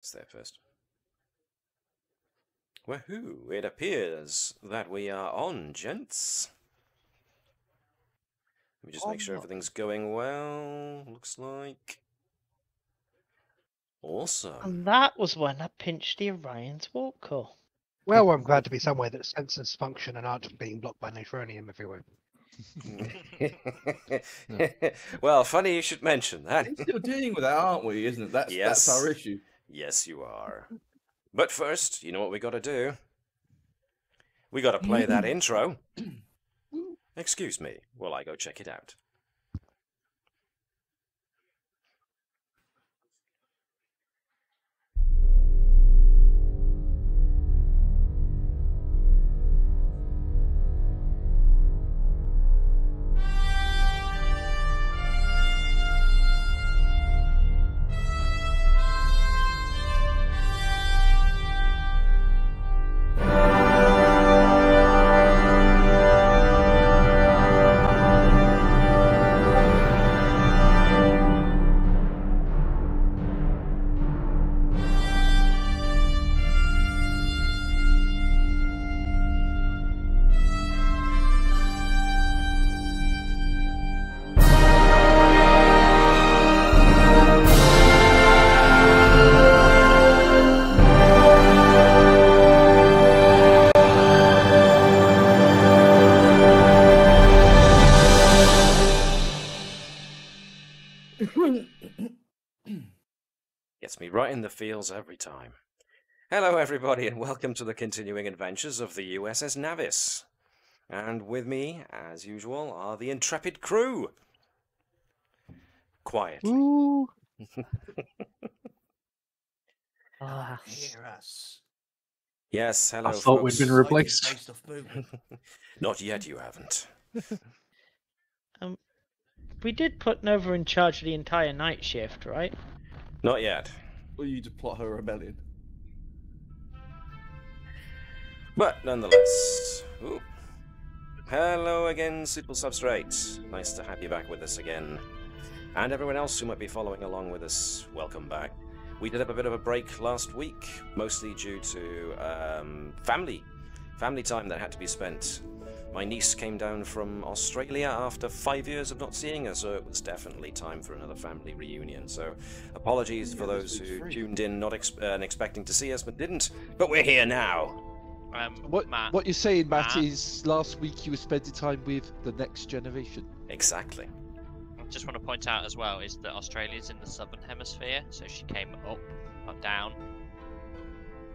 It's there first. Woohoo! It appears that we are on, gents. Let me just make sure everything's going well. Looks like. Awesome. And that was when I pinched the Orion's warp core. Well, I'm glad to be somewhere that sensors function and aren't being blocked by neutronium everywhere. Well, funny you should mention that. We're still dealing with that, aren't we? Isn't it? That's our issue. Yes, you are. But first, you know what we got to do? We got to play that intro. Excuse me, while I go check it out. Gets me right in the feels every time. Hello everybody and welcome to the continuing adventures of the USS Navis. And with me, as usual, are the intrepid crew. Quietly. Ooh. Hear us. Yes, hello I thought folks. we'd been replaced. Not yet, you haven't. We did put Nova in charge of the entire night shift, right? Not yet. Or you to plot her rebellion. But nonetheless. Ooh. Hello again, Super Substrate. Nice to have you back with us again. And everyone else who might be following along with us, welcome back. We did have a bit of a break last week, mostly due to family time that had to be spent. My niece came down from Australia after 5 years of not seeing her, so it was definitely time for another family reunion. So apologies for those who tuned in not expecting to see us but didn't. But we're here now. What you're saying, Matt, is last week you were spending time with the next generation. Exactly. I just want to point out as well is that Australia's in the southern hemisphere, so she came up, not down.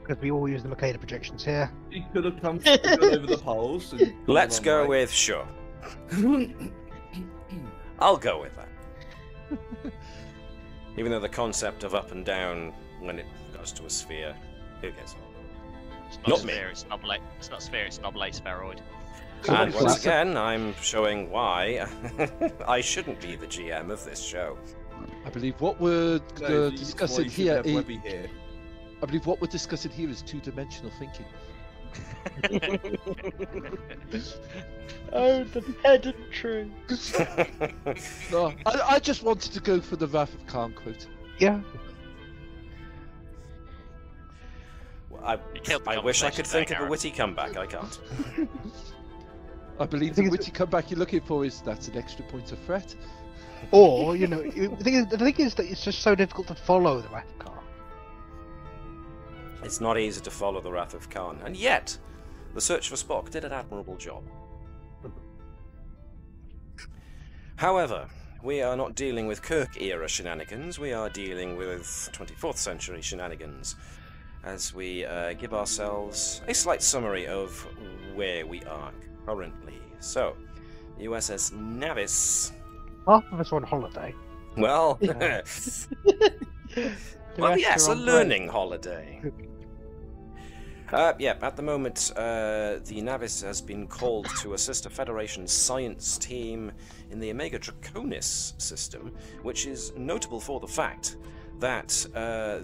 Because we all use the Mercator projections here. You could have come over the poles. And Let's go with sure. I'll go with that. Even though the concept of up and down when it goes to a sphere, who cares? It's Not not me. sphere, it's noble. It's not sphere, it's noble spheroid. And once again, I'm showing why I shouldn't be the GM of this show. I believe what we're discussing here is. Webby here. I believe what we're discussing here is two-dimensional thinking. Oh, the pedantry. No, I just wanted to go for the Wrath of Khan quote. Yeah. I wish I could think of a witty comeback. I can't. I believe the witty comeback you're looking for is that's an extra point of threat. Or, you know, the thing is that it's just so difficult to follow the Wrath of Khan. It's not easy to follow the Wrath of Khan, and yet the search for Spock did an admirable job. However, we are not dealing with Kirk-era shenanigans, we are dealing with 24th century shenanigans, as we give ourselves a slight summary of where we are currently. So, USS Navis. Half of us are on holiday. Well, Yeah. well, yes, a on break. learning holiday. Yeah, at the moment, the Navis has been called to assist a Federation science team in the Omega Draconis system, which is notable for the fact that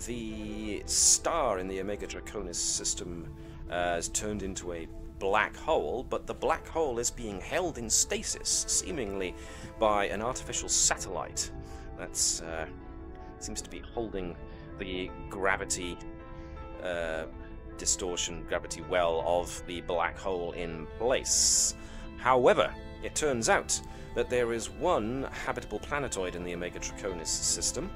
the star in the Omega Draconis system has turned into a black hole, but the black hole is being held in stasis, seemingly by an artificial satellite that's seems to be holding the gravity distortion, gravity well of the black hole in place. However, it turns out that there is one habitable planetoid in the Omega Draconis system,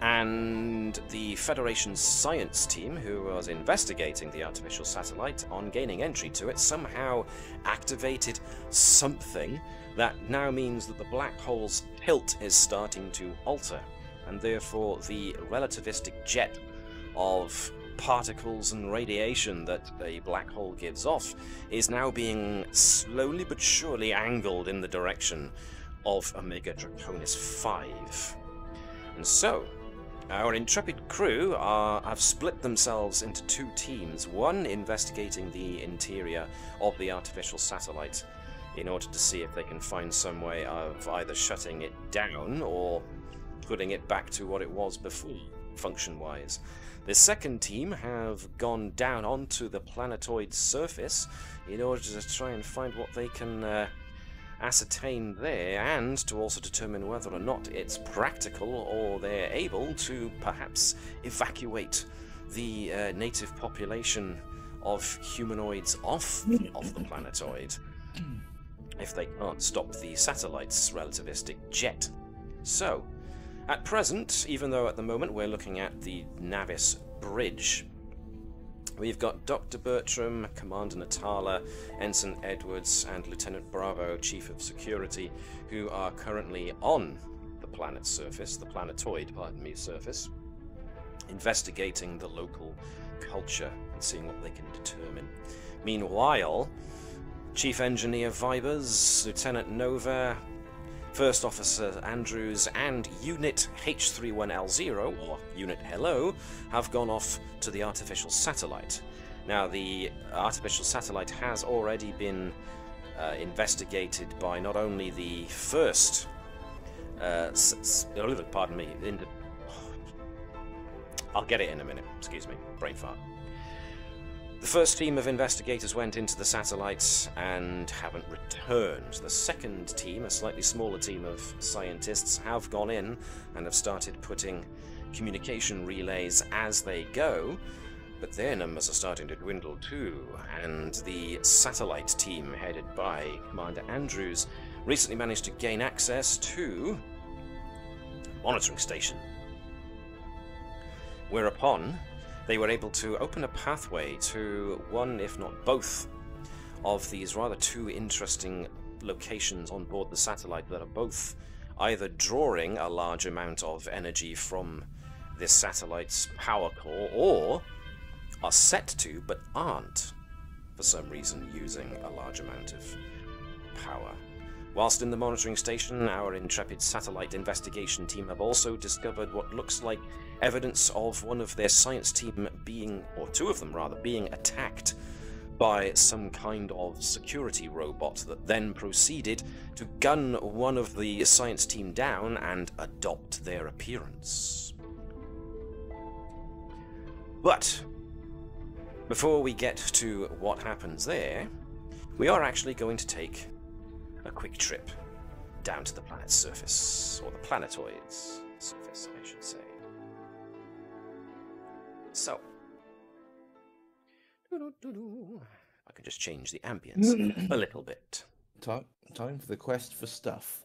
and the Federation's science team, who was investigating the artificial satellite, on gaining entry to it, somehow activated something that now means that the black hole's tilt is starting to alter, and therefore the relativistic jet of particles and radiation that a black hole gives off is now being slowly but surely angled in the direction of Omega Draconis V. And so, our intrepid crew have split themselves into two teams, one investigating the interior of the artificial satellite in order to see if they can find some way of either shutting it down or putting it back to what it was before, function-wise. The second team have gone down onto the planetoid's surface in order to try and find what they can ascertain there, and to also determine whether or not it's practical or they're able to perhaps evacuate the native population of humanoids off of the planetoid if they can't stop the satellite's relativistic jet. So, at present, even though at the moment we're looking at the Navis bridge, we've got Dr. Bertram, Commander Natala, Ensign Edwards, and Lieutenant Bravo, Chief of Security, who are currently on the planet's surface, the planetoid, pardon me, surface, investigating the local culture and seeing what they can determine. Meanwhile, Chief Engineer Vibers, Lieutenant Nova, First Officer Andrews, and Unit H31L0, or Unit Hello, have gone off to the artificial satellite. Now, the artificial satellite has already been investigated by not only the first... pardon me. I'll get it in a minute. Excuse me. Brain fart. The first team of investigators went into the satellites and haven't returned. The second team, a slightly smaller team of scientists, have gone in and have started putting communication relays as they go, but their numbers are starting to dwindle too, and the satellite team, headed by Commander Andrews, recently managed to gain access to a monitoring station. Whereupon they were able to open a pathway to one, if not both, of these rather two interesting locations on board the satellite that are both either drawing a large amount of energy from this satellite's power core, or are set to, but aren't, for some reason, using a large amount of power. Whilst in the monitoring station, our intrepid satellite investigation team have also discovered what looks like evidence of one of their science team being, or two of them rather, being attacked by some kind of security robot that then proceeded to gun one of the science team down and adopt their appearance. But before we get to what happens there, we are actually going to take a quick trip down to the planet's surface, or the planetoid's surface, I should say. So, I could just change the ambience a little bit. Time for the quest for stuff.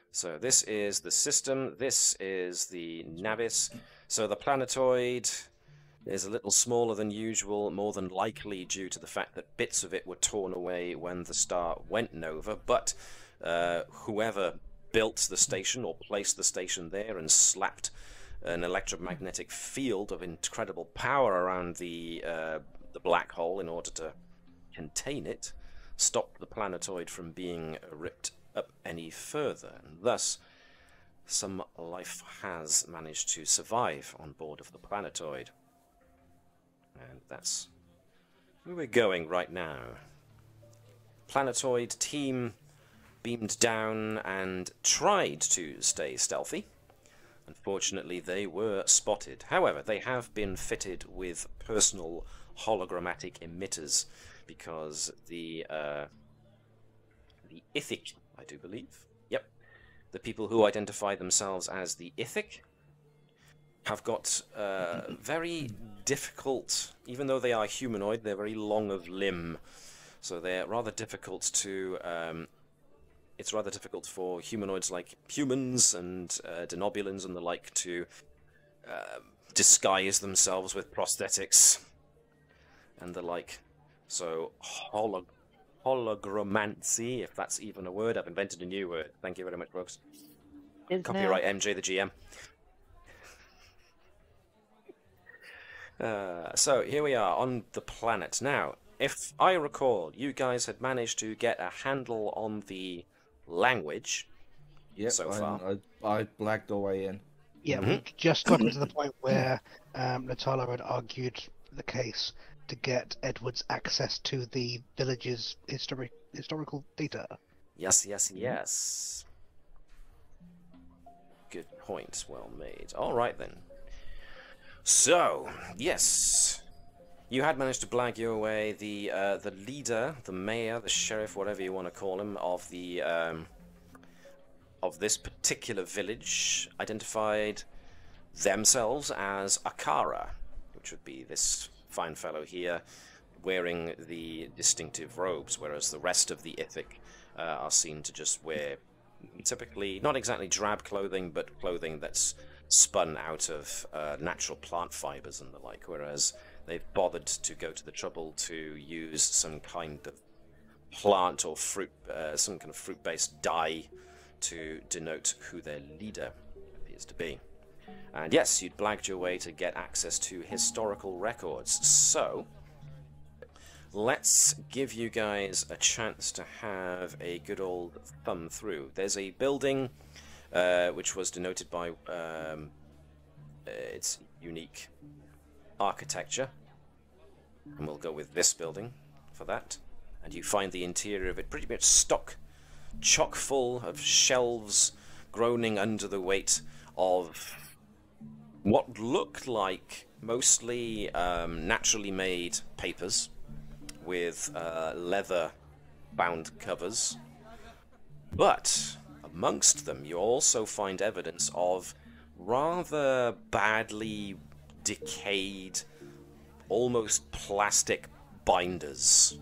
So this is the system, this is the Navis. So the planetoid is a little smaller than usual, more than likely due to the fact that bits of it were torn away when the star went nova, but whoever built the station or placed the station there and slapped an electromagnetic field of incredible power around the black hole in order to contain it, stopped the planetoid from being ripped up any further, and thus some life has managed to survive on board of the planetoid. And that's where we're going right now. Planetoid team beamed down and tried to stay stealthy. Unfortunately, they were spotted. However, they have been fitted with personal hologrammatic emitters because the Ithic, I do believe, yep, the people who identify themselves as the Ithic have got very difficult, even though they are humanoid, they're very long of limb. So they're rather difficult to... it's rather difficult for humanoids like humans and denobulans and the like to disguise themselves with prosthetics and the like. So hologramancy, if that's even a word. I've invented a new word. Thank you very much, folks. Copyright MJ the GM. So here we are on the planet. Now, if I recall, you guys had managed to get a handle on the language so far. I blagged away in. Yeah, we just got to the point where Natala had argued the case to get Edward's access to the village's historical data. Yes, yes, yes. Good point, well made. All right then. So, yes, you had managed to blag your way. The leader, the mayor, the sheriff, whatever you want to call him, of the of this particular village, identified themselves as Akara, which would be this fine fellow here, wearing the distinctive robes, whereas the rest of the Ithic are seen to just wear typically not exactly drab clothing, but clothing that's spun out of natural plant fibers and the like, whereas they've bothered to go to the trouble to use some kind of plant or fruit, some kind of fruit-based dye to denote who their leader appears to be. And yes, you'd blagged your way to get access to historical records. So, let's give you guys a chance to have a good old thumb through. There's a building which was denoted by its unique architecture. And we'll go with this building for that. And you find the interior of it pretty much chock full of shelves groaning under the weight of what looked like mostly naturally made papers with leather-bound covers. But amongst them, you also find evidence of rather badly decayed, almost plastic binders.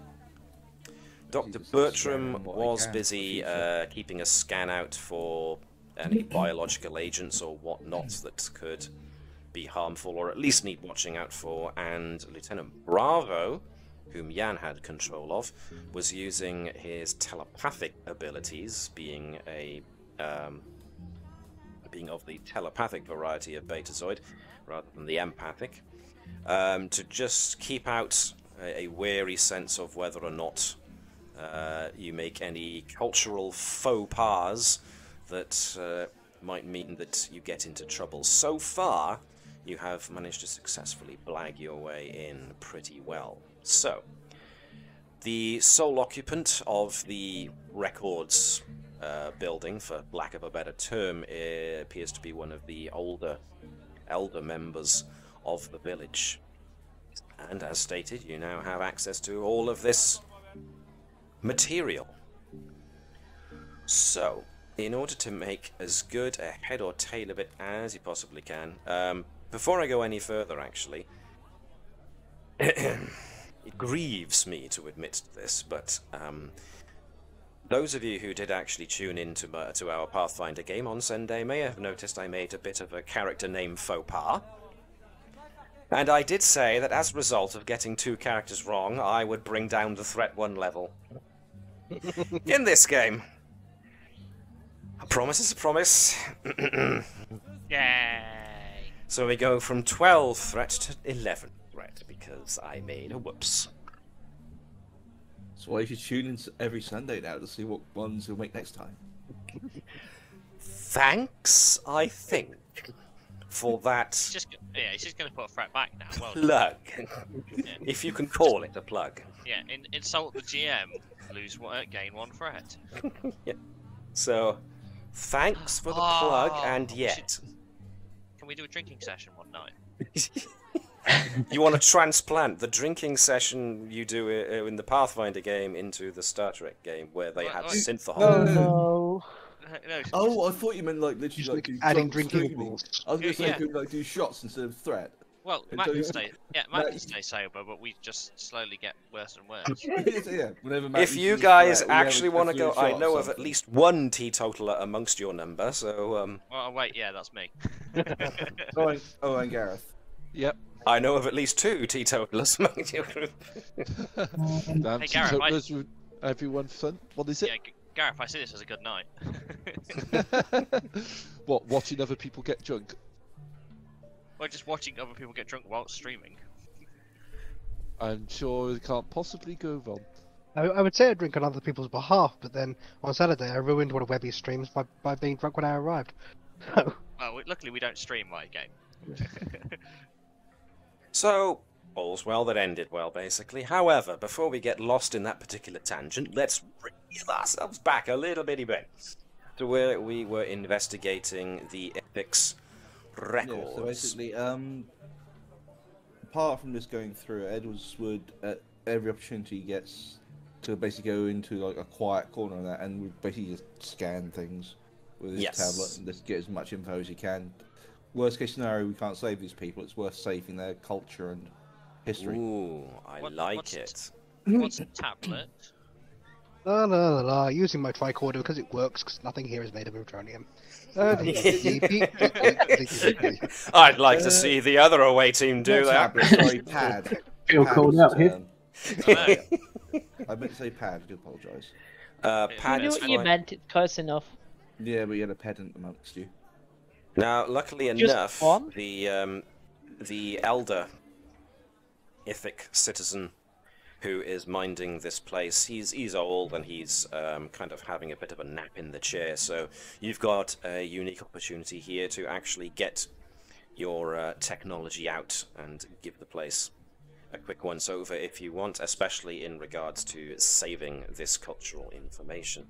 Dr. Bertram was busy keeping a scan out for any biological agents or whatnot that could be harmful or at least need watching out for, and Lieutenant Bravo, whom Jan had control of, was using his telepathic abilities, being of the telepathic variety of Betazoid rather than the empathic, to just keep out a wary sense of whether or not you make any cultural faux pas that might mean that you get into trouble. So far, you have managed to successfully blag your way in pretty well. So, the sole occupant of the records building, for lack of a better term, appears to be one of the elder members of the village. And as stated, you now have access to all of this material. So, in order to make as good a head or tail of it as you possibly can, before I go any further, actually, it grieves me to admit this, but those of you who did actually tune in to our Pathfinder game on Sunday may have noticed I made a bit of a character name faux pas. And I did say that as a result of getting 2 characters wrong, I would bring down the threat 1 level. In this game. A promise is a promise. Yay! So we go from 12 threat to 11 threat, because I made a whoops. That's why you should tune in every Sunday now to see what ones you'll make next time. Thanks, I think, for that he's just going to put a threat back now. Well plug. Yeah. If you can call it a plug. Yeah, insult the GM, gain 1 threat. Yeah. So, thanks for the plug, and yet. Can we do a drinking session one night? You want to transplant the drinking session you do in the Pathfinder game into the Star Trek game, where they have synthahol. No. No, Oh, I thought you meant like literally Just like like do adding drunk drinking streaming. rules. I was going to say Yeah. could like do shots instead of threat. well, It Matt don't can even- stay. Yeah, Matt can stay sober, but we just slowly get worse and worse. Yeah, whenever Matt If you uses guys threat, we have actually a want to go, shot I or know of at something. least one teetotaler amongst your number, so Oh wait, yeah, that's me. Oh, and Gareth. Yep. I know of at least two teetotalers amongst your group. Damn, Hey, Gareth, I- teetotalers with everyone fun. What is it? Yeah, Gareth, I see this as a good night. What? Watching other people get drunk? Or just watching other people get drunk while streaming. I'm sure it can't possibly go wrong. I would say I drink on other people's behalf, but then on Saturday I ruined one of Webby's streams by being drunk when I arrived. Well, luckily we don't stream my game. So, all's well that ended well, basically. However, before we get lost in that particular tangent, let's reel ourselves back a little bitty bit to where we were investigating the Epic's records. Yeah, so basically, apart from just going through, Edwards would, at every opportunity he gets, to basically go into like a quiet corner of that and would basically just scan things with his tablet and just get as much info as he can. Worst case scenario, we can't save these people. It's worth saving their culture and history. Ooh, I like what's it. What's a tablet? La la la la, using my tricorder because it works, because nothing here is made of plutonium. I'd like to see the other away team do Not that. tablet, sorry, pad. Feel Pad called was, out here. I meant to say pad. I do apologise. I Pad knew is what you fine. meant. It's close enough. Yeah, but you had a pedant amongst you. Now, luckily Just enough, one? the elder Ithic citizen who is minding this place, he's old and he's kind of having a bit of a nap in the chair. So you've got a unique opportunity here to actually get your technology out and give the place a quick once over if you want, especially in regards to saving this cultural information.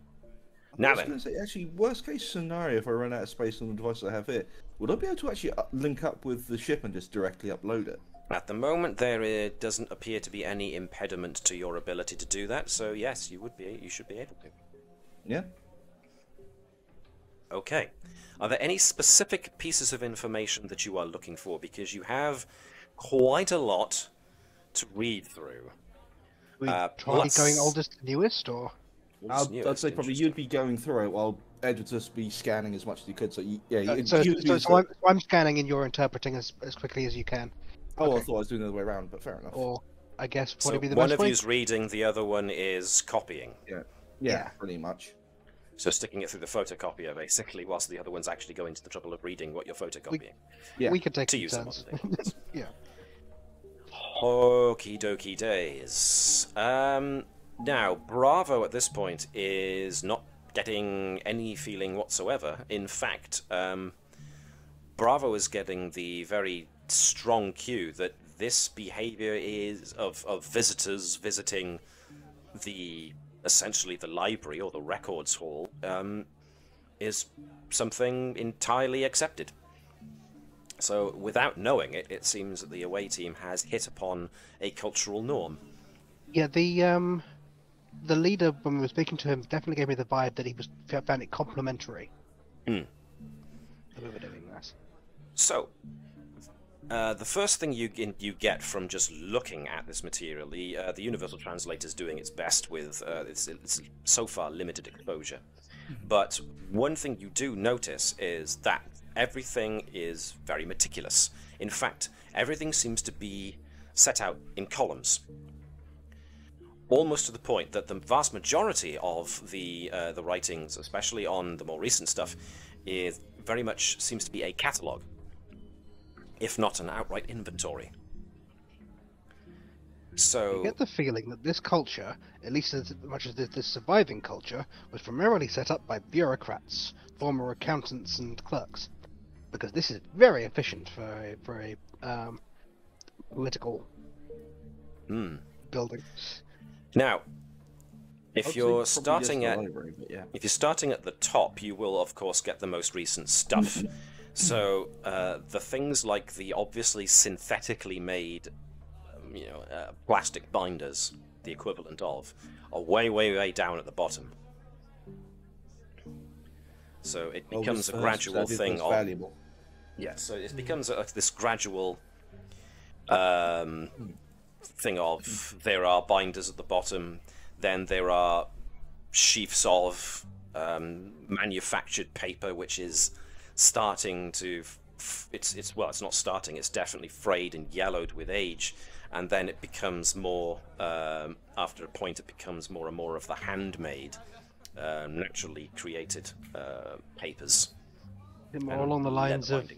Now I was then, going to say, actually, worst case scenario, if I run out of space on the device I have here, would I be able to actually link up with the ship and just directly upload it? at the moment there doesn't appear to be any impediment to your ability to do that, so yes, you should be able to. Yeah. Okay. Are there any specific pieces of information that you are looking for? Because you have quite a lot to read through. We try plus- going oldest to newest, or I'd say probably you'd be going through it while Ed would just be scanning as much as he could. So I'm scanning and you're interpreting as quickly as you can. Oh, okay. I thought I was doing the other way around, but fair enough. Or I guess So would it be the one best of way? you's reading, the other one is copying. Yeah, Yeah. pretty much. So sticking it through the photocopier, basically, whilst the other one's actually going to the trouble of reading what you're photocopying. Yeah. We could take To some use them turns. on the day. Yeah. Okie dokie days. Now, Bravo at this point is not getting any feeling whatsoever. In fact, Bravo is getting the very strong cue that this behavior is of visitors visiting essentially the library or the records hall is something entirely accepted. So, without knowing it, it seems that the away team has hit upon a cultural norm. Yeah, the leader, when we were speaking to him, definitely gave me the vibe that he found it complimentary. Hmm. That we were doing this. So, the first thing you get from just looking at this material, the Universal Translator is doing its best with its so far limited exposure. But one thing you do notice is that everything is very meticulous. In fact, everything seems to be set out in columns. Almost to the point that the vast majority of the writings, especially on the more recent stuff, is very much seems to be a catalogue, if not an outright inventory. So You get the feeling that this culture, at least as much as this surviving culture, was primarily set up by bureaucrats, former accountants and clerks, because this is very efficient for a political building. now, if I'd say you're probably starting just at the library, but yeah. if you're starting at the top, you will of course get the most recent stuff. So the things like the obviously synthetically made, plastic binders, the equivalent of, are way, way, way down at the bottom. So it becomes a gradual thing of... valuable. Yeah, so it becomes this gradual thing of there are binders at the bottom, then there are sheafs of manufactured paper, which is starting to... it's not starting, it's definitely frayed and yellowed with age, and then it becomes more, after a point, it becomes more and more of the handmade, naturally created papers. More along the lines of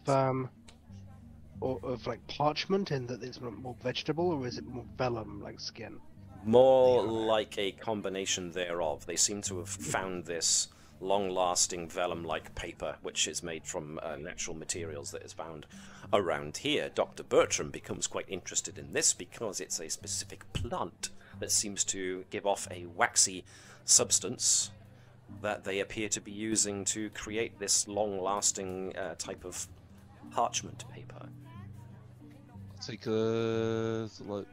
like parchment, in that it's more vegetable, or is it more vellum, like skin? More like a combination thereof. They seem to have found this long-lasting vellum-like paper, which is made from natural materials that is found around here. Dr. Bertram becomes quite interested in this because it's a specific plant that seems to give off a waxy substance that they appear to be using to create this long-lasting type of parchment paper. Take a like.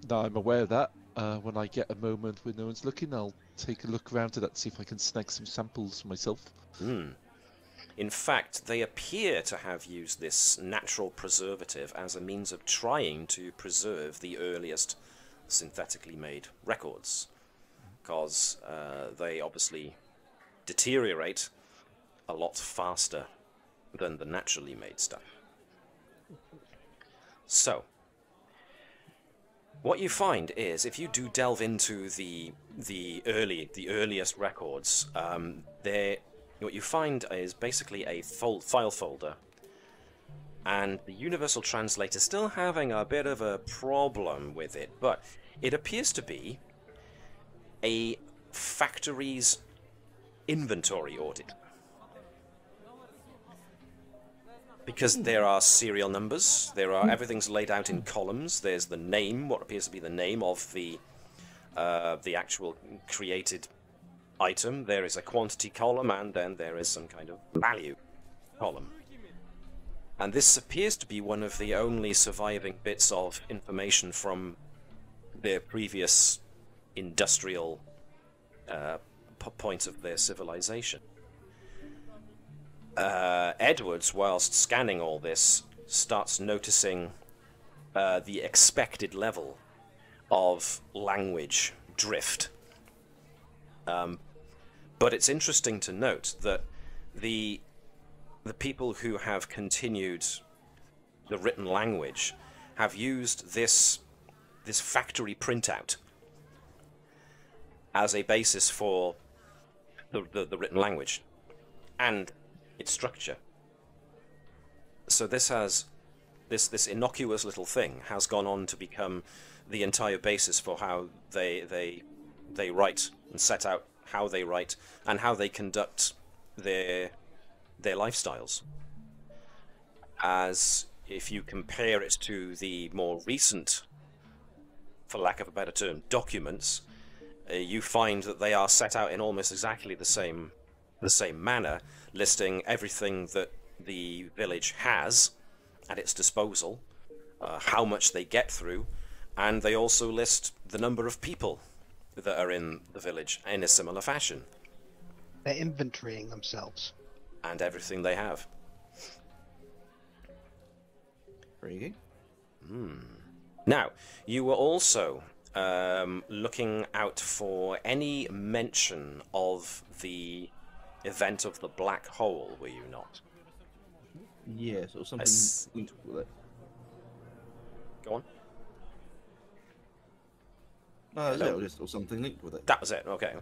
No, I'm aware of that. When I get a moment when no one's looking, I'll take a look around at that, see if I can snag some samples myself. In fact, they appear to have used this natural preservative as a means of trying to preserve the earliest synthetically made records, because they obviously deteriorate a lot faster than the naturally made stuff. So, what you find is, if you do delve into the earliest records, what you find is basically a file folder, and the Universal Translator is still having a bit of a problem with it, but it appears to be a factory's inventory audit. Because there are serial numbers, everything's laid out in columns. There's the name, what appears to be the name of the actual created item. There is a quantity column, and then there is some kind of value column. And this appears to be one of the only surviving bits of information from their previous industrial point of their civilization. Edwards, whilst scanning all this, starts noticing the expected level of language drift. But it's interesting to note that the people who have continued the written language have used this factory printout as a basis for the written language and its structure. So this innocuous little thing has gone on to become the entire basis for how they write and set out how they write and how they conduct their lifestyles. As if you compare it to the more recent, for lack of a better term, documents, you find that they are set out in almost exactly the same manner, listing everything that the village has at its disposal, how much they get through, and they also list the number of people that are in the village in a similar fashion. They're inventorying themselves. And everything they have. Very good. Now, you were also looking out for any mention of the event of the black hole, were you not? Yes, or something linked with it. Go on. No, that was just or something linked with it. That was it. Okay.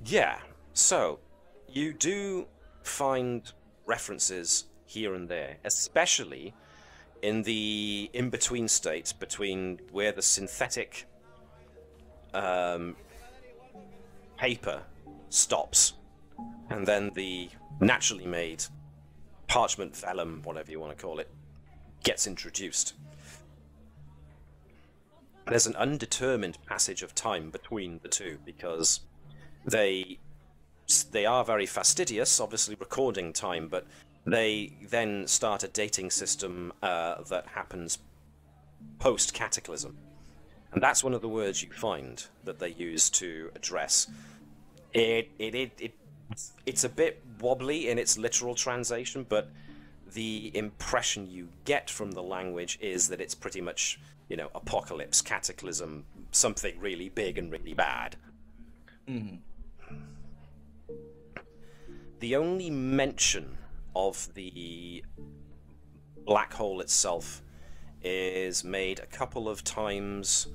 Yeah. So, you do find references here and there, especially in the in-between state between where the synthetic paper stops and then the naturally made parchment, vellum, whatever you want to call it, gets introduced. There's an undetermined passage of time between the two because they are very fastidious, obviously recording time, but they then start a dating system that happens post-cataclysm. And that's one of the words you find that they use to address It's a bit wobbly in its literal translation, but the impression you get from the language is that it's pretty much, you know, apocalypse, cataclysm, something really big and really bad. Mm. The only mention of the black hole itself is made a couple of times,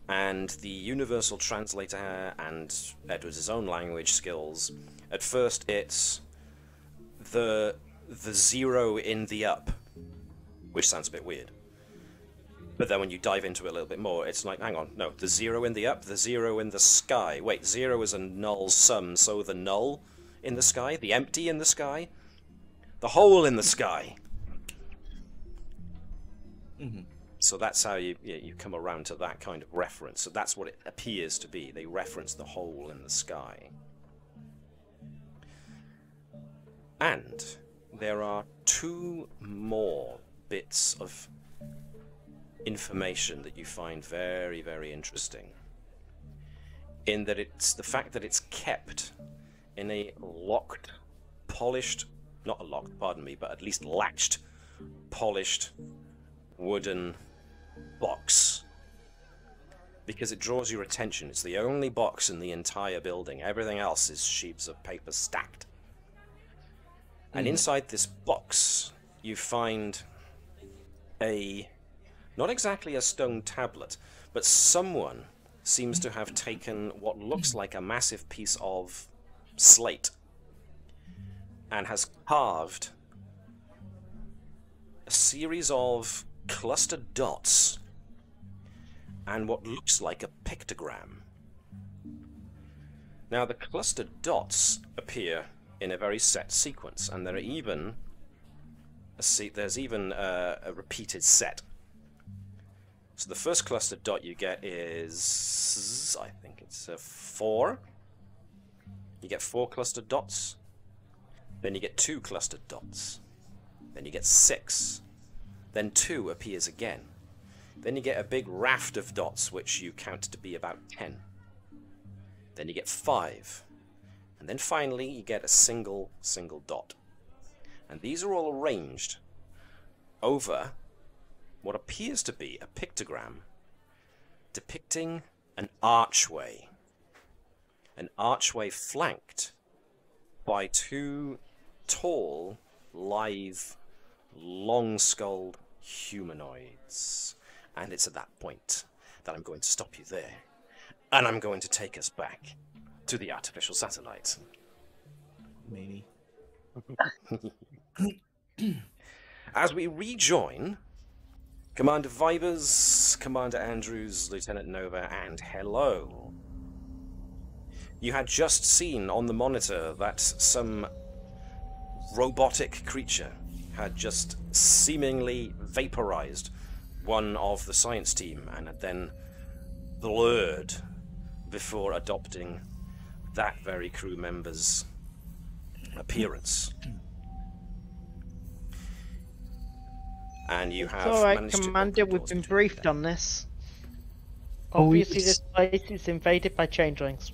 and the universal translator and Edward's own language skills, at first it's the zero in the up, which sounds a bit weird. But then when you dive into it a little bit more, it's like, hang on, no, the zero in the up, the zero in the sky. Wait, zero is a null sum, so the null in the sky, the empty in the sky, the hole in the sky. Mm-hmm. So that's how you come around to that kind of reference. So that's what it appears to be. They reference the hole in the sky. And there are two more bits of information that you find very, very interesting. In that it's the fact that it's kept in a locked, polished, not a locked, pardon me, but at least latched, polished, wooden box. Because it draws your attention. It's the only box in the entire building. Everything else is sheets of paper stacked. And inside this box, you find not exactly a stone tablet, but someone seems to have taken what looks like a massive piece of slate and has carved a series of clustered dots and what looks like a pictogram. Now, the clustered dots appear in a very set sequence, and there are even there's even a repeated set. So the first clustered dot you get is, I think it's 4. You get 4 clustered dots. Then you get 2 clustered dots. Then you get 6. Then 2 appears again. Then you get a big raft of dots, which you count to be about 10. Then you get 5. And then finally you get a single dot. And these are all arranged over what appears to be a pictogram depicting an archway. An archway flanked by 2 tall, lithe, long-skulled humanoids. And it's at that point that I'm going to stop you there. And I'm going to take us back to the artificial satellite. Maybe. As we rejoin Commander Vibers, Commander Andrews, Lieutenant Nova, and hello. You had just seen on the monitor that some robotic creature had just seemingly vaporized one of the science team and had then blurred before adopting that very crew member's appearance. And you have alright, Commander, we've been briefed on this. Obviously, this place is invaded by changelings.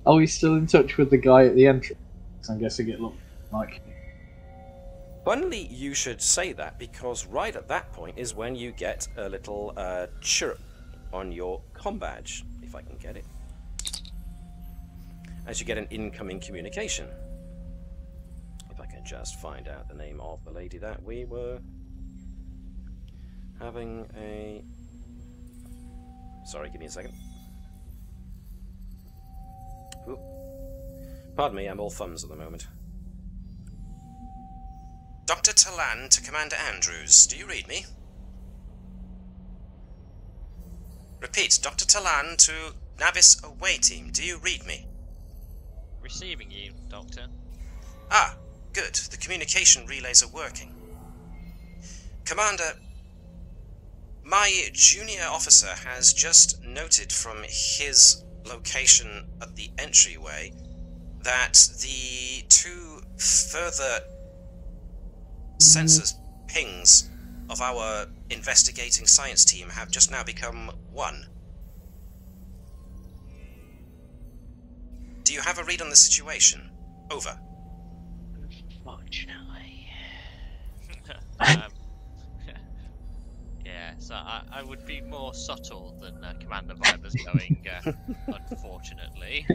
Are we still in touch with the guy at the entrance? I'm guessing it looked like. Funnily, you should say that, because right at that point is when you get a little chirp on your comm badge, if I can get it. As you get an incoming communication. If I can just find out the name of the lady that we were having a... Sorry, give me a second. Ooh. Pardon me, I'm all thumbs at the moment. Dr. Talan to Commander Andrews. Do you read me? Repeat, Dr. Talan to Navis Away Team. Do you read me? Receiving you, Doctor. Ah, good. The communication relays are working. Commander, my junior officer has just noted from his location at the entryway that the 2 further sensors pings of our investigating science team have just now become 1. do you have a read on the situation? Over. Unfortunately. Yeah, so I would be more subtle than Commander Viper's going, unfortunately.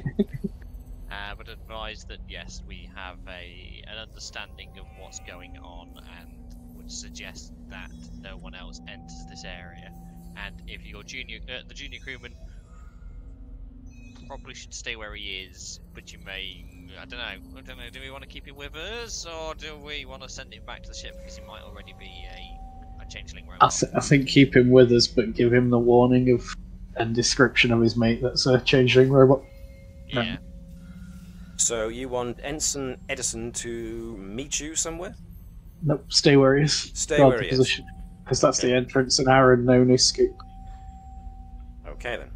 But advise that yes, we have an understanding of what's going on, and would suggest that no one else enters this area. And if your the junior crewman probably should stay where he is, but you may, I don't know, do we want to keep him with us, or do we want to send him back to the ship because he might already be a changeling robot? I think keep him with us, but give him the warning of and description of his mate that's a changeling robot. Yeah. So you want Ensign Edison to meet you somewhere? Nope, stay where he is. Stay Guard where the he position, because that's Okay. the entrance, and Aaron no escape. Okay then.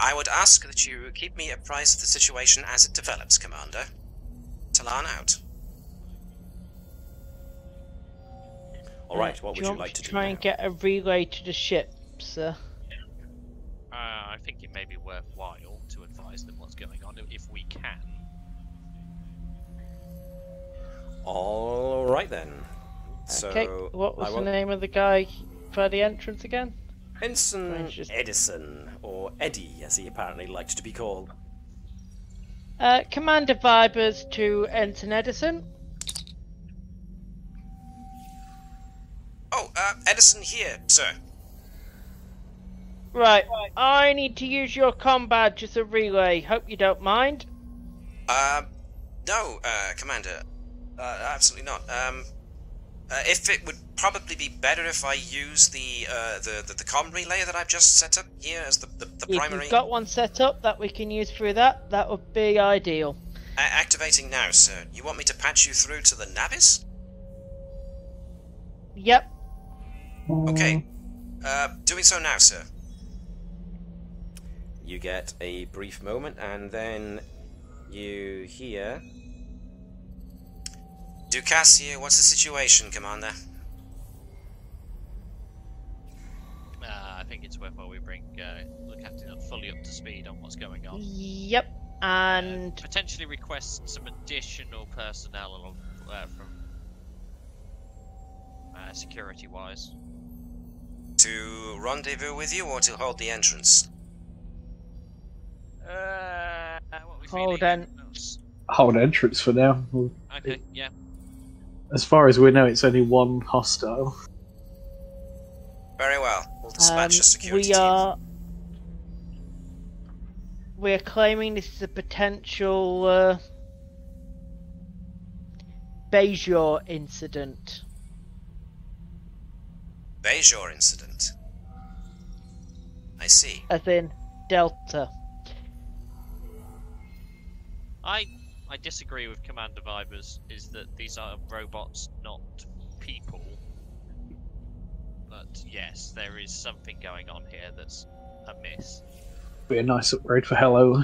I would ask that you keep me apprised of the situation as it develops, Commander. Talan out. Alright, what would you like to do try now? and get a relay to the ship, sir? I think it may be worthwhile to advise them what's going on if we can. Alright then. Okay, So, what was the name of the guy for the entrance again? Ensign Edison, or Eddie as he apparently liked to be called. Commander Vibers to Ensign Edison. Oh, Edison here, sir. Right, I need to use your comm badge as a relay. Hope you don't mind. No, Commander. Absolutely not. If it would probably be better if I use the comm relay that I've just set up here as the primary. If you've got one set up that we can use through that, that would be ideal. Activating now, sir. You want me to patch you through to the Navis? Yep. Okay. Doing so now, sir. You get a brief moment, and then you hear... Ducasse here, what's the situation, Commander? I think it's worthwhile we bring the captain up fully up to speed on what's going on. Yep, and... potentially request some additional personnel from security-wise. To rendezvous with you, or to hold the entrance? What we Hold feeling? on. Hold entrance for now. Okay, yeah. As far as we know, it's only one hostile. Very well. We'll dispatch a security we're claiming this is a potential Bejor incident. Bejor incident. I see. As in Delta. I disagree with Commander Vibers, is that these are robots, not people. But yes, there is something going on here that's amiss. Be a nice upgrade for Hello.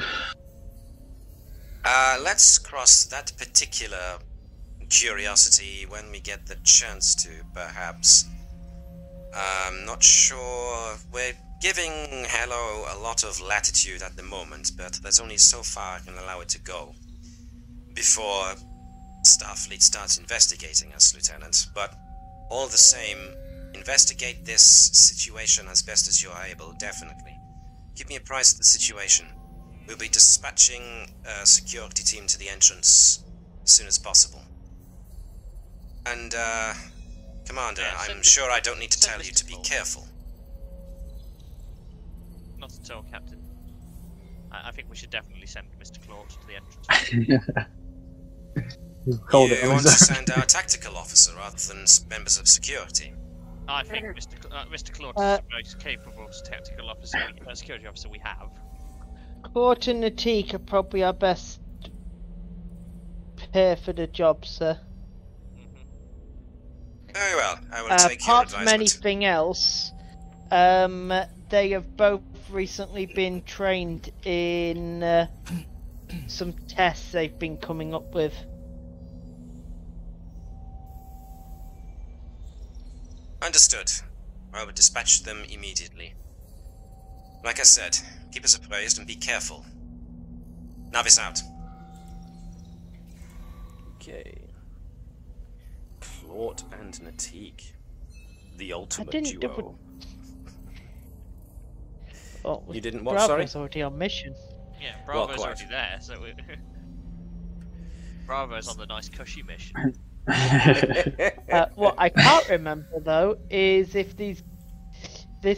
Let's cross that particular curiosity when we get the chance to, perhaps. I'm not sure. We're giving Hello a lot of latitude at the moment, but there's only so far I can allow it to go before Starfleet starts investigating us, Lieutenant. But all the same, investigate this situation as best as you are able, definitely. Give me apprised of the situation. We'll be dispatching a security team to the entrance as soon as possible. And, Commander, I'm sure I don't need to tell you to be careful. Not at all, Captain. I think we should definitely send Mr. Claude to the entrance. You want to send our tactical officer rather than members of security? I think Mr. Claude is the most capable tactical officer, security officer we have. Claude and Natik are probably our best pair for the job, sir. Very well, I will take your apart advisement. from anything else, they have both recently been trained in some tests they've been coming up with. Understood. I will dispatch them immediately. Like I said, keep us appraised and be careful. Navis out. Okay. Claude and Natik. The ultimate duo. Oh, you didn't what, Bravo's sorry? already on mission. Yeah, Bravo's already there, so Bravo's on the nice cushy mission. What I can't remember though is if this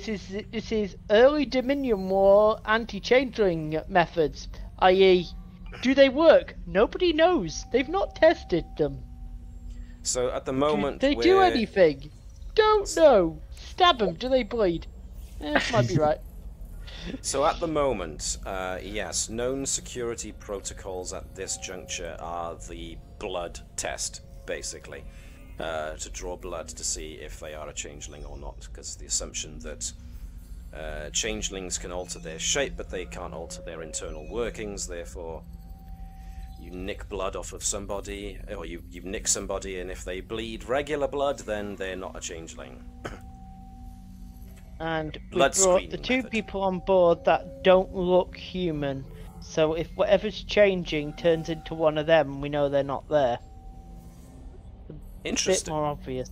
is early Dominion War anti-changeling methods, i.e., do they work? Nobody knows. They've not tested them. So at the moment, do they do anything? Don't know. Stab them. Do they bleed? Might be right. So at the moment, yes, known security protocols at this juncture are the blood test, basically, to draw blood to see if they are a changeling or not, because the assumption that changelings can alter their shape, but they can't alter their internal workings, therefore you nick blood off of somebody, or you nick somebody, and if they bleed regular blood, then they're not a changeling. And we brought the two people on board that don't look human, so if whatever's changing turns into one of them, we know they're not there. Interesting. A bit more obvious.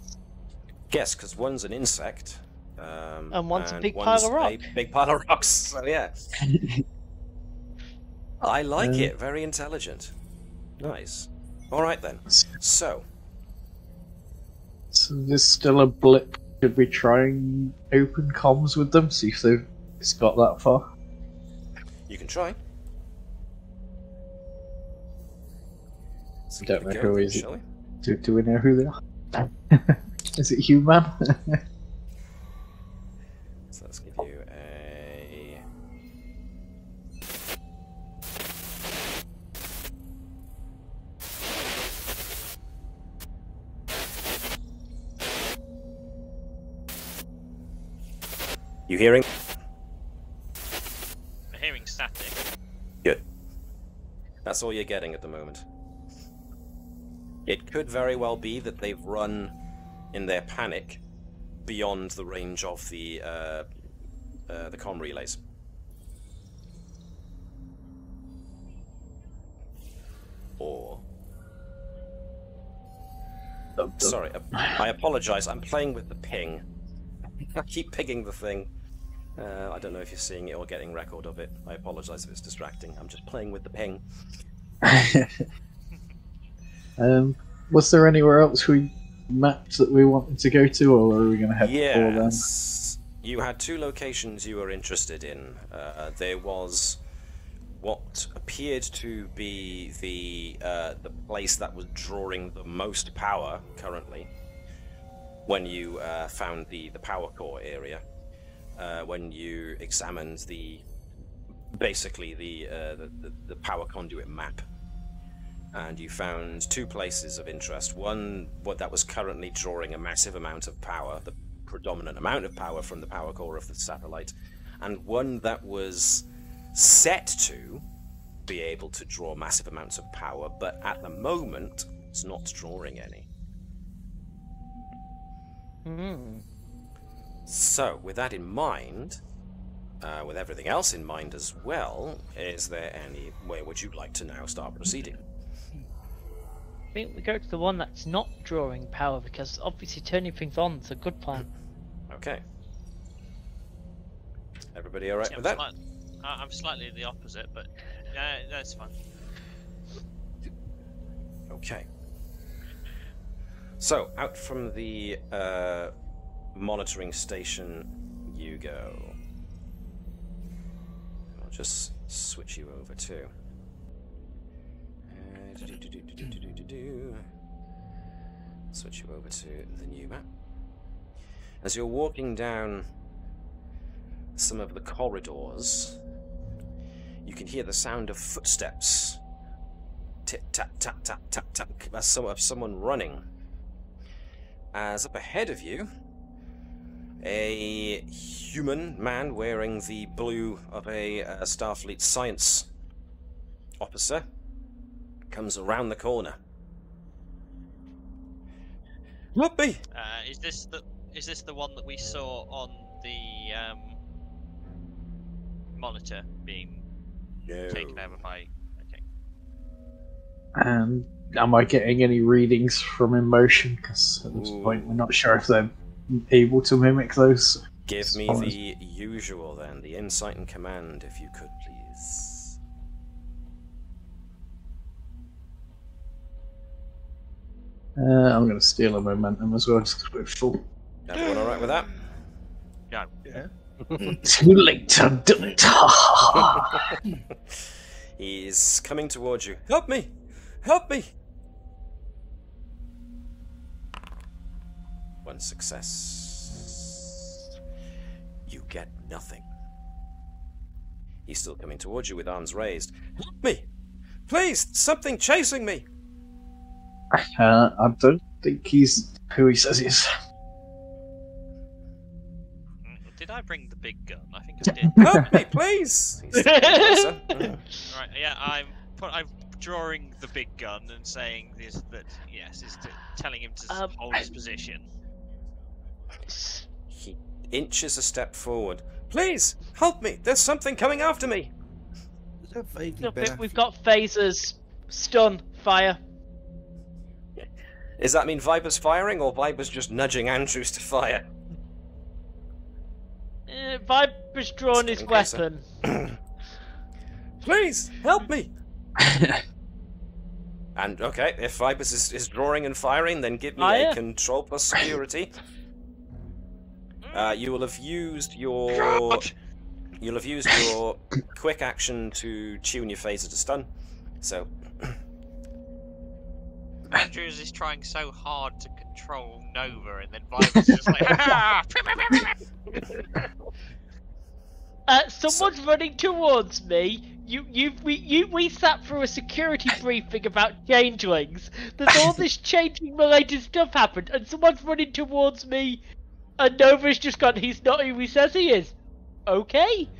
Yes, because one's an insect. And one's a big pile of rocks. A big pile of rocks, so yeah. I like it, very intelligent. Nice. Alright then. So there's still a blip. Should we try and open comms with them, see if it's got that far? You can try. I don't know who is it. Do we know who they are? Is it human? So let's give you a... You hearing? I'm hearing static. Good. That's all you're getting at the moment. It could very well be that they've run, in their panic, beyond the range of the comm relays. Or... Sorry, I apologize, I'm playing with the ping. I keep pinging the thing. I don't know if you're seeing it or getting record of it. I apologize if it's distracting. I'm just playing with the ping. Was there anywhere else we mapped that we wanted to go to, or were we going to head before then? You had two locations you were interested in. There was what appeared to be the place that was drawing the most power currently. When you found the power core area, when you examined basically the power conduit map, and you found two places of interest. One that was currently drawing a massive amount of power, the predominant amount of power from the power core of the satellite, and one that was set to be able to draw massive amounts of power, but at the moment it's not drawing any. So, with that in mind, with everything else in mind as well, is there any way would you like to now start proceeding? I think we go to the one that's not drawing power, because obviously turning things on is a good plan. Okay. Everybody alright with that? I'm slightly the opposite, but that's fine. Okay. So, out from the monitoring station you go. I'll just switch you over too. Switch you over to the new map. As you're walking down some of the corridors, you can hear the sound of footsteps. Tip tap tap tap tap tap of someone running. As up ahead of you, a human man wearing the blue of a Starfleet science officer comes around the corner. Webby! Is this the one that we saw on the monitor being taken over by... Okay. And am I getting any readings from emotion? Because at this point we're not sure if they're able to mimic those. Give me the usual then, the insight and command, if you could, please. I'm going to steal a momentum as well, just because we're full. Everyone alright with that? Yeah. Too late, I've done it. He's coming towards you. Help me! Help me! One success. You get nothing. He's still coming towards you with arms raised. Help me! Please! Something chasing me! I don't think he's who he says he is. Did I bring the big gun? I think I did. Help me, please! He's closer. Right, yeah, I'm drawing the big gun and saying telling him to hold his position. He inches a step forward. Please, help me! There's something coming after me! Is that vaguely better? We've got phasers. Stun. Fire. Does that mean Viper's firing, or Viper's just nudging Andrews to fire? Viper's drawn his weapon. Please, help me! And, okay, if Viper's is drawing and firing, then give me a control plus security. You will have used your... You'll have used your quick action to tune your phaser to stun, so... Andrews is trying so hard to control Nova, and then Viper's just like, someone's running towards me. We sat through a security briefing about changelings. There's all this changing related stuff happened, and someone's running towards me, and Nova's just gone, he's not who he says he is. Okay.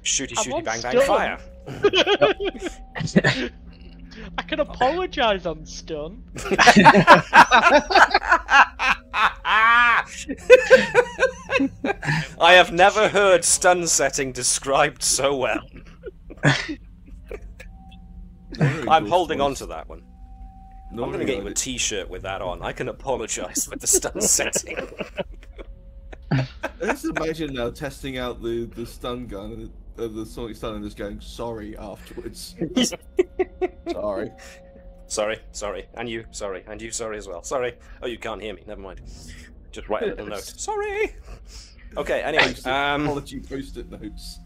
Shooty, shooty, bang, bang, fire. I can apologise on stun. I have never heard stun setting described so well. I'm holding on to that one. I'm going to get you a t-shirt with that on. I can apologise for the stun setting. Let's imagine now testing out the stun gun, the sonic stun, and just going sorry afterwards. Sorry, and you sorry as well. Sorry. Oh, you can't hear me. Never mind. Just write a little note. Sorry. Okay. Anyway, apology post-it notes.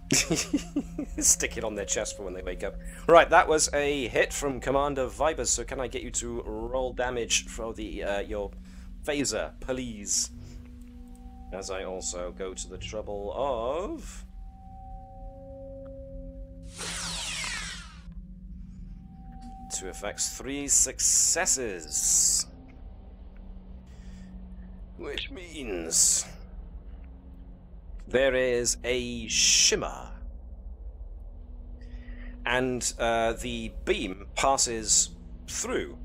Stick it on their chest for when they wake up. Right, that was a hit from Commander Vibers. So can I get you to roll damage for the your phaser, please? As I also go to the trouble of... Two effects, 3 successes. Which means... there is a shimmer. And the beam passes through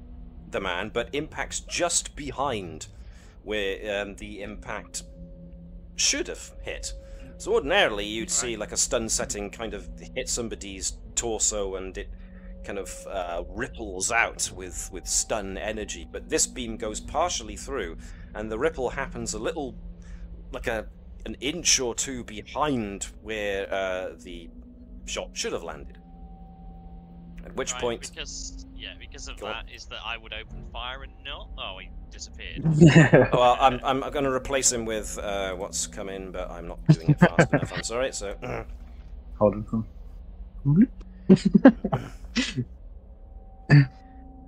the man, but impacts just behind where the impact should have hit. So ordinarily you'd see like a stun setting kind of hit somebody's torso and it kind of ripples out with stun energy, but this beam goes partially through and the ripple happens a little like an inch or two behind where the shot should have landed. At which point... Because of that is that I would open fire and not... Oh, he disappeared. Well, I'm going to replace him with what's come in, but I'm not doing it fast enough, I'm sorry, so... Hold on.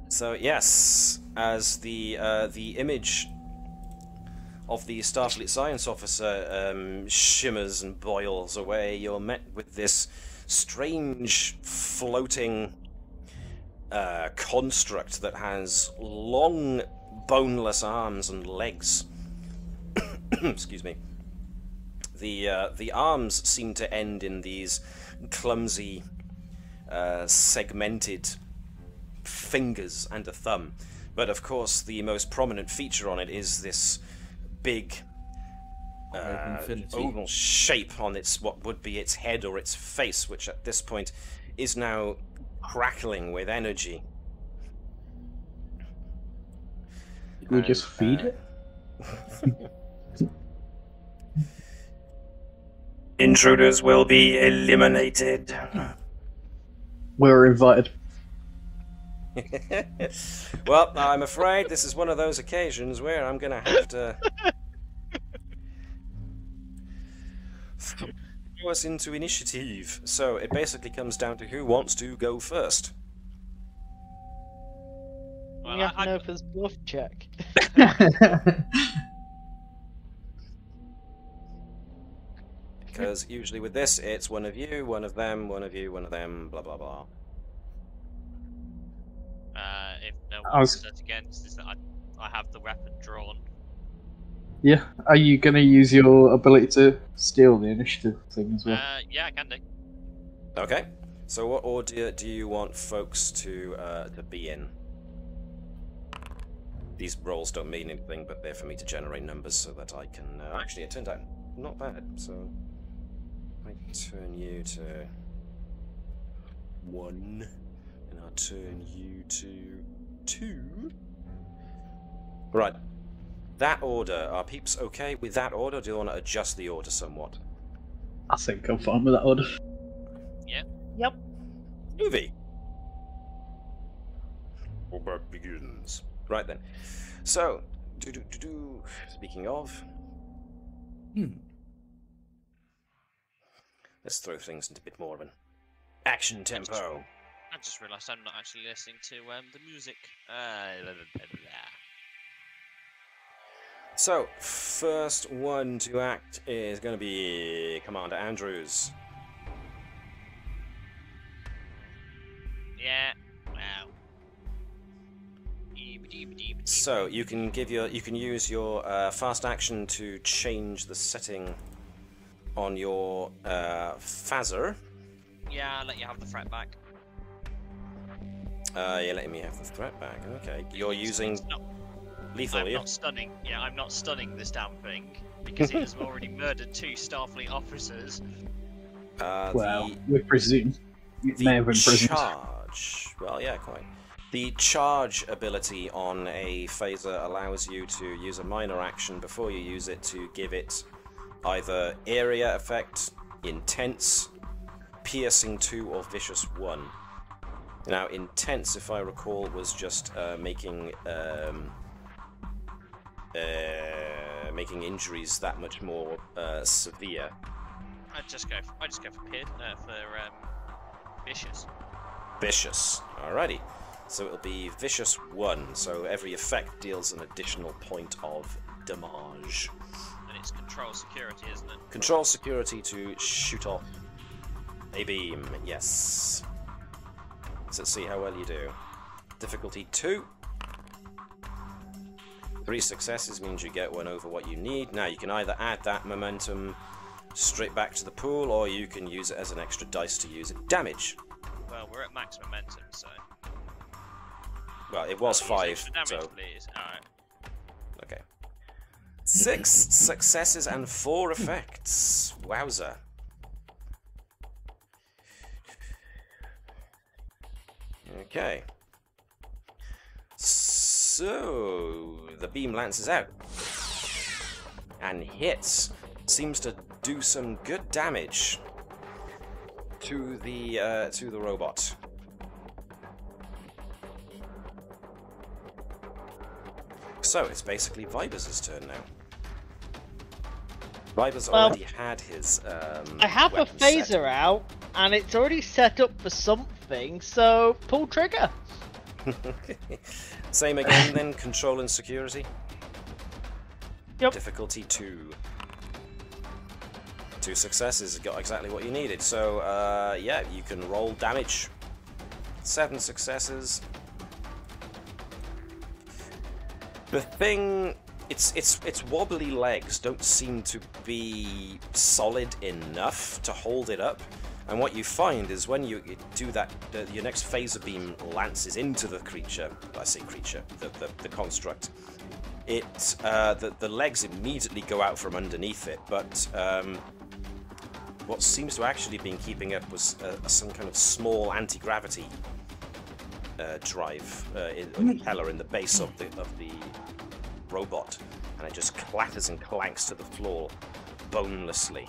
So, yes, as the image of the Starfleet science officer shimmers and boils away, you're met with this strange floating construct that has long boneless arms and legs. Excuse me. The arms seem to end in these clumsy segmented fingers and a thumb, but of course the most prominent feature on it is this big oval shape on its what would be its head or its face, which at this point is now crackling with energy. We just feed it? Intruders will be eliminated. We're invited. Well, I'm afraid this is one of those occasions where I'm gonna have to throw us into initiative. So it basically comes down to who wants to go first. We have to know if it's bluff check. Because usually with this, it's one of you, one of them, one of you, one of them, blah blah blah. If no one says against, is that I have the weapon drawn. Yeah. Are you going to use your ability to steal the initiative thing as well? Yeah, I can do. Okay. So what order do you want folks to be in? These rolls don't mean anything, but they're for me to generate numbers so that I can... actually, it turned out not bad, so... I turn you to 1, and I'll turn you to 2. Right. That order, are peeps okay with that order, or do you want to adjust the order somewhat? I think I'm fine with that order. Yeah. Yep. Movie. Combat begins. Right then. So, speaking of... Let's throw things into a bit more of an action tempo. I just realised I'm not actually listening to the music. So, first one to act is going to be Commander Andrews. Yeah. Wow. So you can use your fast action to change the setting on your phaser. Yeah, I'll let you have the threat back. You're letting me have the threat back. Okay, you're using lethal. I'm not stunning. Yeah, I'm not stunning this damn thing because it has already murdered 2 Starfleet officers. Well, we presume it may have been prisoned. Charge. Well, yeah, quite. The charge ability on a phaser allows you to use a minor action before you use it to give it either area effect, intense, piercing 2, or vicious 1. Now, intense, if I recall, was just making injuries that much more severe. I just go for vicious. Vicious. Alrighty. So it'll be vicious 1. So every effect deals an additional point of damage. And it's control security, isn't it? Control security to shoot off a beam. Yes. So let's see how well you do. Difficulty 2. 3 successes means you get 1 over what you need. Now you can either add that momentum straight back to the pool, or you can use it as an extra dice to use it damage. Well, we're at max momentum, so... Well, it was 5, damage, so... please. Alright. Okay. 6 successes and 4 effects. Wowza. Okay. So the beam lances out and hits. Seems to do some good damage to the robot. So it's basically Vibers' turn now. Vibers already had his. I have a phaser out, and it's already set up for something. So pull trigger. Same again then. Control and security. Yep. Difficulty 2. 2 successes. Got exactly what you needed. So yeah, you can roll damage. 7 successes. The thing, its wobbly legs don't seem to be solid enough to hold it up, and what you find is when you do that, your next phaser beam lances into the creature. I say creature, the construct. the legs immediately go out from underneath it, but what seems to actually been keeping up was some kind of small anti-gravity drive impeller in the base of the robot, and it just clatters and clanks to the floor bonelessly.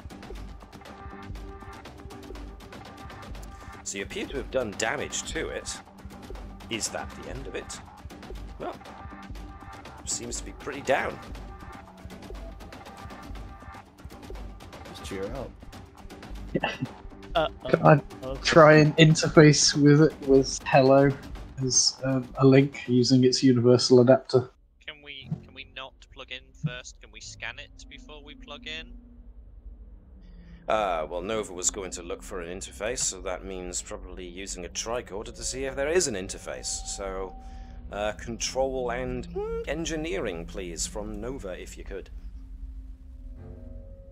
So you appear to have done damage to it. Is that the end of it? Well, seems to be pretty down. Just cheer out. Can I try and interface with it with Hello as a link using its universal adapter? Can we not plug in first? Can we scan it before we plug in? Well, Nova was going to look for an interface, so that means probably using a tricorder to see if there is an interface. So, control and engineering, please, from Nova, if you could.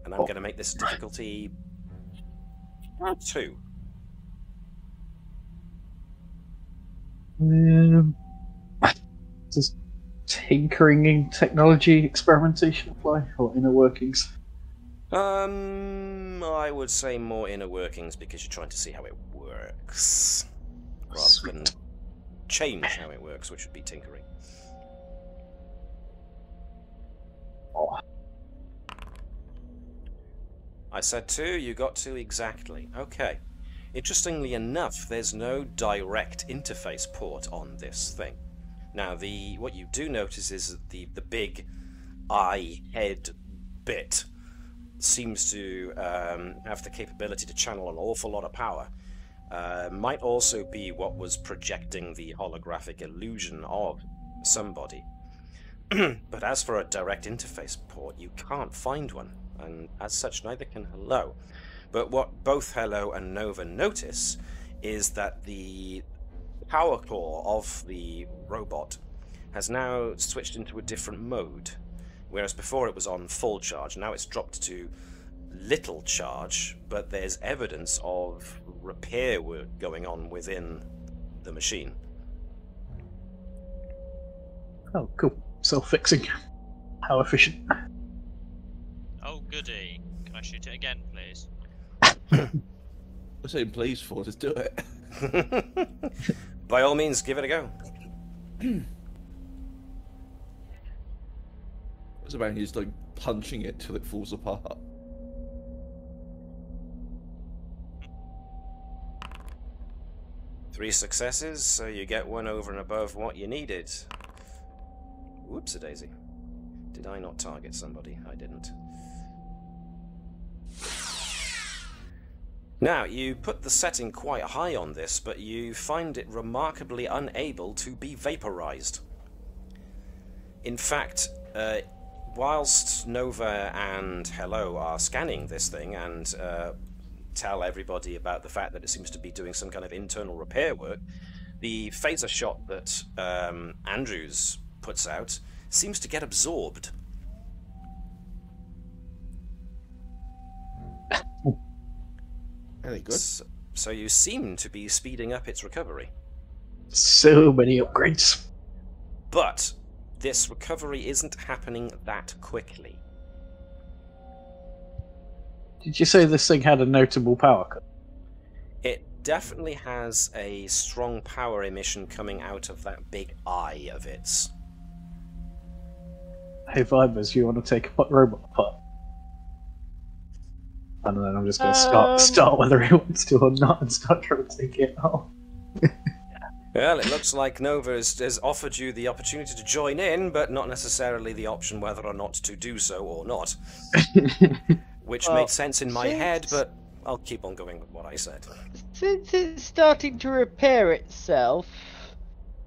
And I'm going to make this difficulty 2. Does tinkering in technology experimentation apply, or inner workings? I would say more inner workings, because you're trying to see how it works, rather than change how it works, which would be tinkering. Oh. I said 2, you got 2 exactly. Okay. Interestingly enough, there's no direct interface port on this thing. Now, what you do notice is that the big eye head bit seems to have the capability to channel an awful lot of power. Might also be what was projecting the holographic illusion of somebody. But as for a direct interface port, you can't find one, and as such neither can Hello. But what both Hello and Nova notice is that the power core of the robot has now switched into a different mode. Whereas before it was on full charge, now it's dropped to little charge, but there's evidence of repair work going on within the machine. Oh, cool. Self-fixing. How efficient. Oh, goody. Can I shoot it again, please? I'm saying please for, just do it. By all means, give it a go. It's about just like punching it till it falls apart. Three successes, so you get 1 over and above what you needed. Whoops-a-daisy. Did I not target somebody? I didn't. Now, you put the setting quite high on this, but you find it remarkably unable to be vaporized. In fact, whilst Nova and Hello are scanning this thing and tell everybody about the fact that it seems to be doing some kind of internal repair work, the phaser shot that Andrews puts out seems to get absorbed. Very good. So you seem to be speeding up its recovery. So many upgrades. But this recovery isn't happening that quickly. Did you say this thing had a notable power cut? It definitely has a strong power emission coming out of that big eye of its. Hey Vibers, you want to take a robot apart? And then I'm just going to start whether he wants to or not and start trying to take it off. Well, it looks like Nova has offered you the opportunity to join in, but not necessarily the option whether or not to do so or not. Which made sense in my head, but I'll keep on going with what I said. Since it's starting to repair itself,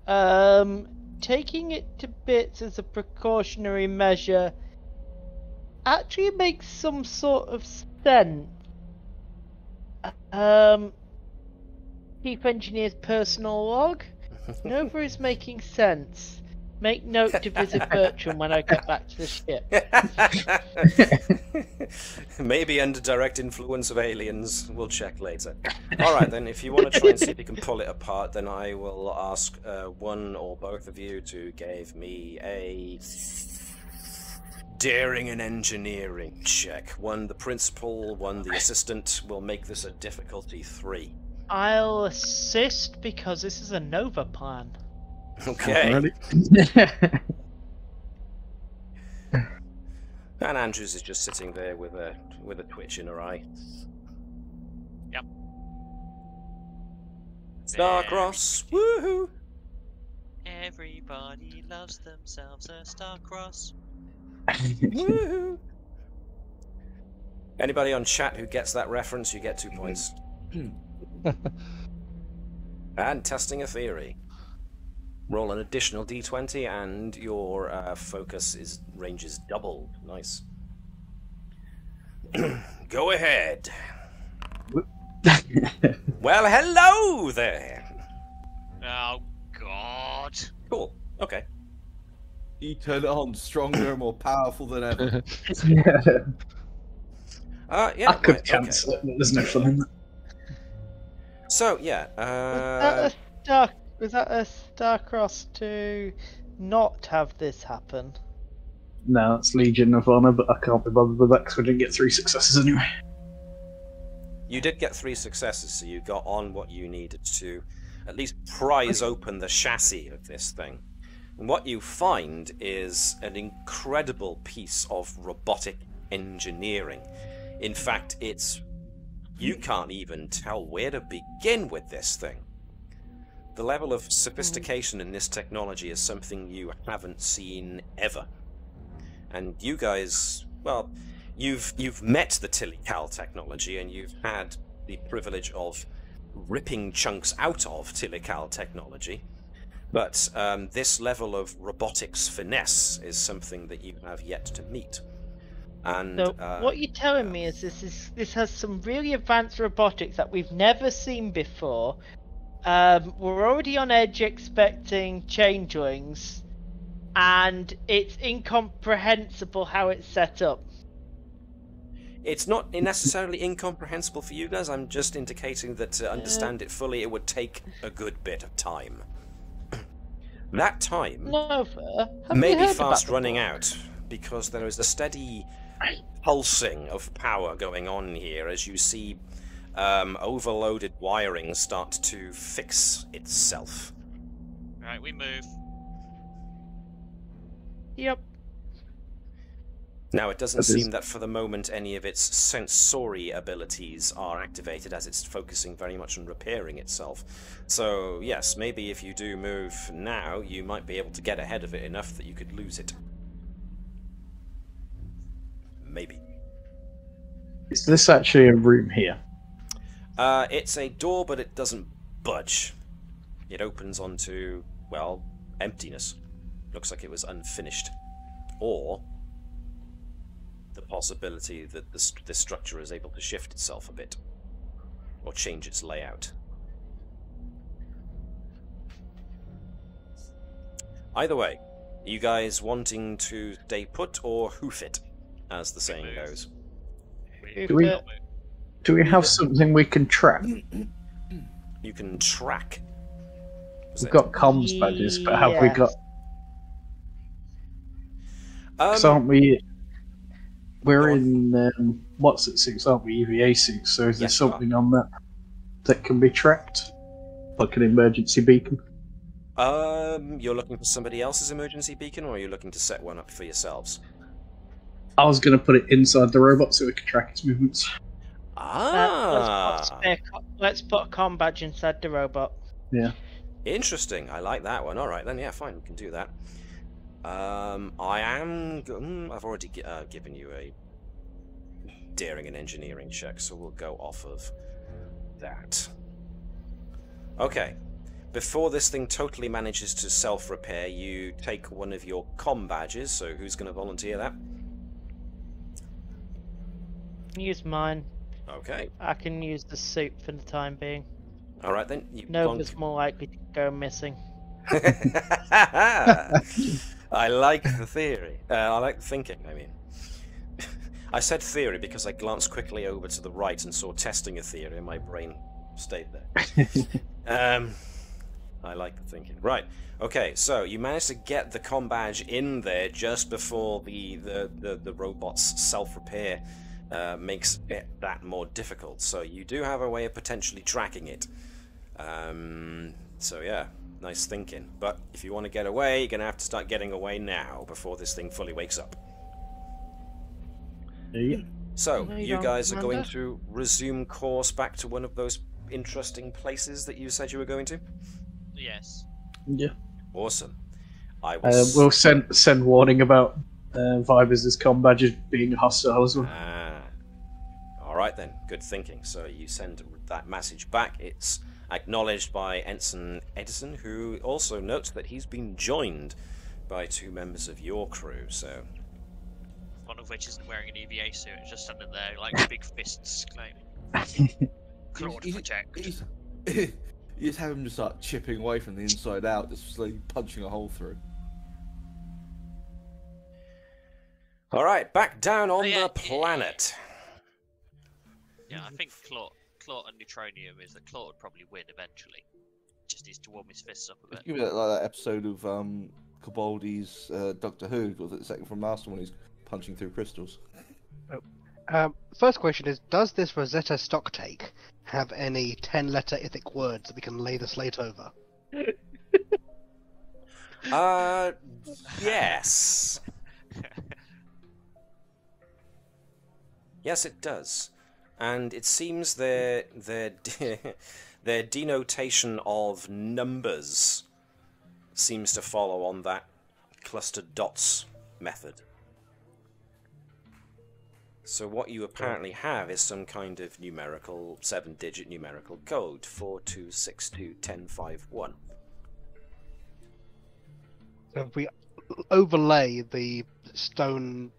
taking it to bits as a precautionary measure actually makes some sort of sense. Chief Engineer's personal log. Nova is making sense. Make note to visit Bertram when I get back to the ship. Maybe under direct influence of aliens. We'll check later. Alright then, if you want to try and see if you can pull it apart, then I will ask one or both of you to give me a daring and engineering check. One the principal, one the assistant. Will make this a difficulty 3. I'll assist because this is a Nova plan. Okay. And Andrews is just sitting there with a twitch in her eye. Yep. Starcross, woohoo! Everybody loves themselves a Starcross. Woohoo! Anybody on chat who gets that reference, you get 2 points. And testing a theory. Roll an additional d20 and your focus range is doubled. Nice. Go ahead. Well, hello there. Oh, God. Cool. Okay. You turn it on, stronger, more powerful than ever. Yeah. I could right, cancel okay. it, but there's no fun in that. So, yeah. Was that a Starcross to not have this happen? No, it's Legion of Honor, but I can't be bothered with that because we didn't get 3 successes anyway. You did get 3 successes, so you got on what you needed to at least prise open the chassis of this thing. And what you find is an incredible piece of robotic engineering. In fact, you can't even tell where to begin with this thing. The level of sophistication in this technology is something you haven't seen ever. And you guys, well, you've met the Tilical technology, and you've had the privilege of ripping chunks out of Tilical technology. But this level of robotics finesse is something that you have yet to meet. And So what you're telling me is this has some really advanced robotics that we've never seen before. We're already on edge expecting changelings, and it's incomprehensible how it's set up. it's not necessarily incomprehensible for you guys. I'm just indicating that to understand it fully, it would take a good bit of time. That time may be fast running out, because there is a steady pulsing of power going on here as you see overloaded wiring start to fix itself. Right, we move. Yep. Now, it doesn't seem that for the moment any of its sensory abilities are activated, as it's focusing very much on repairing itself. So, yes, maybe if you do move now, you might be able to get ahead of it enough that you could lose it. Maybe. Is this actually a room here? It's a door, but it doesn't budge. It opens onto, well, emptiness. Looks like it was unfinished. Or the possibility that this structure is able to shift itself a bit, or change its layout. Either way, are you guys wanting to stay put or hoof it, as the saying goes? Do we have something we can track? You can track. We've got comms badges, but have we got... Because aren't we... We're in, what's it, 6, aren't we? EVA 6, so is there something on that can be tracked? Like an emergency beacon? You're looking for somebody else's emergency beacon, or are you looking to set one up for yourselves? I was going to put it inside the robot so we could track its movements. Let's put a comm badge inside the robot. Yeah. Interesting. I like that one. All right, then. Yeah, fine. We can do that. I've already given you a daring and engineering check, so we'll go off of that. Okay. Before this thing totally manages to self-repair, you take one of your comm badges. So who's going to volunteer that? Use mine. Okay. I can use the suit for the time being. All right then. Nova's more likely to go missing. I like the theory. I like the thinking, I mean. I said theory because I glanced quickly over to the right and saw testing a theory, and my brain stayed there. I like the thinking. Right. Okay, so you managed to get the comm badge in there just before the robot's self-repair makes it that more difficult. So you do have a way of potentially tracking it. So yeah, nice thinking. But if you want to get away, you're going to have to start getting away now before this thing fully wakes up. Yeah. So, you guys are going Commander? to resume course back to one of those interesting places that you said you were going to? Yes. Yeah. Awesome. I will... We'll send warning about Vibers' comm badges being hostile as well. Alright then, good thinking. So you send that message back. It's acknowledged by Ensign Edison, who also notes that he's been joined by 2 members of your crew, so... One of which isn't wearing an EVA suit, it's just standing there like big fists claiming. Claw to protect. You just have him just start chipping away from the inside out, just slowly punching a hole through. Alright, back down on yeah, the planet. Yeah, I think Claw and Neutronium is that Claw would probably win eventually. Just needs to warm his fists up a bit. Give me like that episode of Cabaldi's Doctor Who, was it the second from last one? He's punching through crystals. First question is, does this Rosetta stock take have any 10-letter Ithic words that we can lay the slate over? Yes. Yes, it does. And it seems their denotation of numbers seems to follow on that clustered dots method. So what you apparently have is some kind of numerical, 7-digit numerical code, 42621051. So if we overlay the stone,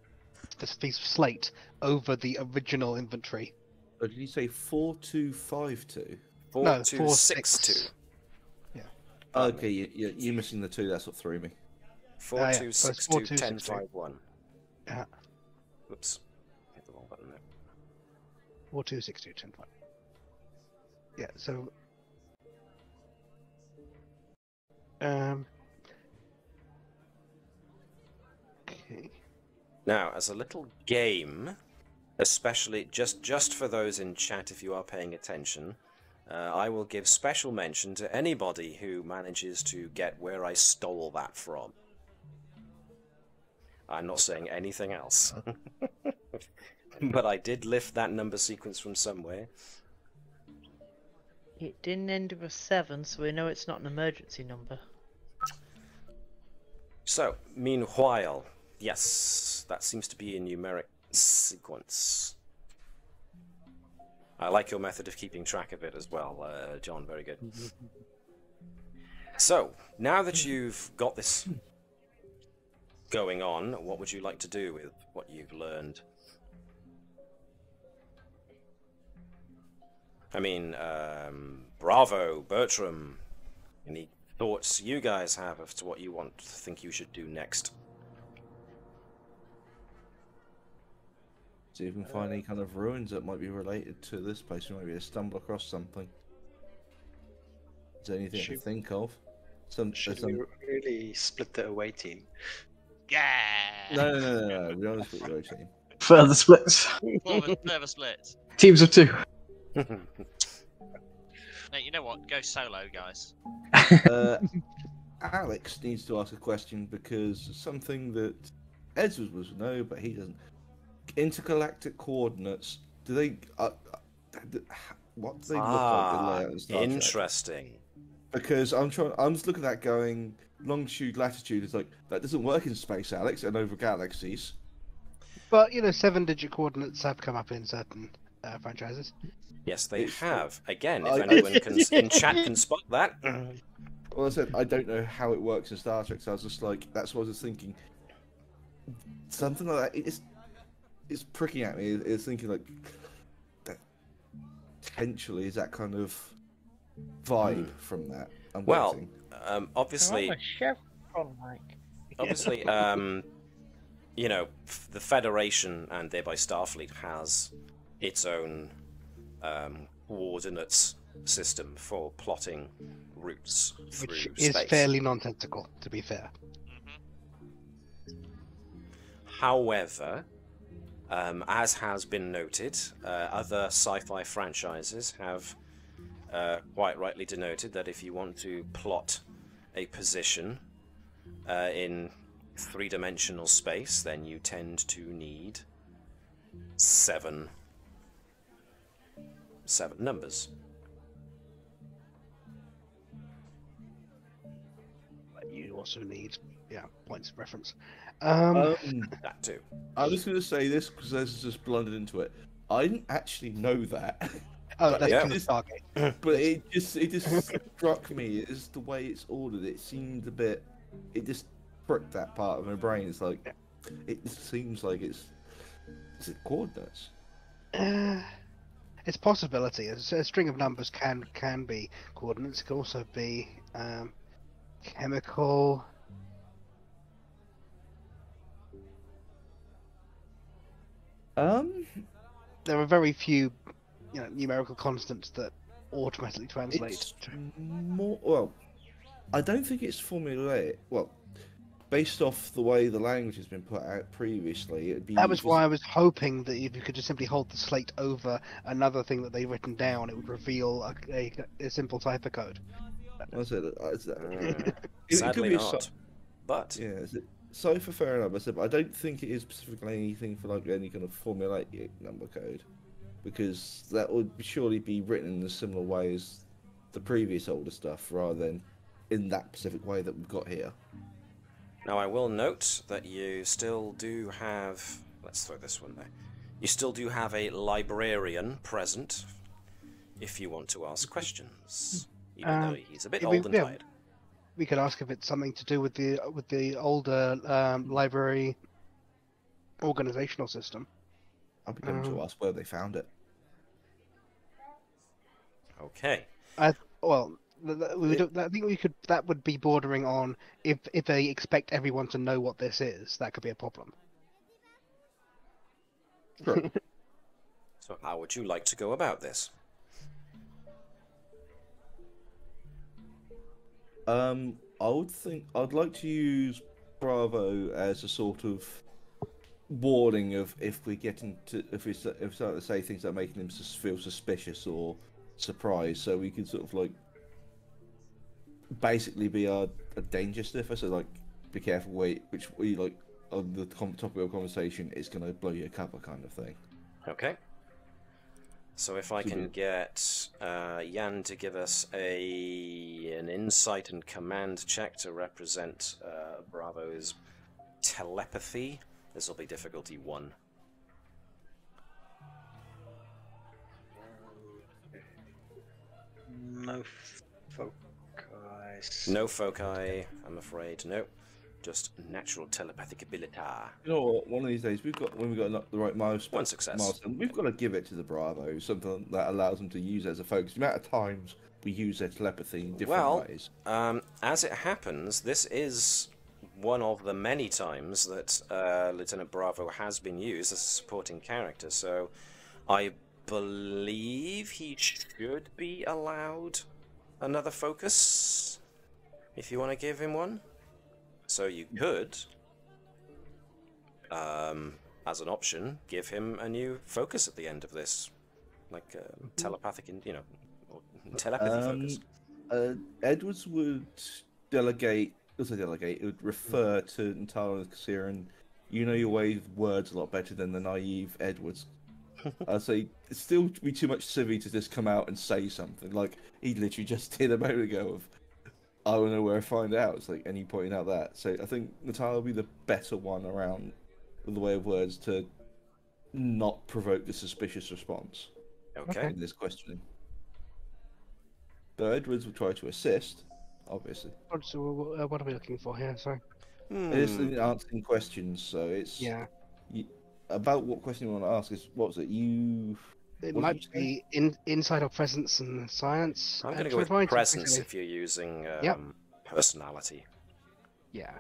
this piece of slate, over the original inventory. Oh, did you say 4252? 4262. Yeah. Okay, you're missing the 2. That's what threw me. 42621051. Yeah. Whoops. Hit the wrong button there. 426210. Yeah. So. Okay. Now, as a little game, especially just for those in chat, if you are paying attention, I will give special mention to anybody who manages to get where I stole that from. I'm not saying anything else. But I did lift that number sequence from somewhere. It didn't end with a 7, so we know it's not an emergency number. So, meanwhile, yes, that seems to be a numeric sequence. I like your method of keeping track of it as well, John, very good. So, now that you've got this going on, what would you like to do with what you've learned? I mean, bravo, Bertram. Any thoughts you guys have as to what you think you should do next? See if we can find any kind of ruins that might be related to this place. We might be able to stumble across something. Is there anything to think of? Should we really split the away team? Yeah! No. We don't split the away team. Further splits. Further splits. Teams of 2. Mate, you know what? Go solo, guys. Alex needs to ask a question because something that Edwards was know, but he doesn't. Intergalactic coordinates. Do they? What do they look like? The layout of Star Trek? Interesting. Because I'm just looking at that going longitude, latitude. It's like that doesn't work in space, Alex, and over galaxies. But 7-digit coordinates have come up in certain franchises. Yes, they have. Again, if anyone in chat can spot that. Well, I said I don't know how it works in Star Trek, so I was just like, that's what I was thinking. Something like that. It's pricking at me. It's thinking like that potentially is that kind of vibe from that. I'm guessing. Obviously, obviously, the Federation and thereby Starfleet has its own coordinates system for plotting routes through Which space. is fairly nonsensical, to be fair. However, as has been noted, other sci-fi franchises have quite rightly denoted that if you want to plot a position in three-dimensional space, then you tend to need seven numbers. But you also need, points of reference. That too. I was going to say this because this just blundered into it. I didn't actually know that. Oh, But that's yeah. because of Stargate. But it just struck me as the way it's ordered. It seemed a bit. It just pricked that part of my brain. It's like it just seems like it's. Is it coordinates? It's a possibility. A string of numbers can be coordinates. It can also be chemical. There are very few, numerical constants that automatically translate. It's more well. I don't think it's formulaic. Well, based off the way the language has been put out previously, it'd be. That was why I was hoping that if you could just simply hold the slate over another thing that they've written down, it would reveal a simple cipher code. What's it? It Sadly could be not. But yeah, cipher fair enough. I said, but I don't think it is specifically anything for like any kind of formulaic number code, because that would surely be written in a similar way as the previous older stuff, rather than in that specific way that we've got here. now I will note that you still do have. Let's throw this one there. You still do have a librarian present if you want to ask questions, even though he's a bit old and tired. We could ask if it's something to do with the older library organizational system. I'll be going to ask where they found it. Okay. I think we could. That would be bordering on if they expect everyone to know what this is. That could be a problem. Sure. So how would you like to go about this? I'd like to use Bravo as a sort of warning of if we start to say things that are making them feel suspicious or surprised, so we can sort of like basically be a danger sniffer. So like, be careful, which we like on the topic of conversation is going to blow your cover, kind of thing. Okay. So if I can get Jan to give us an insight and command check to represent Bravo's telepathy, this will be difficulty 1. No foci. No foci, I'm afraid. No. Just natural telepathic ability. You know what? One of these days, when we've got the right milestone, One success. we've got to give it to the Bravo, something that allows them to use it as a focus. The amount of times we use their telepathy in different ways. As it happens, this is one of the many times that Lieutenant Bravo has been used as a supporting character, so I believe he should be allowed another focus, if you want to give him one. So you could, as an option, give him a new focus at the end of this, like telepathic, or telepathy focus. Edwards would delegate. It would refer to Natala and Kasiran. You know your way with words a lot better than the naive Edwards. I'd say it's still be too much civvy to just come out and say something like he literally just did a moment ago of. I don't know where I find out. It's like, and you pointing out that. So I think Natala will be the better one around with the way of words to not provoke the suspicious response. Okay. In this questioning. Though Edwards will try to assist, obviously. What are we looking for here? Sorry. It's answering questions, so it's about what question you want to ask. Is what was it? It might be insight or presence and science. I'm going to go with presence if you're using personality. Yeah,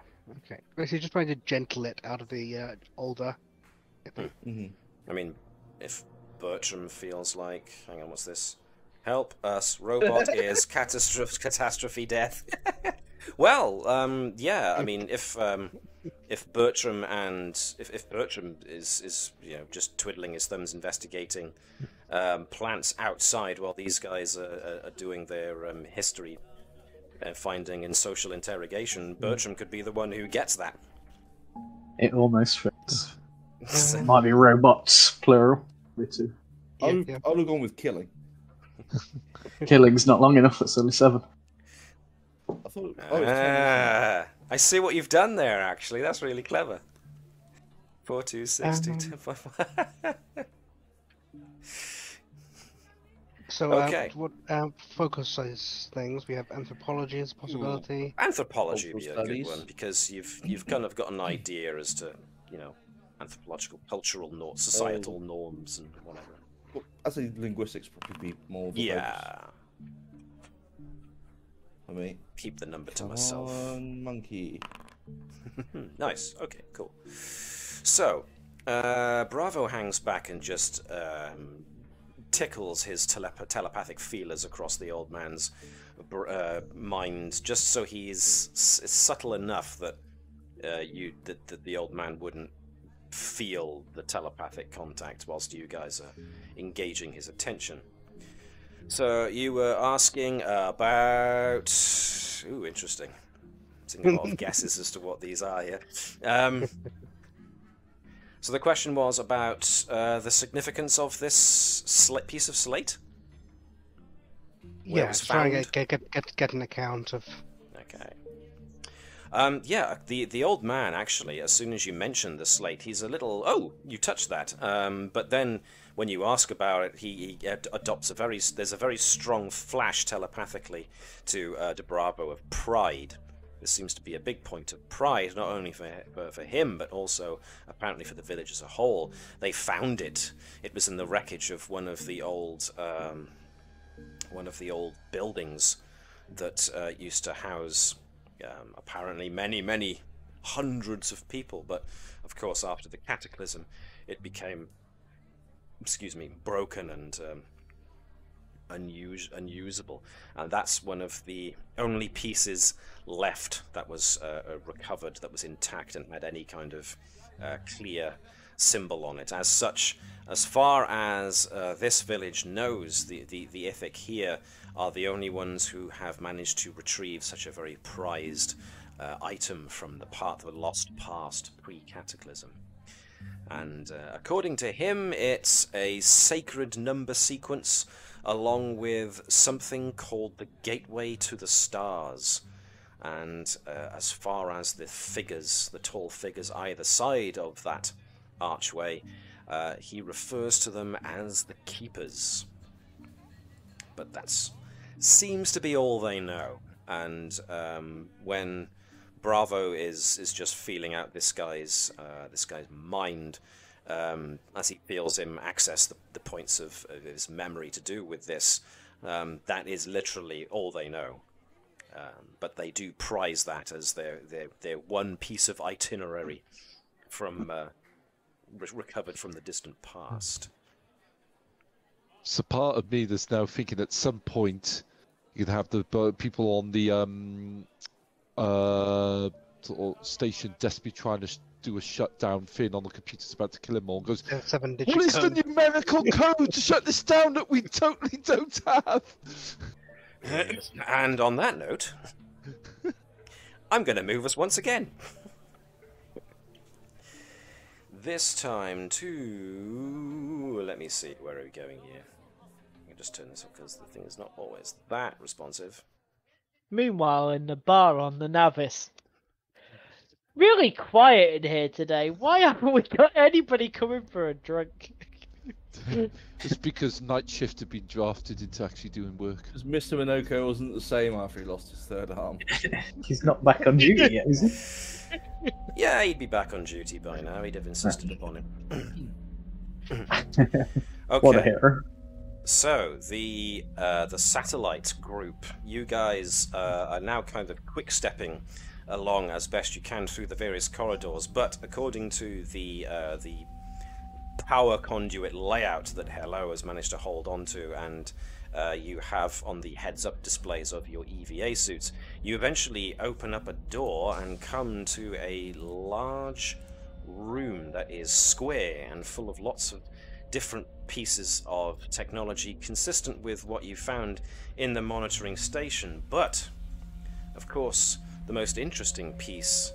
okay. Basically just trying to gentle it out of the older. I mean, if Bertram feels like... Hang on, what's this? Help us. Robot is catastrophe death. Well, yeah, I mean, if Bertram if Bertram is just twiddling his thumbs investigating plants outside while these guys are doing their history finding and social interrogation, Bertram could be the one who gets that. It almost fits. Might be robots, plural. I would have gone with killing. Killing's not long enough, it's only 7. I thought. I see what you've done there, actually. That's really clever. 4, 2, 6, 2, 2, 5. So, Okay. what focus things? We have anthropology as a possibility. Anthropology would be a Cultural good studies. one, because you've kind of got an idea as to, anthropological, cultural, societal norms and whatever. Well, I say linguistics probably be more. The Yeah. focus. I mean, Keep the number to come myself. on, monkey. Nice. Okay, cool. So, Bravo hangs back and just tickles his telepathic feelers across the old man's mind, just so he's subtle enough that that the old man wouldn't feel the telepathic contact whilst you guys are engaging his attention. So you were asking about... Ooh, interesting. Seeing a lot of guesses as to what these are here. So the question was about the significance of this piece of slate? Where it was Try and found? get an account of. Okay. Yeah, the old man, actually, as soon as you mention the slate, he's a little... Oh, you touched that. But then, when you ask about it, he adopts there's a very strong flash telepathically to De Bravo of pride. This seems to be a big point of pride, not only for him, but also apparently for the village as a whole. They found it. It was in the wreckage of one of the old buildings that used to house apparently many hundreds of people. But of course, after the cataclysm, it became, broken and unusable, and that's one of the only pieces left that was recovered, that was intact and had any kind of clear symbol on it. As such, as far as this village knows, the Ithic here are the only ones who have managed to retrieve such a very prized item from the lost past pre-cataclysm. And according to him, it's a sacred number sequence along with something called the Gateway to the Stars. And as far as the tall figures either side of that archway, he refers to them as the Keepers. But that seems to be all they know. And when Bravo is just feeling out this guy's mind, as he feels him access the points of his memory to do with this, that is literally all they know. But they do prize that as their one piece of itinerary from recovered from the distant past. So part of me that's now thinking at some point you could have the people on the sort of station desperately trying to do a shutdown thing on the computer's about to kill him all. Goes, 7-digit what is the code. numerical code to shut this down that we totally don't have? And on that note, I'm going to move us once again. This time to... Let me see, where are we going here? I can just turn this up because the thing is not always that responsive. Meanwhile, in the bar on the Navis. Really quiet in here today. Why haven't we got anybody coming for a drink? It's because night shift had been drafted into actually doing work. Because Mr. Minoko wasn't the same after he lost his third arm. He's not back on duty yet, is he? Yeah, he'd be back on duty by now. He'd have insisted upon it. Okay. What a hero. So, the satellite group, you guys are now kind of quick-stepping along as best you can through the various corridors, but according to the power conduit layout that Hello has managed to hold onto and you have on the heads-up displays of your EVA suits, you eventually open up a door and come to a large room that is square and full of lots of different pieces of technology consistent with what you found in the monitoring station. But, of course, the most interesting piece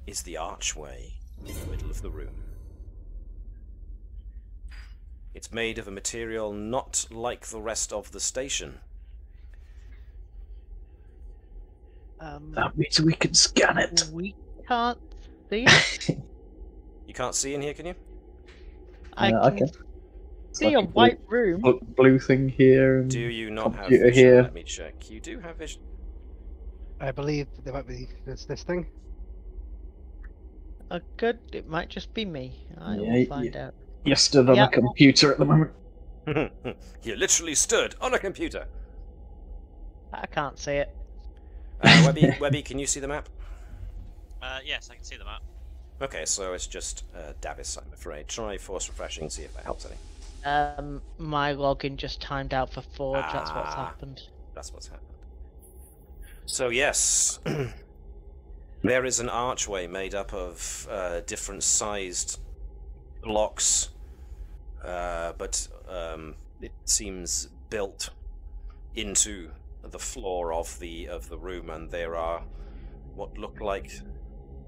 is the archway in the middle of the room. It's made of a material not like the rest of the station. That means we can scan it. We can't see it. You can't see in here, can you? I can see a white room. Blue thing here. And Do you not have computer vision? here. Let me check. You do have vision. I believe there might be this thing. Good. It might just be me. I Yeah, will find out. You're stood on a computer at the moment. You literally stood on a computer. I can't see it. Webby, can you see the map? Yes, I can see the map. Okay, so it's just Davis, I'm afraid. Try force refreshing and see if that helps any. My login just timed out for Forge. That's what's Ah. happened. That's what's happened. So yes, there is an archway made up of different sized blocks, but it seems built into the floor of the room, and there are what look like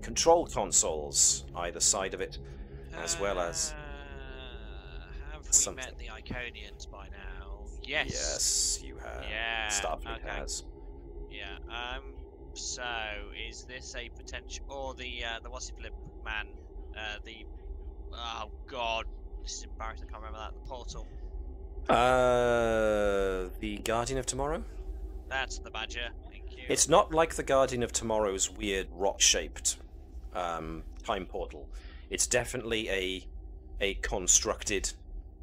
control consoles either side of it, as well as Have we something. met the Iconians by now? Yes. Yes, you have. Yeah. Starfleet Okay. has. Yeah. So is this a potential, or the what's it, man? Oh god, this is embarrassing. I can't remember that. The portal. The Guardian of Tomorrow? That's the Badger. Thank you. It's not like the Guardian of Tomorrow's weird rock-shaped time portal. It's definitely a constructed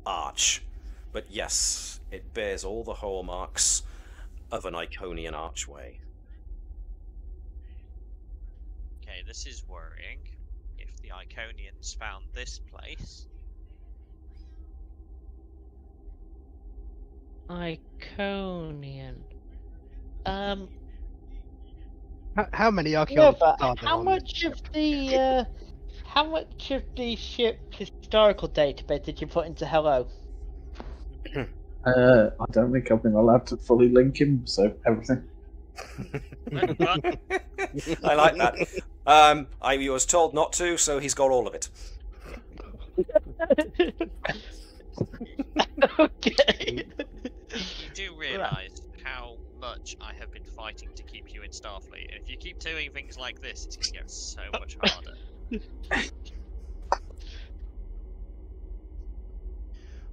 arch. But yes, it bears all the hallmarks of an Iconian archway. Okay, this is worrying. If the Iconians found this place. Iconian. How many Yeah, archaeologists but are there? how on much this of ship? the ship historical database did you put into Hello? I don't think I've been allowed to fully link him, so everything. I like that. I was told not to, so he's got all of it. Okay. You do realise how much I have been fighting to keep you in Starfleet, and if you keep doing things like this, it's going to get so much harder.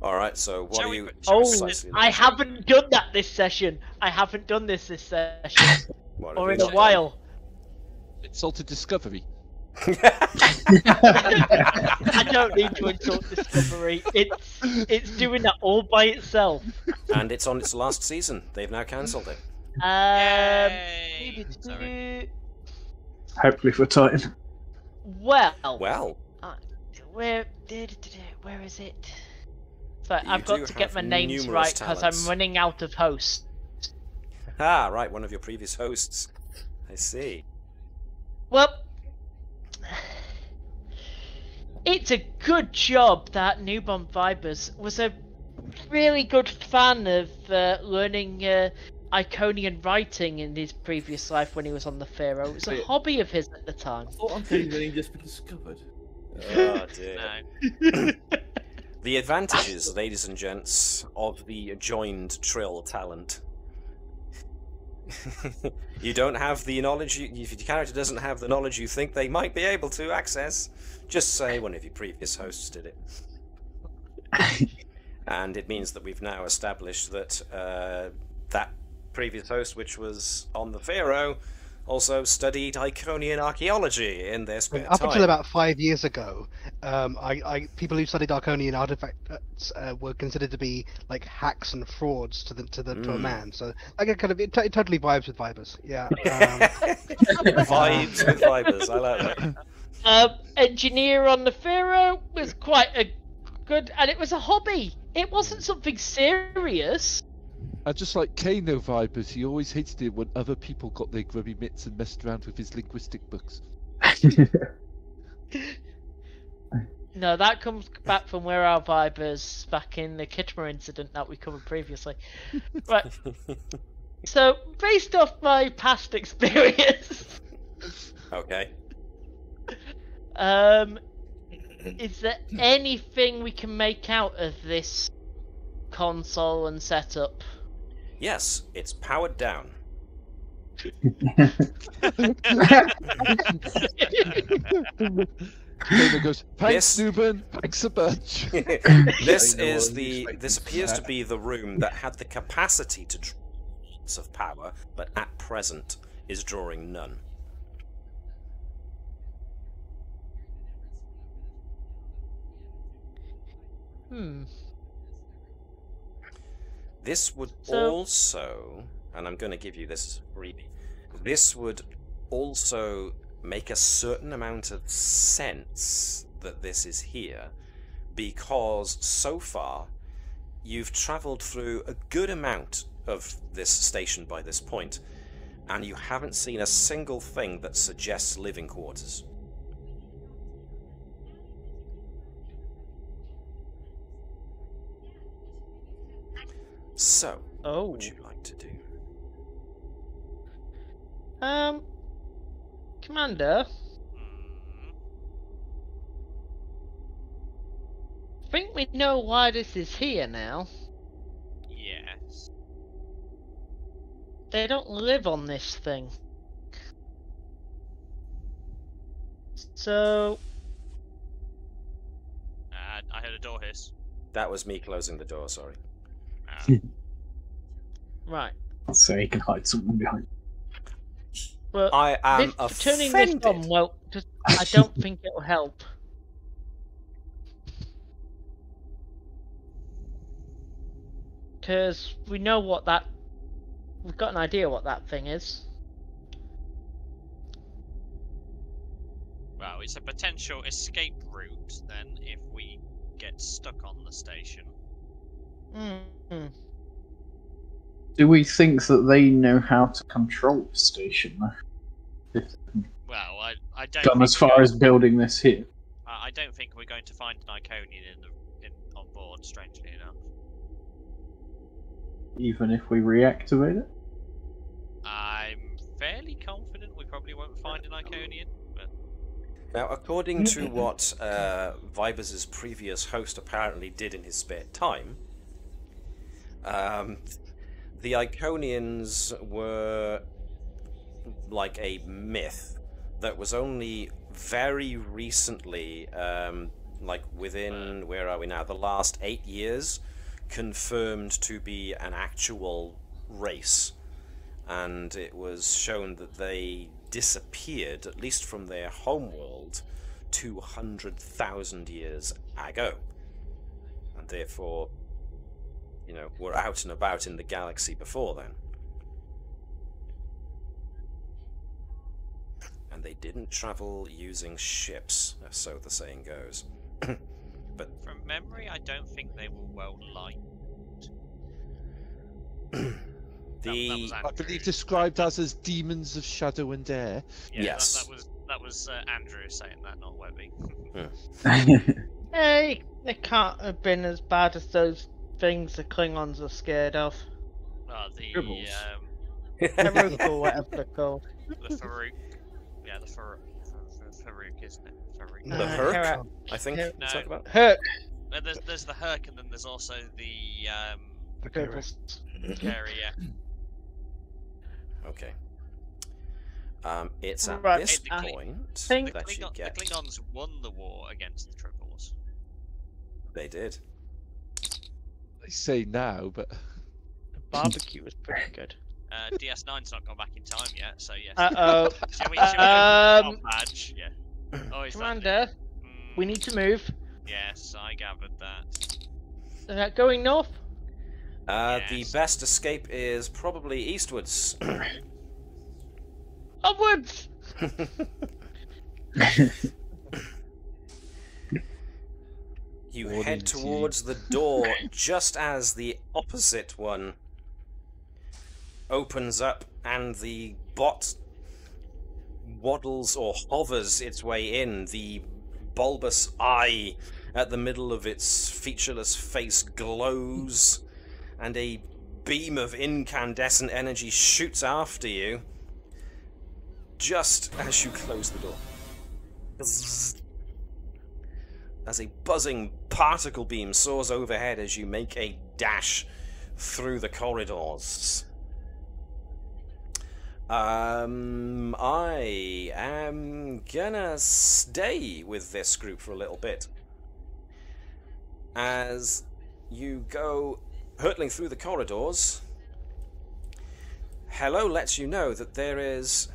Alright, so what Shall are we you put- shall we put precisely this- I haven't done that this session. I haven't done this session, what or have in you a not while. Insulted Discovery. done? I don't need to insult Discovery. It's doing that all by itself. And it's on its last season. They've now cancelled it. Yay! Sorry. Hopefully for Titan. Well, Well, where is it? So I've do got to get have my names numerous right because talents. I'm running out of hosts. right, one of your previous hosts. I see. Well, it's a good job that Newborn Vibers was a really good fan of learning Iconian writing in his previous life when he was on the Pharaoh. It was a hobby of his at the time. Thought I'm thinking that he just been discovered. Oh dear. No. The advantages, ladies and gents, of the joined Trill talent. You don't have the knowledge, if your character doesn't have the knowledge you think they might be able to access, just say one of your previous hosts did it. And it means that we've now established that that previous host, which was on the Pharaoh, also studied Iconian archaeology in their spare Up time. until about 5 years ago, people who studied Arconian artifacts were considered to be like hacks and frauds to a man. So I get kind of it totally vibes with Vibers. Yeah. Vibes with Vibers, I like that. Engineer on the Pharaoh was quite a good, and it was a hobby. It wasn't something serious. And just like Kano Vibers, he always hated it when other people got their grubby mitts and messed around with his linguistic books. No, that comes back from where our Vibers back in the Kitchener incident that we covered previously. Right. So, based off my past experience, Okay. is there anything we can make out of this console and setup? Yes, it's powered down. Kano goes, thanks, This- Nuben, thanks a bunch. This I know is what the. you expect This from appears to that. be the room that had the capacity to draw lots of power, but at present is drawing none. This would So- also, and I'm going to give you this as a freebie, this would also make a certain amount of sense that this is here, because so far you've travelled through a good amount of this station by this point, and you haven't seen a single thing that suggests living quarters. So, Oh. what would you like to do? Commander, Hmm. I think we know why this is here now. Yes. They don't live on this thing. So, I heard a door hiss. That was me closing the door, sorry. right. So he can hide something behind. Well, I am turning offended. this on, well, just, I don't think it'll help. Because we know what that... We've got an idea what that thing is. Well, it's a potential escape route then if we get stuck on the station. Mm. Do we think that they know how to control the station, though? If Well, I don't. gone think as we're far going- as building this here. I don't think we're going to find an Iconian on board. Strangely enough, Even if we reactivate it? I'm fairly confident we probably won't find an Iconian. But Now, according to what Vibers' previous host apparently did in his spare time, the Iconians were like a myth that was only very recently, like within, where are we now, the last 8 years, confirmed to be an actual race. And it was shown that they disappeared, at least from their homeworld, 200,000 years ago. And therefore, you know, were out and about in the galaxy before then. And they didn't travel using ships, so the saying goes. But from memory, I don't think they were well liked. That was I Andrew. believe described as demons of shadow and air. Yeah, Yes. that was Andrew saying that, not Webby. Hey, it can't have been as bad as those things the Klingons are scared of. The Dribbles. Farouk or whatever they're called. the Farouk. Yeah, the Farouk, isn't it? Farouk. The Herc, Herc. I think Herc. you talk about. Herc. There's the Herc, and then there's also the Purples. Carry, yeah. Okay. It's at Right, this I point think- that you The get. Klingons won the war against the Tribbles. They did. They say now, but Barbecue was pretty good. DS9's not gone back in time yet, so yes. Uh-oh. Shall we open our badge? Yeah. Oh, is that Commander, new? we need to move. Yes, I gathered that. Going north? The Yes. best escape is probably eastwards. Upwards! You Warning head to you. towards the door just as the opposite one opens up and the bot waddles or hovers its way in. The bulbous eye at the middle of its featureless face glows, and a beam of incandescent energy shoots after you just as you close the door. As a buzzing particle beam soars overhead as you make a dash through the corridors. I am gonna stay with this group for a little bit. As you go hurtling through the corridors, Hello lets you know that there is...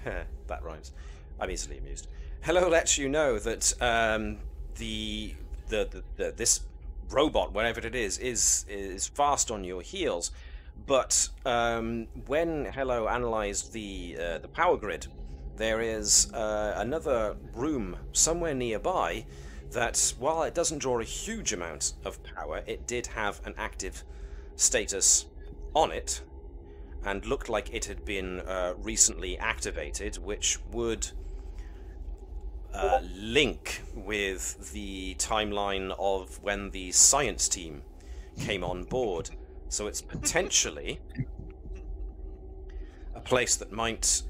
that rhymes. I'm easily amused. Hello lets you know that this robot, whatever it is fast on your heels. But when Hello analysed the power grid, there is another room somewhere nearby that, while it doesn't draw a huge amount of power, it did have an active status on it, and looked like it had been recently activated, which would link with the timeline of when the science team came on board. So it's potentially a place that might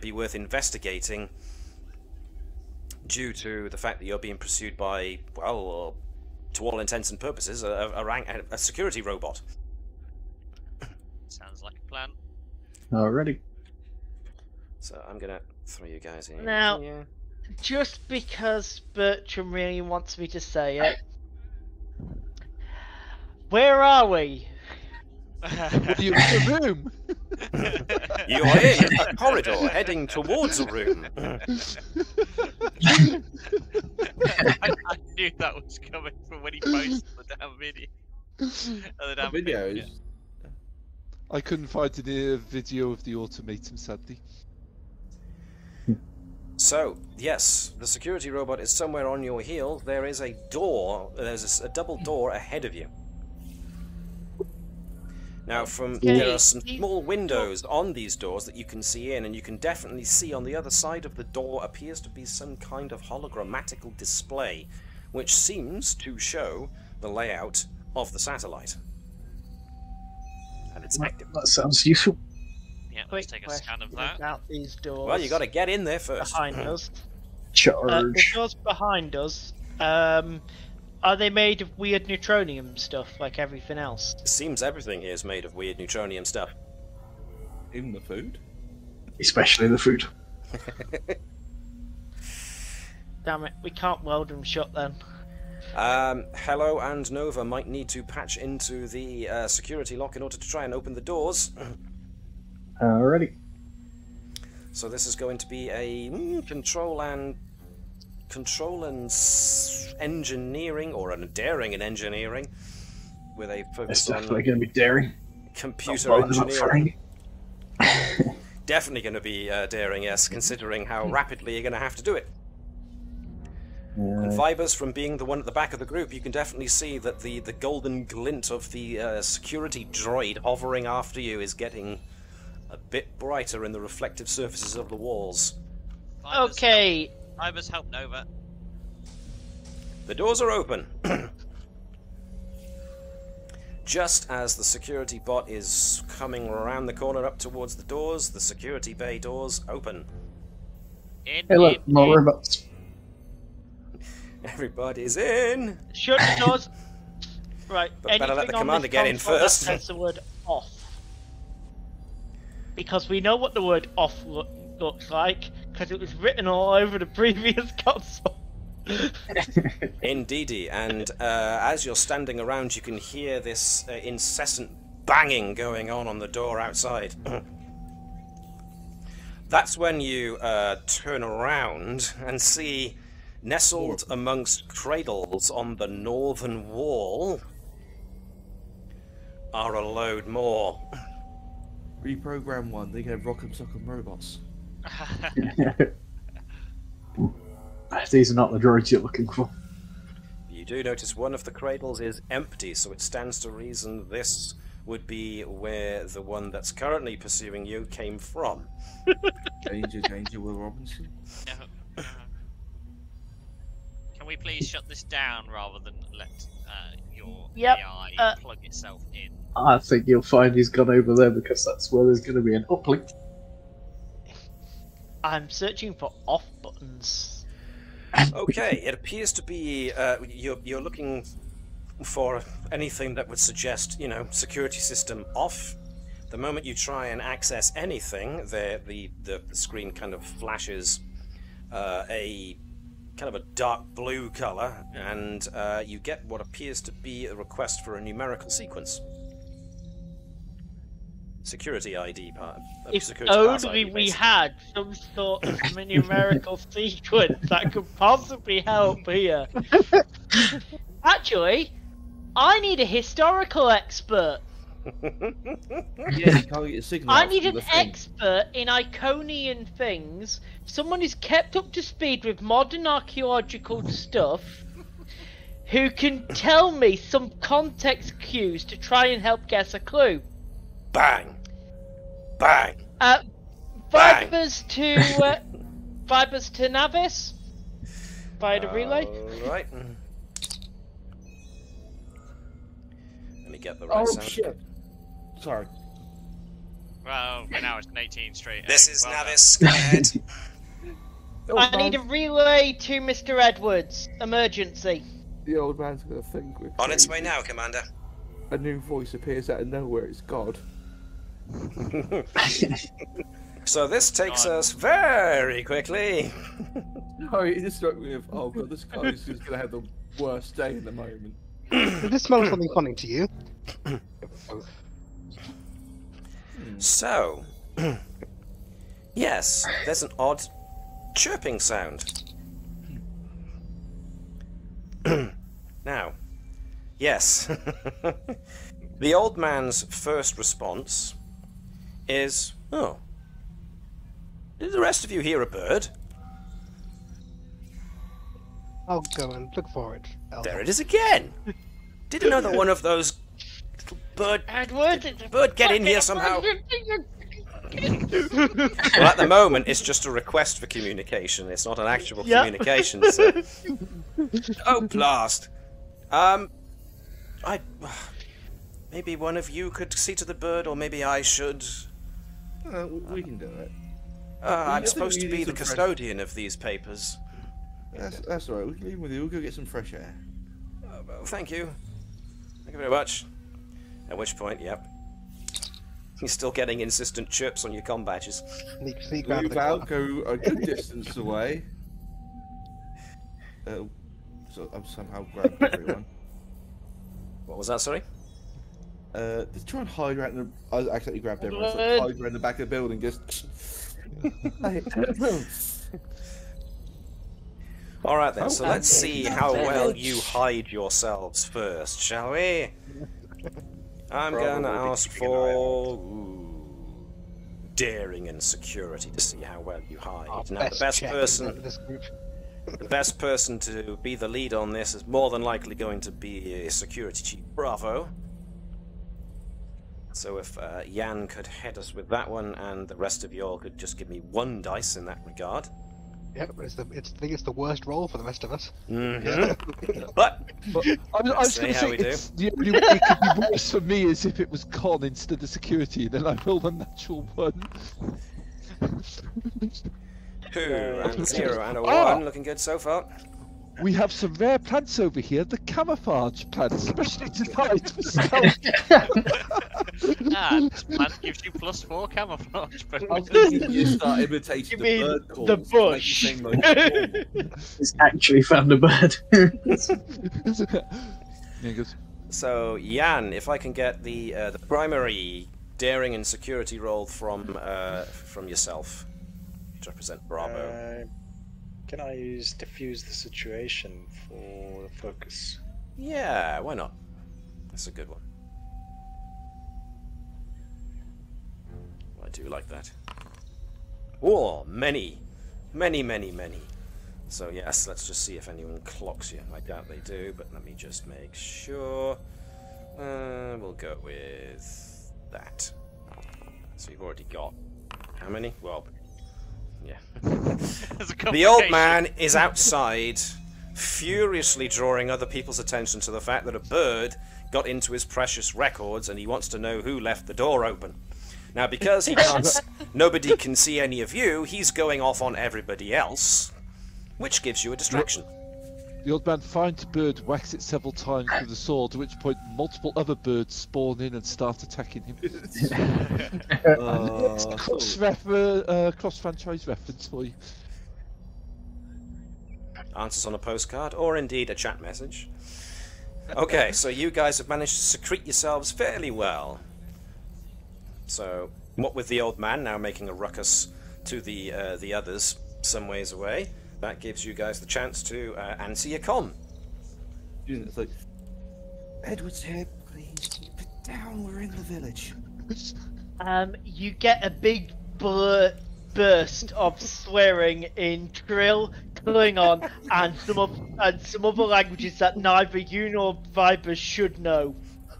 be worth investigating, due to the fact that you're being pursued by, well, to all intents and purposes, a security robot. Sounds like a plan. Alrighty. So I'm gonna throw you guys in Now, here. just because Bertram really wants me to say it, where are we? You're in the room. You are in a corridor heading towards a room. I knew that was coming from when he posted the damn video. The video is... I couldn't find any video of the automaton, sadly. So, yes, the security robot is somewhere on your heel. There is a door, there's a double door ahead of you. Now, there are some small windows on these doors that you can see in, and you can definitely see on the other side of the door appears to be some kind of hologrammatical display, which seems to show the layout of the satellite. And it's active. That sounds useful. Yeah, let's take a scan of that. Out these doors. Well, you got to get in there first. Behind us. Charge. The doors behind us. Are they made of weird neutronium stuff like everything else? It seems everything here is made of weird neutronium stuff. Even the food? Especially the food. Damn it, we can't weld them shut then. Hello and Nova might need to patch into the security lock in order to try and open the doors. Alrighty. So this is going to be a control and engineering, or a daring and engineering, with a It's focus on definitely going to be daring. computer engineering. Definitely going to be daring, yes, considering how rapidly you're going to have to do it. And Vibers, from being the one at the back of the group, you can definitely see that the golden glint of the security droid hovering after you is getting a bit brighter in the reflective surfaces of the walls. Okay. Ibis, help Nova. The doors are open. Just as the security bot is coming around the corner up towards the doors, the security bay doors open. In, Hey look, in, more in. robots. Everybody's in. Shut the doors. Right. But better let the anything on commander this get in console that first. says the word off. Because we know what the word off looks like, because it was written all over the previous console. Indeedy, and as you're standing around, you can hear this incessant banging going on the door outside. That's when you turn around and see, nestled amongst cradles on the northern wall, are a load more. Reprogram one, they can have Rock'em Sock'em robots. These are not the droids you're looking for. You do notice one of the cradles is empty, so it stands to reason this would be where the one that's currently pursuing you came from. Danger, Will Robinson. No. Can we please shut this down rather than let your AI plug itself in? I think you'll find he's gone over there because that's where there's going to be an uplink. I'm searching for off buttons. Okay, it appears to be you're looking for anything that would suggest, security system off. The moment you try and access anything, the screen kind of flashes a kind of a dark blue color, and you get what appears to be a request for a numerical sequence. Security ID part. If security pass only ID, we basically. had some sort of numerical sequence that could possibly help here. Actually, I need a historical expert. Yeah, you can't get a signal. I need an expert in Iconian things, someone who's kept up to speed with modern archaeological stuff, who can tell me some context cues to try and help guess a clue. Bang! Bang! Vibers to Navis via the relay. Right. Let me get the right sound. Shit. Sorry. Well, we're now at an 18 straight. This is well Navis. Go ahead. I need a relay to Mr. Edwards. Emergency. The old man's gonna think we're On its way crazy. now, Commander. A new voice appears out of nowhere. It's God. So this takes us very quickly. Sorry, it just struck me of, oh god, this guy is just gonna have the worst day in the moment. Does this smell something funny to you? So, yes, there's an odd chirping sound. Now, yes, the old man's first response is, oh, did the rest of you hear a bird? I'll go and look for it. There it is again! Did another one of those little bird get in here somehow? Well, at the moment, it's just a request for communication. It's not an actual communication. So... Oh, blast! Maybe one of you could see to the bird, or maybe I should. We can do it. I'm supposed to be the custodian of these papers. That's all right. We can leave with you. We'll go get some fresh air. Well, thank you. Thank you very much. At which point, yep. You're still getting insistent chirps on your comm badges. Sneak round Move the out, corner. go a good distance away. So I've somehow grabbed everyone. What was that, sorry? Just try and hide around the... I accidentally grabbed everyone, so hide around the back of the building, just... Alright then, so let's see how well you hide yourselves first, shall we? I'm gonna ask for daring and security to see how well you hide. Now the best person to be the lead on this is more than likely going to be Security Chief Bravo. So if Jan could head us with that one, and the rest of y'all could just give me one dice in that regard. Yeah, but I think it's the worst roll for the rest of us. Mm-hmm. But I was going to say, the only way it could be worse for me is if it was con instead of security, then I roll a natural 1. 2 and 0 and a 1, looking good so far. We have some rare plants over here, the camouflage plants, especially designed for stealth. This plant gives you +4 camouflage. I was thinking you start imitating the bird calls. The bush. It's actually found a bird. So Jan, if I can get the primary daring and security roll from yourself to represent Bravo. Can I use diffuse the situation for focus? Yeah, why not? That's a good one. I do like that. Oh, many. So yes, let's just see if anyone clocks you. I doubt they do, but let me just make sure. We'll go with that. So you've already got how many? Well, yeah. The old man is outside, furiously drawing other people's attention to the fact that a bird got into his precious records, and he wants to know who left the door open. Now, because he can't, nobody can see any of you, he's going off on everybody else, which gives you a distraction. The old man finds a bird, whacks it several times with a sword, at which point multiple other birds spawn in and start attacking him. Cross-franchise reference for you. Answers on a postcard, or indeed a chat message. Okay, so you guys have managed to secrete yourselves fairly well. So, what with the old man now making a ruckus to the others some ways away, that gives you guys the chance to answer your comm. It's like, Edward's here, please keep it down, we're in the village. You get a big burst of swearing in Trill, Klingon, and some other languages that neither you nor Vibers should know.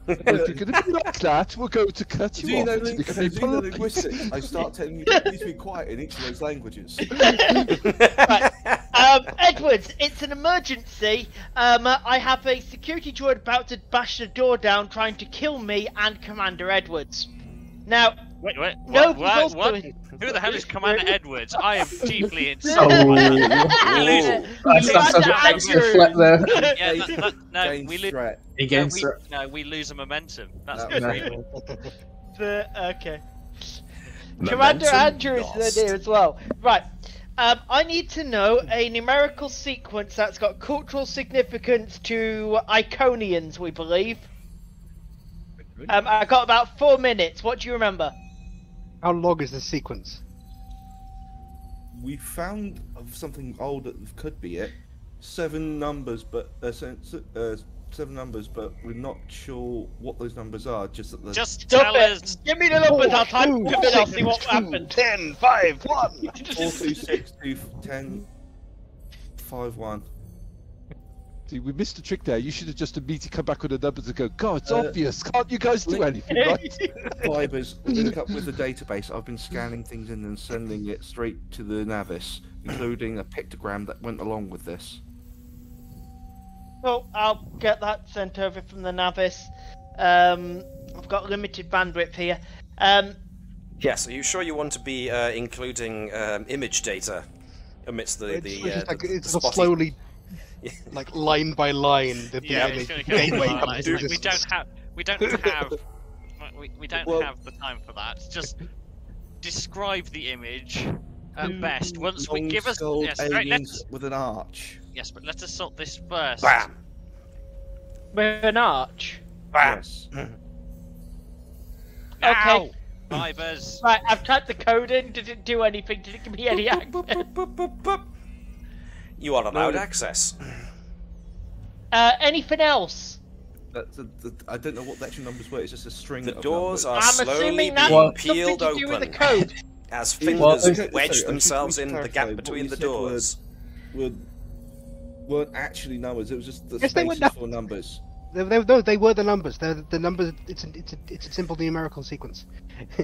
If you're going to be like that, we're going to cut you off. Linguistics, I start telling you to be quiet in each of those languages. Right. Edwards, it's an emergency. I have a security droid about to bash the door down, trying to kill me and Commander Edwards. Now, wait, no, what? Who the hell is Commander Edwards? I am deeply insulted. That's an extra flip there. We lose a momentum. That's okay. Commander Andrew is there as well. Right. I need to know a numerical sequence that's got cultural significance to Iconians, we believe. I got about 4 minutes. What do you remember? How long is this sequence? We found something old that could be it. 7 numbers, but 7 numbers, but we're not sure what those numbers are. Just tell us. Give me the numbers. I'll type them in. I'll see what happens. 10, 5, 1. 4, 2, 6, 2, 10, 5, 1. See, we missed a trick there. You should have just immediately come back with the numbers and go, God, it's obvious. Can't you guys do anything, right? Fibers, link up with the database. I've been scanning things in and sending it straight to the Navis, including a pictogram that went along with this. Well, I'll get that sent over from the Navis. I've got limited bandwidth here. Yes, are you sure you want to be including image data amidst it's slowly, like line by line. We don't have the time for that. Just describe the image at best. Once we give us with an arch. Yes, but let us sort this first. Bam. With an arch. Bam. Yes. Okay. Fibers. Right, I've typed the code in. Did it do anything? Did it give me any access? You are allowed access. Anything else? I don't know what the actual numbers were. It's just a string. The doors are I'm slowly assuming that being something peeled to do with the open code. as fingers wedge themselves in the gap between the doors. Weren't actually numbers. It was just the Yes, they were spaces for numbers. They were the numbers. They're the numbers. It's a simple numerical sequence.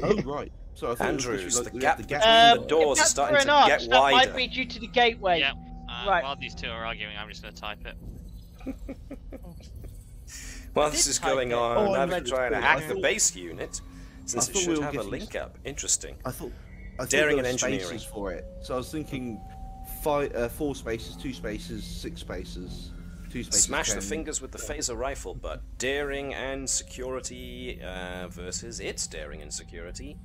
Oh right. So I thought Andrews, it was the gap the between the doors is If that's starting for to an arch, get that wider. might be due to the gateway. Yeah. Right. While these two are arguing, I'm just going to type it. While this is going on, I I'm read it. trying to I hack the thought- base unit, since I it thought should we were have a getting- link up. Interesting. I thought Daring there and were engineering. spaces for it. So I was thinking 4 spaces, 2 spaces, 6 spaces, 2 spaces. Smash the 10. fingers with the phaser rifle, but daring and security versus its daring and security,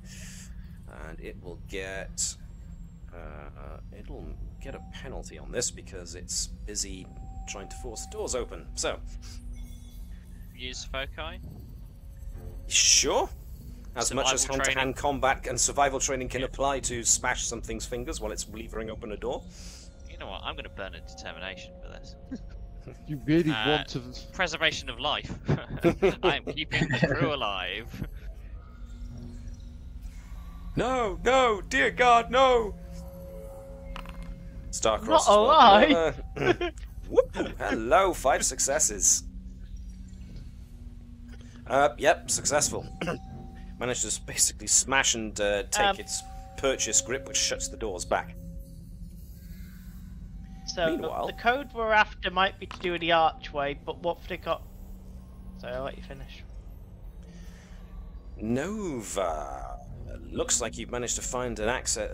and it will get a penalty on this because it's busy trying to force doors open. So, Use foci. sure. As much as Survival hand-to-hand combat and survival training can apply to smash something's fingers while it's levering open a door. You know what? I'm going to burn a determination for this. You really want to... Preservation of life. I am keeping the crew alive. No, no, dear God, no! Star-Crossed Not a lie. Whoop. Hello, 5 successes. Yep, successful. Managed to basically smash and take its purchase grip, which shuts the doors back. So Meanwhile, the code we're after might be to do with the archway, but what have they got? So I'll let you finish. Nova. Looks like you've managed to find an access,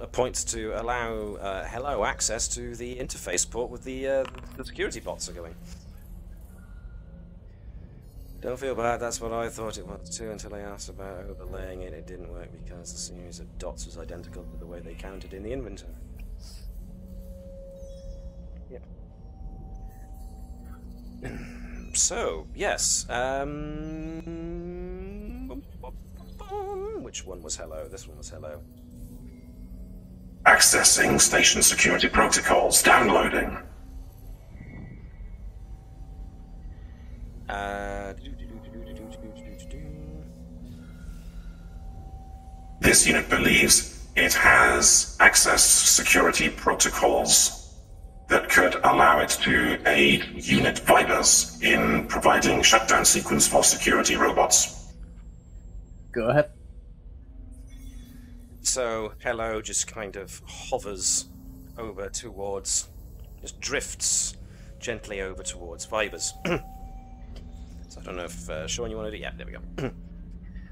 a point to allow Hello access to the interface port with the security bots are going. Don't feel bad, that's what I thought it was too, until I asked about overlaying it. It didn't work because the series of dots was identical to the way they counted in the inventory. Yep. So, yes, which one was Hello? This one was Hello. Accessing station security protocols. Downloading. This unit believes it has access security protocols that could allow it to aid unit Vibers in providing shutdown sequence for security robots. Go ahead. So, Hello just kind of hovers over towards, just drifts gently over towards Vibers. So I don't know if, Sean, you want to do? Yeah, there we go.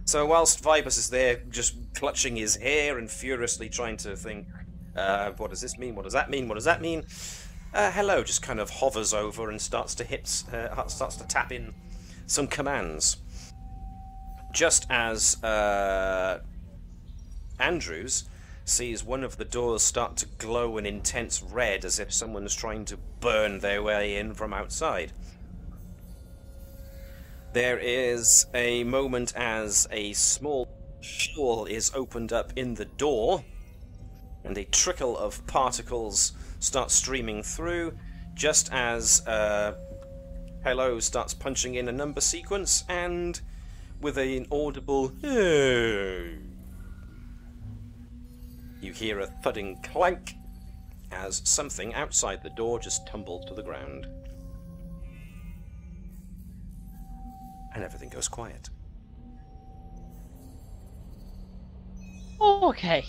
So whilst Vibers is there, just clutching his hair and furiously trying to think, what does this mean? What does that mean? What does that mean? Hello just kind of hovers over and starts to tap in some commands. Just as Andrews sees one of the doors start to glow an intense red, as if someone's trying to burn their way in from outside. There is a moment as a small hole is opened up in the door, and a trickle of particles start streaming through, just as Hello starts punching in a number sequence, and with an audible "Hey," you hear a thudding clank as something outside the door just tumbles to the ground. And everything goes quiet. Okay.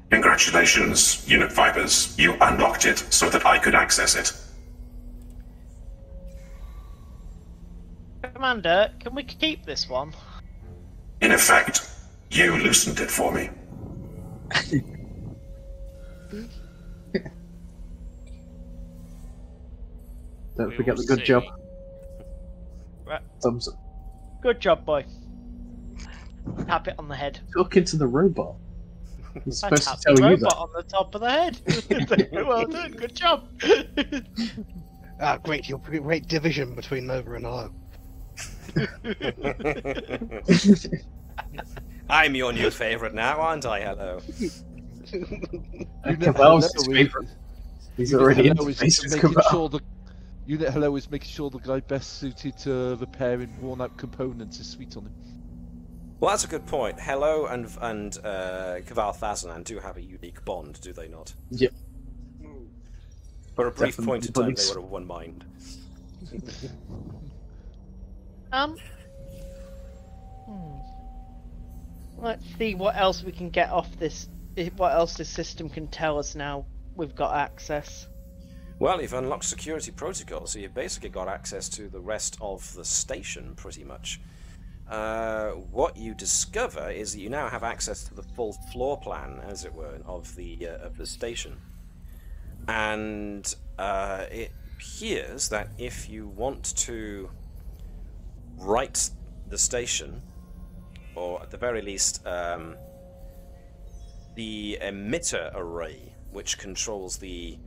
Congratulations, Unit Vibers. You unlocked it so that I could access it. Commander, can we keep this one? In effect, you loosened it for me. Don't We forget will the good see. job. Right. Thumbs up. Good job, boy. Tap it on the head. Talking to the robot. I'm I supposed to tapped tell the you robot that. on the top of the head. Well done, good job. Ah, great, your great division between Nova and Hello. I'm your new favourite now, aren't I, Hello? Cabal's his favourite. He's already in space with Cabal. Unit Hello is making sure the guy best suited to repairing worn-out components is sweet on him. Well, that's a good point. Hello and Kaval Thazanan do have a unique bond, do they not? Yep. For a brief Definitely point in time, buddies. they were of one mind. Let's see what else we can get off this. What else this system can tell us now we've got access. Well, you've unlocked security protocols, so you've basically got access to the rest of the station, pretty much. What you discover is that you now have access to the full floor plan, as it were, of the station. And it appears that if you want to right the station, or at the very least the emitter array, which controls the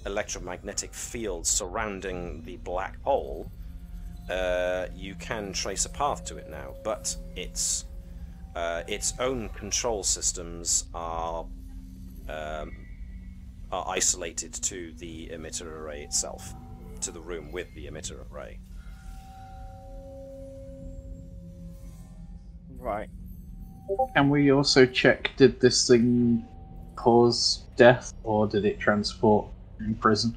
electromagnetic field surrounding the black hole, you can trace a path to it now, but its own control systems are isolated to the emitter array itself, to the room with the emitter array. Right. Can we also check, did this thing cause death, or did it transport in prison?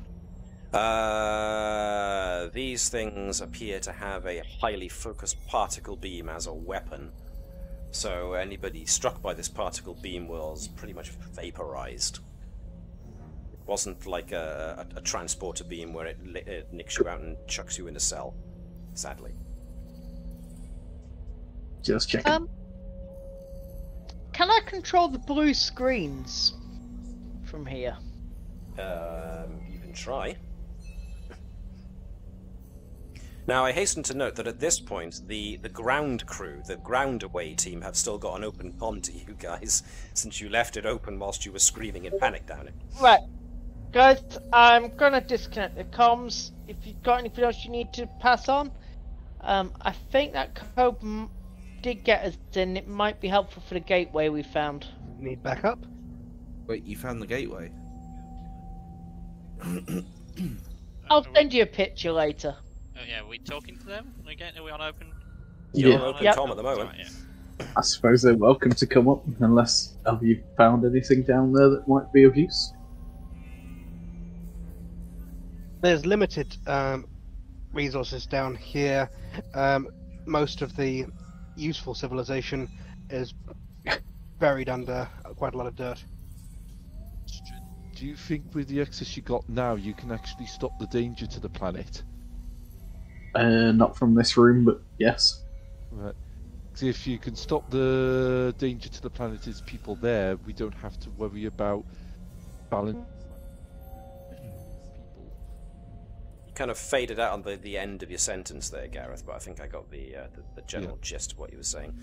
These things appear to have a highly focused particle beam as a weapon. So anybody struck by this particle beam was pretty much vaporized. It wasn't like a transporter beam where it nicks you out and chucks you in a cell, sadly. Just checking. Can I control the blue screens from here? You can try. Now, I hasten to note that at this point, the ground crew, the ground away team, have still got an open comm to you guys, since you left it open whilst you were screaming in panic down it. Right. Guys, I'm gonna disconnect the comms. If you've got anything else you need to pass on, I think that code did get us in. It might be helpful for the gateway we found. Need backup? Wait, you found the gateway? I'll send you a picture later. Oh yeah, are we talking to them again? Are we on open? You're Yeah. on open Yep. comm at the moment. Right, yeah. I suppose they're welcome to come up, unless have you found anything down there that might be of use? There's limited resources down here. Most of the useful civilization is buried under quite a lot of dirt. Do you think with the access you got now, you can actually stop the danger to the planet? Not from this room, but yes. Right. 'Cause if you can stop the danger to the planet as people there, we don't have to worry about balance. You kind of faded out on the end of your sentence there, Gareth, but I think I got the general gist of what you were saying.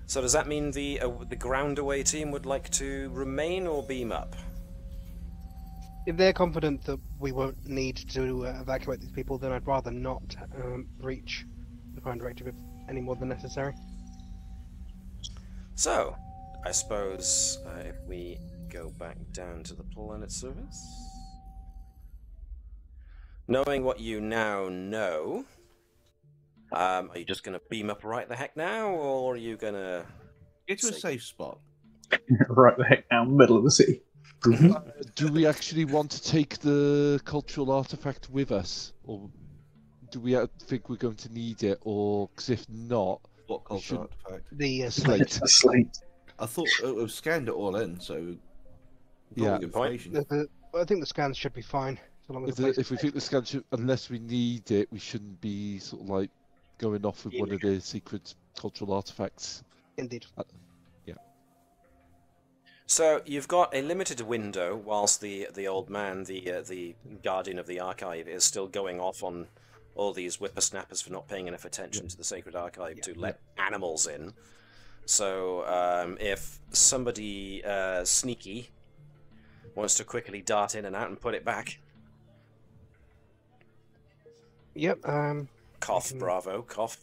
So does that mean the ground away team would like to remain or beam up? If they're confident that we won't need to evacuate these people, then I'd rather not breach the Prime Directive any more than necessary. So, I suppose if we go back down to the planet surface, knowing what you now know, are you just going to beam up right the heck now, or are you going to Get to a safe spot. Right the heck down middle of the city. Do we actually want to take the cultural artifact with us, or do we think we're going to need it? Or because if not, What cultural artifact? The slate. Slate. I thought we've scanned it all in, so Yeah. Good point. I think the scans should be fine. So long as If we think the scan should, unless we need it, we shouldn't be sort of like going off with one of the secret cultural artifacts. Indeed. So you've got a limited window whilst the old man, the guardian of the archive, is still going off on all these whippersnappers for not paying enough attention to the sacred archive to let animals in. So if somebody sneaky wants to quickly dart in and out and put it back. Yep. Cough, bravo, cough.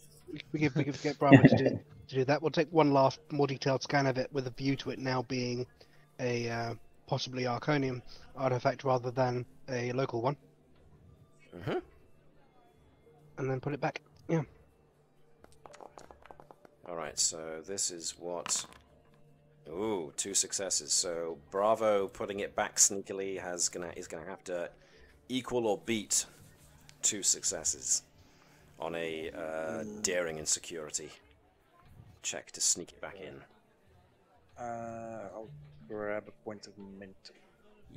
We could get Bravo to do that. We'll take one last, more detailed scan of it with a view to it now being a possibly Arconium artifact rather than a local one. Mm-hmm. And then put it back. Yeah. Alright, so this is what... Ooh, 2 successes. So Bravo putting it back sneakily is gonna have to equal or beat 2 successes on a daring and security check to sneak it back in. I'll grab a point of momentum.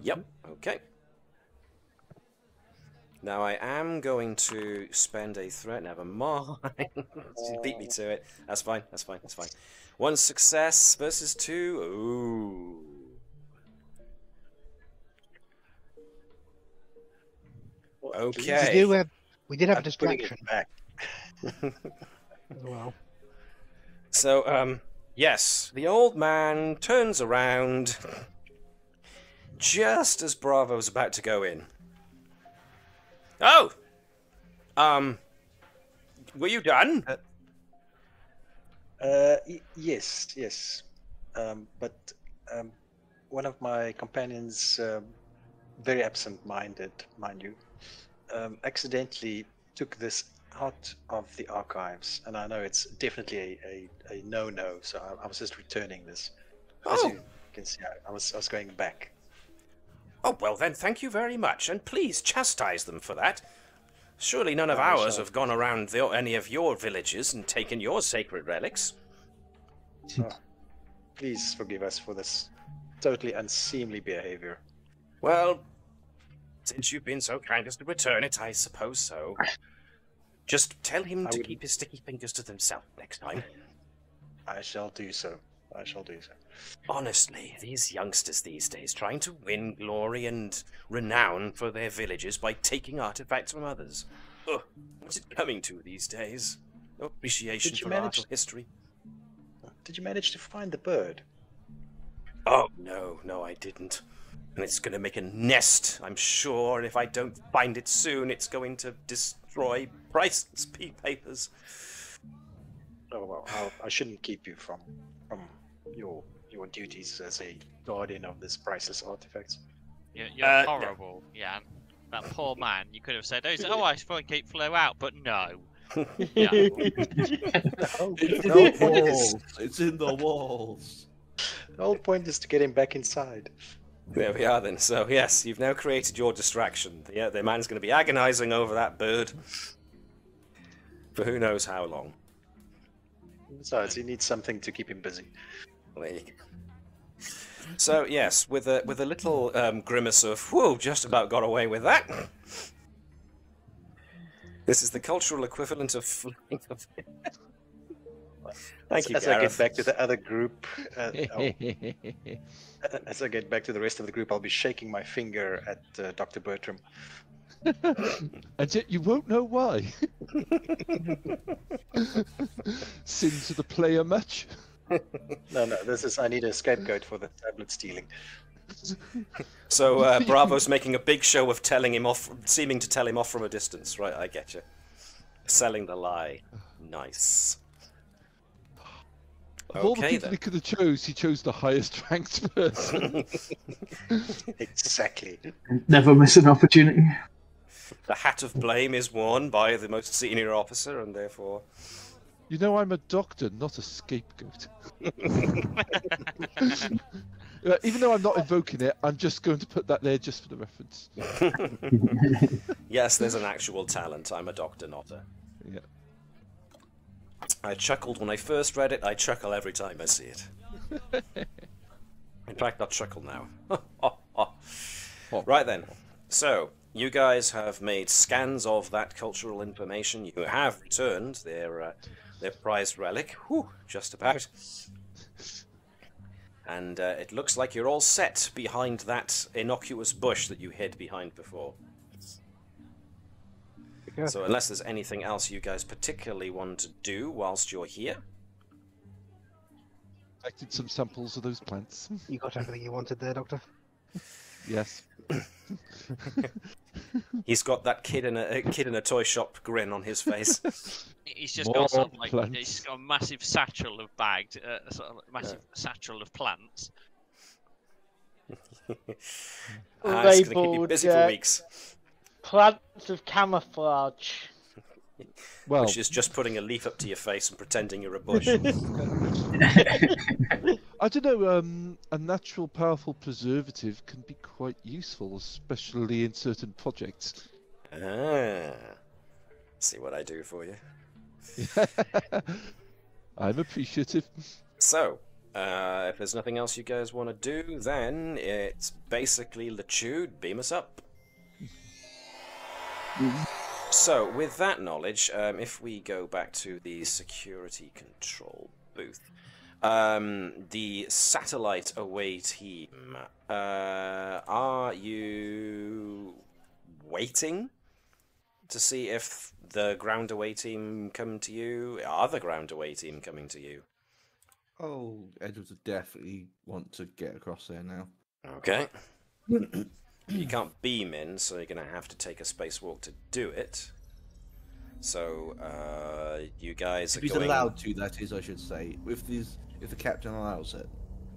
Yep, okay. Now I am going to spend a threat. Never mind. She beat me to it. That's fine, that's fine, that's fine. 1 success versus 2. Ooh. Okay. We did have a I'm putting it distraction back. as well. So, yes, the old man turns around just as Bravo's about to go in. Oh! Were you done? Yes. But one of my companions, very absent-minded, mind you, accidentally took this out of the archives, and I know it's definitely a no-no, so I was just returning this. As you can see. I was going back. Oh, well then, thank you very much, and please chastise them for that. Surely none of ours have gone around any of your villages and taken your sacred relics. Oh, please forgive us for this totally unseemly behavior. Well, since you've been so kind as to return it, I suppose so. Just tell him to keep his sticky fingers to himself next time. I shall do so. I shall do so. Honestly, these youngsters these days trying to win glory and renown for their villages by taking artifacts from others. Ugh, what's it coming to these days? No appreciation for art or history. Did you manage to find the bird? Oh, no, I didn't. And it's going to make a nest, I'm sure. And if I don't find it soon, it's going to destroy priceless papers. Oh, well, I shouldn't keep you from your duties as a guardian of this priceless artifacts. You're horrible, Jan. That poor man, you could have said, oh, I thought keep flow out, but no. No. It's in the walls. The whole point is to get him back inside. There we are then. So, yes, you've now created your distraction. Yeah, the man's going to be agonizing over that bird for who knows how long. Besides, he needs something to keep him busy. There you go. So, yes, with a little grimace of, whoa, just about got away with that. This is the cultural equivalent of flying. Thank you, As Gareth. I get back to the other group, as I get back to the rest of the group, I'll be shaking my finger at Dr. Bertram. And yet you won't know why. Sin to the player much? No, I need a scapegoat for the tablet stealing. So Bravo's making a big show of telling him off, seeming to tell him off from a distance. Right, I get you. Selling the lie. Nice. Of all the Okay, people then. he could have chose, he chose the highest ranked person. Exactly. Never miss an opportunity. The hat of blame is worn by the most senior officer, and therefore... You know, I'm a doctor, not a scapegoat. Even though I'm not invoking it, I'm just going to put that there just for the reference. Yes, there's an actual talent. I'm a doctor, not a... Yeah. I chuckled when I first read it. I chuckle every time I see it. In fact, I'll chuckle now. Right then. So, you guys have made scans of that cultural information. You have returned their prized relic. Whew, just about. And it looks like you're all set behind that innocuous bush that you hid behind before. So unless there's anything else you guys particularly want to do whilst you're here. Collected some samples of those plants. You got everything you wanted there, Doctor? Yes. He's got that kid in a toy shop grin on his face. He's just got sort of like he's got a massive satchel of bagged, sort of massive satchel of plants. It's going to keep you busy for weeks. Plants of camouflage. Well, which is just putting a leaf up to your face and pretending you're a bush. I don't know, a natural powerful preservative can be quite useful, especially in certain projects. Ah. See what I do for you. I'm appreciative. So, if there's nothing else you guys want to do, then it's basically Lechude, beam us up. So, with that knowledge, if we go back to the security control booth, the satellite away team, are you waiting to see if the ground away team come to you? Are the ground away team coming to you? Oh, Edwards would definitely want to get across there now. Okay. You can't beam in, so you're going to have to take a spacewalk to do it. So, you guys are If he's going... allowed to, that is, I should say. If the captain allows it.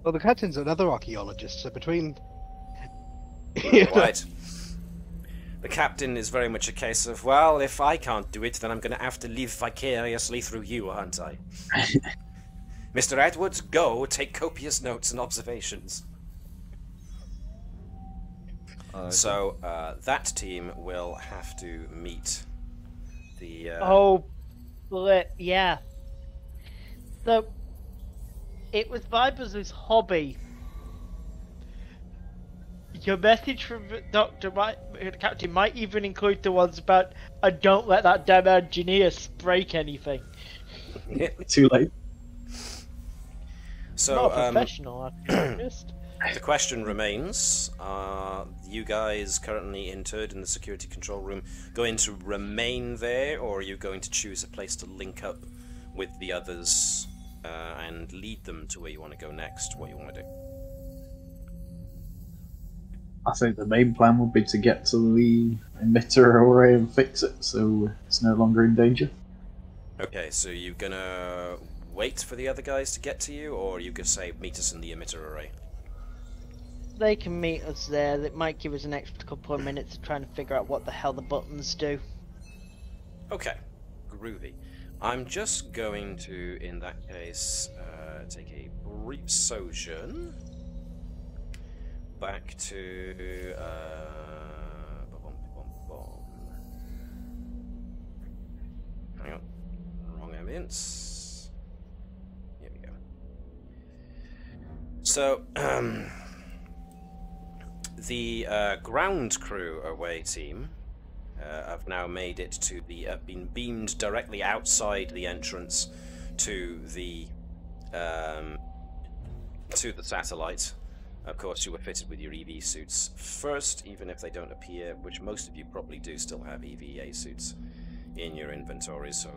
Well, the captain's another archaeologist, so between... Right. The captain is very much a case of, well, if I can't do it, then I'm going to have to live vicariously through you, aren't I? Mr. Edwards, go take copious notes and observations. So that team will have to meet the. Yeah. So it was Vibers' hobby. Your message from Captain might even include the ones about don't let that damn engineer break anything. Too late. So, not a professional, the question remains, are you guys currently interred in the security control room going to remain there, or are you going to choose a place to link up with the others and lead them to where you want to go next, what you want to do? I think the main plan would be to get to the emitter array and fix it, so it's no longer in danger. Okay, so you're gonna wait for the other guys to get to you, or are you gonna say meet us in the emitter array? They can meet us there. That might give us an extra couple of minutes trying to figure out what the hell the buttons do. Okay, groovy. I'm just going to, in that case, take a brief sojourn back to hang on, wrong ambience. Here we go. So the ground crew away team have now made it to the been beamed directly outside the entrance to the satellite. Of course, you were fitted with your EV suits first, even if they don't appear, which most of you probably do still have EVA suits in your inventory, so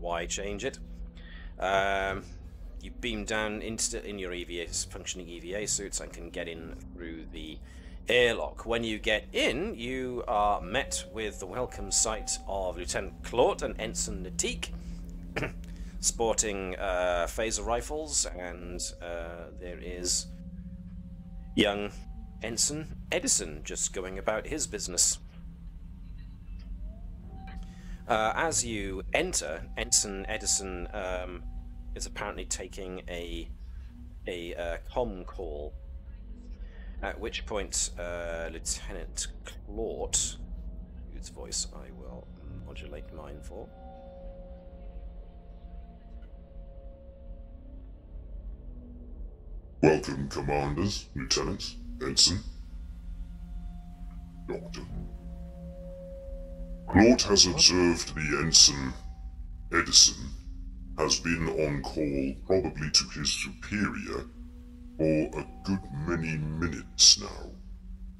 why change it? You beam down in your functioning EVA suits and can get in through the airlock. When you get in, you are met with the welcome sight of Lieutenant Claude and Ensign Natik, sporting phaser rifles, and there is young Ensign Edison just going about his business. As you enter, Ensign Edison is apparently taking a comm call, at which point Lieutenant Claude, whose voice I will modulate mine for. Welcome, Commanders, Lieutenants, Ensign, Doctor. Claude has observed the Ensign Edison has been on call probably to his superior for a good many minutes now.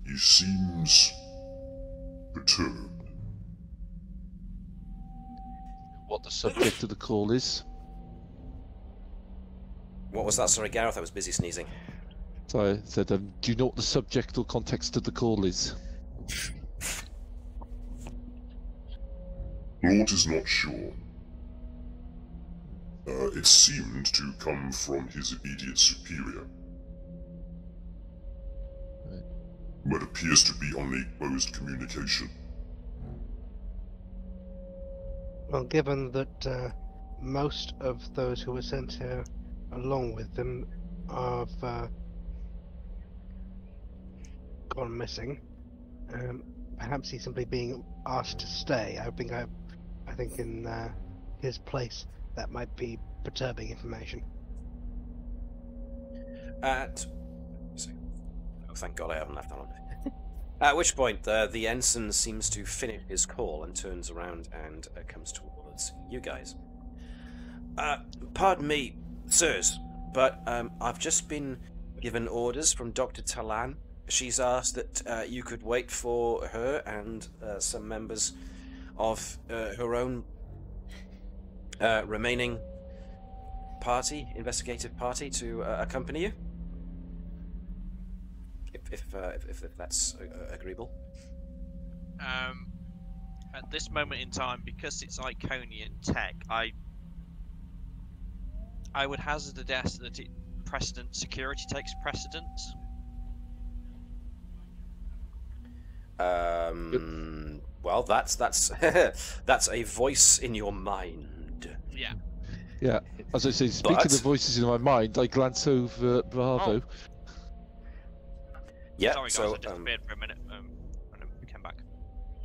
He seems perturbed. What the subject of the call is? What was that? Sorry, Gareth, I was busy sneezing. So I said, do you know what the subject or context of the call is? Claude is not sure. It seemed to come from his immediate superior, but appears to be on a closed communication. Well, given that most of those who were sent here along with them have gone missing, perhaps he's simply being asked to stay. I think in his place that might be perturbing information. Oh, thank God I haven't left that on. At which point, the ensign seems to finish his call and turns around and comes towards you guys. Pardon me, sirs, but I've just been given orders from Dr. Talan. She's asked that you could wait for her and some members of her own remaining investigative party to accompany you. If that's agreeable. At this moment in time, because it's Iconian tech, I would hazard a guess that security takes precedence. Well, that's that's a voice in your mind. Yeah. Yeah. As I say, speaking of voices in my mind, I glance over Bravo. Yeah. Sorry, guys, I disappeared for a minute.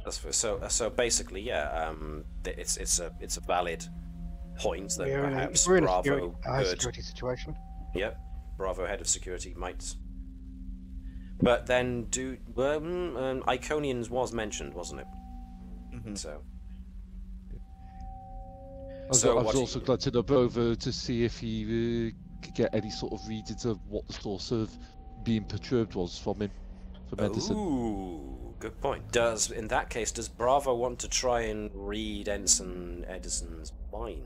That's for, so basically, yeah. It's a valid point that perhaps we're in Bravo a high security situation. Yep, Bravo head of security might. But then Iconians was mentioned, wasn't it? Mm-hmm. So. I was also glad to nub over to see if he could get any sort of readings of what the source of being perturbed was from him, from Edison. Ooh, good point. In that case, does Bravo want to try and read Ensign Edison's mind?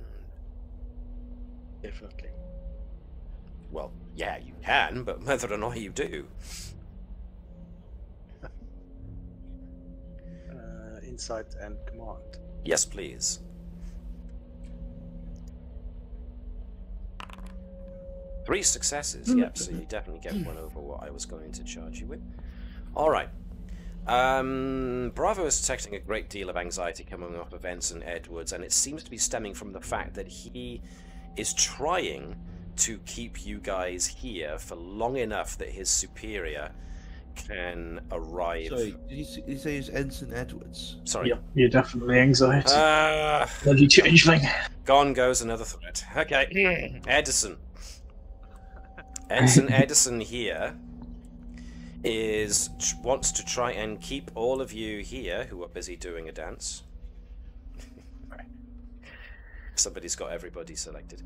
Definitely. Well, yeah, you can, but whether or not you do. Insight and command. Yes, please. Three successes, yep, so you definitely get one over what I was going to charge you with. Alright. Bravo is detecting a great deal of anxiety coming off of Ensign Edwards, and it seems to be stemming from the fact that he is trying to keep you guys here for long enough that his superior can arrive. Sorry, did you say it's Ensign Edwards? Sorry. Yep, you're definitely anxiety. Bloody changeling. Gone goes another threat. Okay, Edison. Ensign Edison here wants to try and keep all of you here who are busy doing a dance. Somebody's got everybody selected.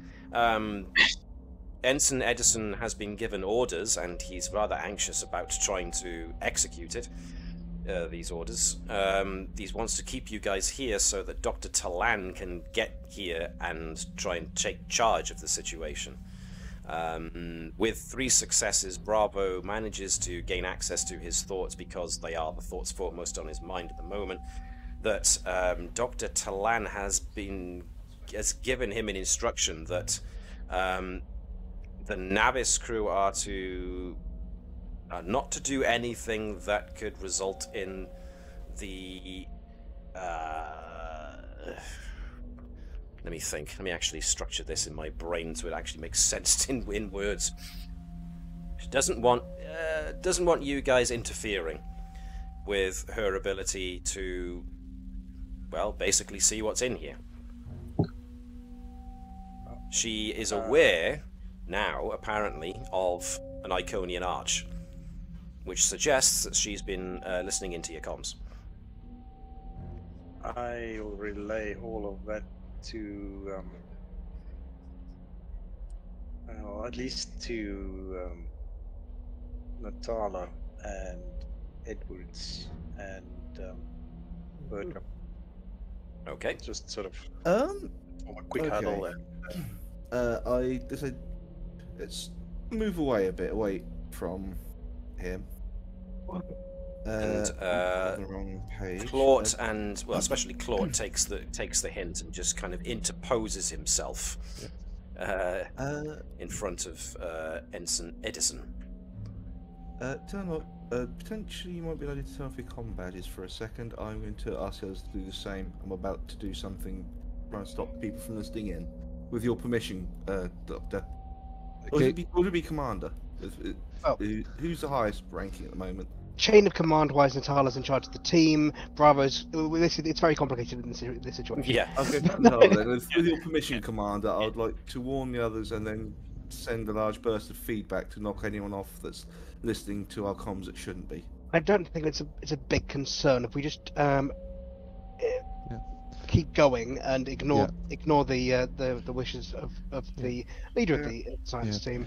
Ensign Edison has been given orders, and he's rather anxious about trying to execute it. These orders. He wants to keep you guys here so that Dr. Talan can get here and try and take charge of the situation. With 3 successes, Bravo manages to gain access to his thoughts, because they are the thoughts foremost on his mind at the moment, that Dr. Talan has given him an instruction that the Navis crew are to not to do anything that could result in the let me think. Let me actually structure this in my brain so it actually makes sense in words. She doesn't want you guys interfering with her ability to, well, basically see what's in here. She is aware now, apparently, of an Iconian arch, which suggests that she's been listening into your comms. I will relay all of that to, at least to Natala and Edwards and Bertram. Okay. Just sort of a quick huddle and. Let's move away a bit, away from him. And the wrong page. Claude and, well, especially Claude takes the hint and just kind of interposes himself in front of Ensign Edison. Turn up. Potentially, you might be able to turn off your comm badges for a second. I'm going to ask others to do the same. I'm about to do something trying to stop people from listening in. With your permission, Doctor. Okay. Or to be Commander. Who's the highest ranking at the moment? Chain of command wise, Natala's in charge of the team. Bravo's. It's very complicated in this situation. Yeah. Okay. No, then, with your permission, Commander, I would like to warn the others and then send a large burst of feedback to knock anyone off that's listening to our comms that shouldn't be. I don't think it's a big concern if we just keep going and ignore the wishes of the leader of the science team.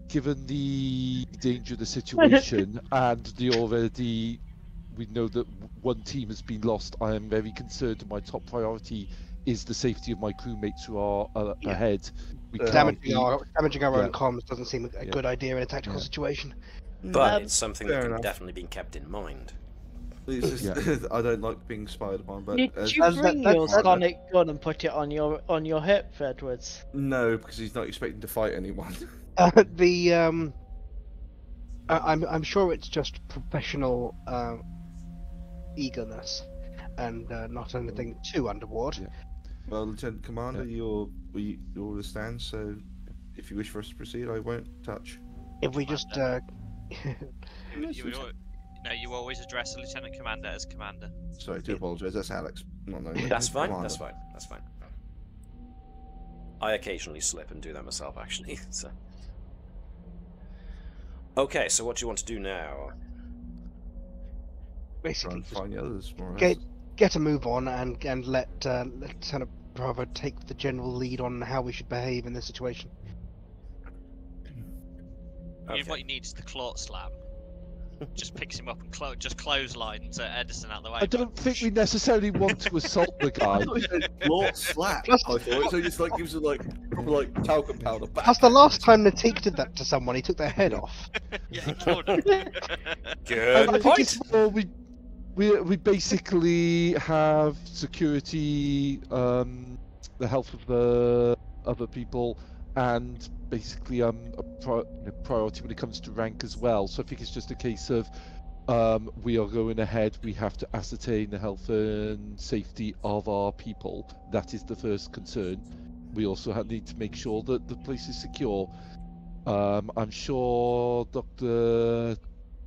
Given the danger of the situation and we know that one team has been lost, I am very concerned. My top priority is the safety of my crewmates who are ahead. Damaging our own comms doesn't seem a good idea in a tactical situation. But it's something that can definitely be kept in mind. It's just, I don't like being spied upon. But did you bring your sonic gun and put it on your hip, Edwards? No, because he's not expecting to fight anyone. I'm sure it's just professional eagerness and not anything too untoward. Yeah. Well, Lieutenant Commander, your order stands. So, if you wish for us to proceed, I won't touch. If we just No, No, you always address a lieutenant commander as commander. Sorry, do apologise. That's Alex. Not knowing. That's fine. That's fine. That's fine. I occasionally slip and do that myself, actually. So. Okay, so what do you want to do now? Basically, find the others, more or get a move on and let Lieutenant Bravo take the general lead on how we should behave in this situation. Okay. What you need is the Clawt Slam. Just picks him up and just clotheslines Edison out the way. I don't think we necessarily want to assault the guy. Clawt slap. I thought so. Just like gives it like talcum powder. That's the last time Natik did that to someone. He took their head off. Yeah, he killed him. Good I think point. it's more we basically have security, the health of the other people, and basically a priority when it comes to rank as well. So I think it's just a case of we are going ahead. We have to ascertain the health and safety of our people. That is the first concern. We also need to make sure that the place is secure. I'm sure Dr.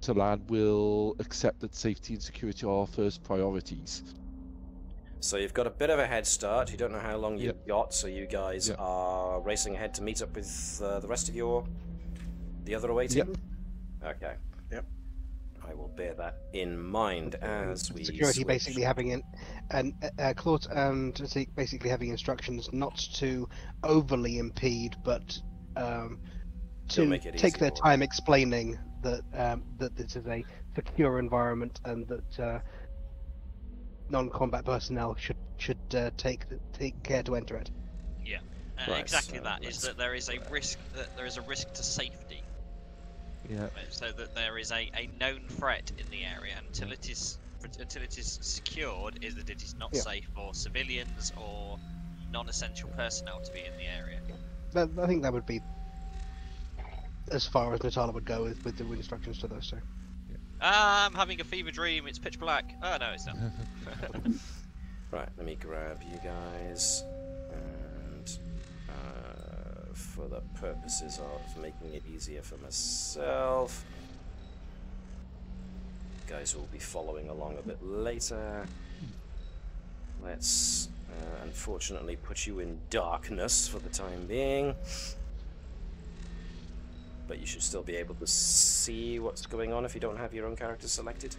Talan will accept that safety and security are our first priorities. So you've got a bit of a head start. You don't know how long you've got, so you guys are racing ahead to meet up with the rest of the other away team? Yep. Okay. Yep. I will bear that in mind as we Security switch. basically having Clawt and Natik basically having instructions not to overly impede, but to make it take easy their for time explaining that that this is a secure environment and that non-combat personnel should take care to enter it. Yeah, Right, exactly so that. Is that there is a risk to safety. Yeah. So that there is a known threat in the area until it is secured. Is that it is not safe for civilians or non-essential personnel to be in the area. I think that would be as far as Natala would go with the instructions to those two. I'm having a fever dream. It's pitch black. Oh no, it's not. Right, let me grab you guys, and for the purposes of making it easier for myself, you guys will be following along a bit later. Let's unfortunately put you in darkness for the time being. But you should still be able to see what's going on if you don't have your own character selected.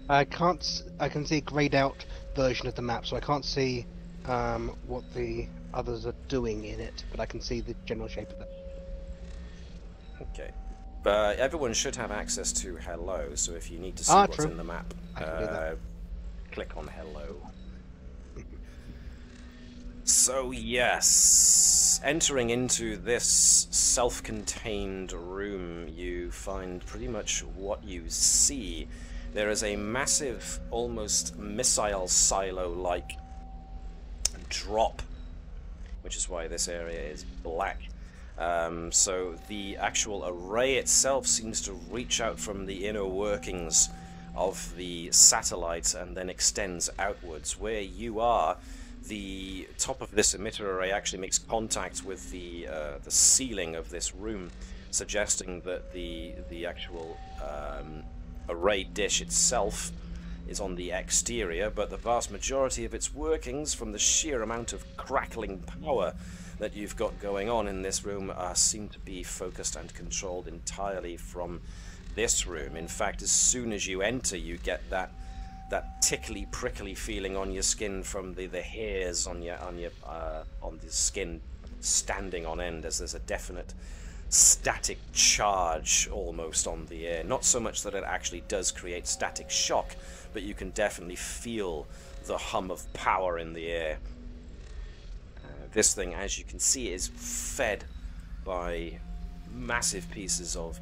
I can see a grayed out version of the map, so I can't see what the others are doing in it, but I can see the general shape of it. Okay. But everyone should have access to hello, so if you need to see what's true. in the map, I can do that. click on hello. So yes, entering into this self-contained room, you find pretty much what you see. There is a massive, almost missile silo-like drop, which is why this area is black. So the actual array itself seems to reach out from the inner workings of the satellite and then extends outwards. Where you are, the top of this emitter array actually makes contact with the ceiling of this room, suggesting that the actual array dish itself is on the exterior, but the vast majority of its workings, from the sheer amount of crackling power that you've got going on in this room, seem to be focused and controlled entirely from this room. In fact, as soon as you enter, you get that tickly, prickly feeling on your skin from the hairs on the skin standing on end, as there's a definite static charge almost on the air. Not so much that it actually does create static shock, but you can definitely feel the hum of power in the air. This thing, as you can see, is fed by massive pieces of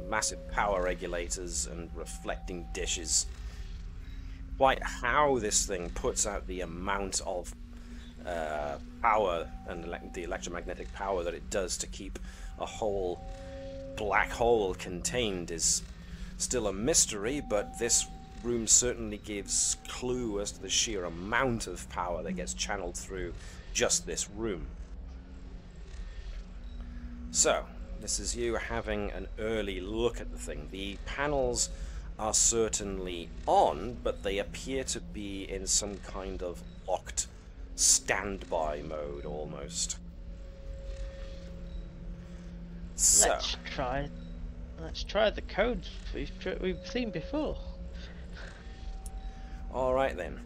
massive power regulators and reflecting dishes. Quite how this thing puts out the amount of power and the electromagnetic power that it does to keep a whole black hole contained is still a mystery, but this room certainly gives clue as to the sheer amount of power that gets channeled through just this room. So, this is you having an early look at the thing. The panels are certainly on, but they appear to be in some kind of locked standby mode almost. So Let's try the codes we've seen before. all right then.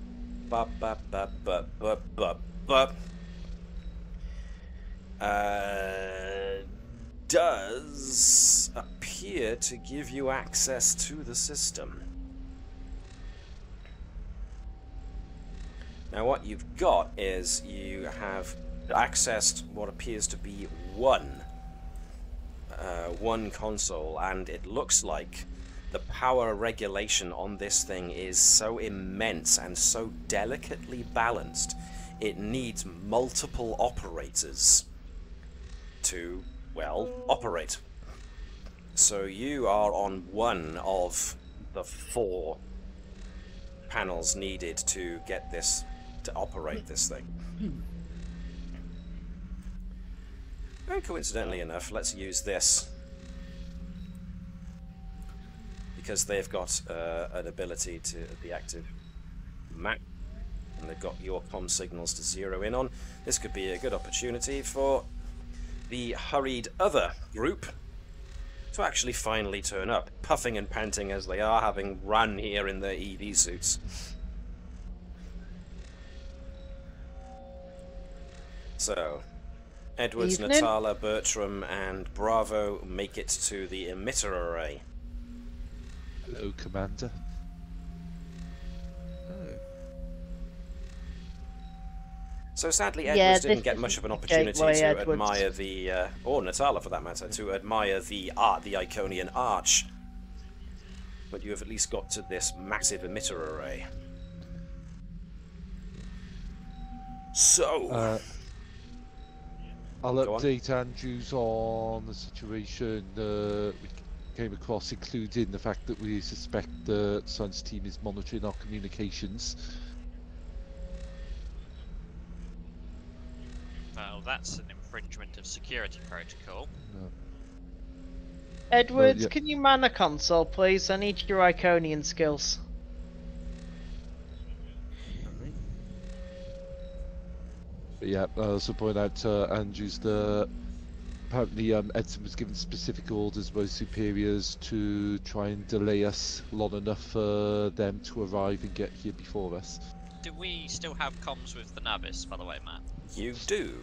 Does appear to give you access to the system. Now what you've got is you have accessed what appears to be one console, and it looks like the power regulation on this thing is so immense and so delicately balanced, it needs multiple operators to, well, operate. So you are on one of the 4 panels needed to get this, to operate this thing. And coincidentally enough, let's use this, because they've got an ability to the active map, and they've got your comm signals to zero in on. This could be a good opportunity for the hurried other group to actually finally turn up, puffing and panting as they are, having run here in their EV suits. So, Edwards, Evening. Natala, Bertram, and Bravo make it to the emitter array. Hello, Commander. So sadly, Yeah, Edwards didn't this get is much of an the opportunity gateway, to Edwards. admire the, or Natala for that matter, to admire the art, the Iconian arch. But you have at least got to this massive emitter array. So, I'll Go on. update Andrews on the situation we came across, including the fact that we suspect the Science team is monitoring our communications. Well, that's an infringement of security protocol. Edwards, yeah. can you man a console, please? I need your Iconian skills. But yeah, I also point out to Andrews that apparently Edson was given specific orders by superiors to try and delay us long enough for them to arrive and get here before us. Do we still have comms with the Navis, by the way, Matt? you do.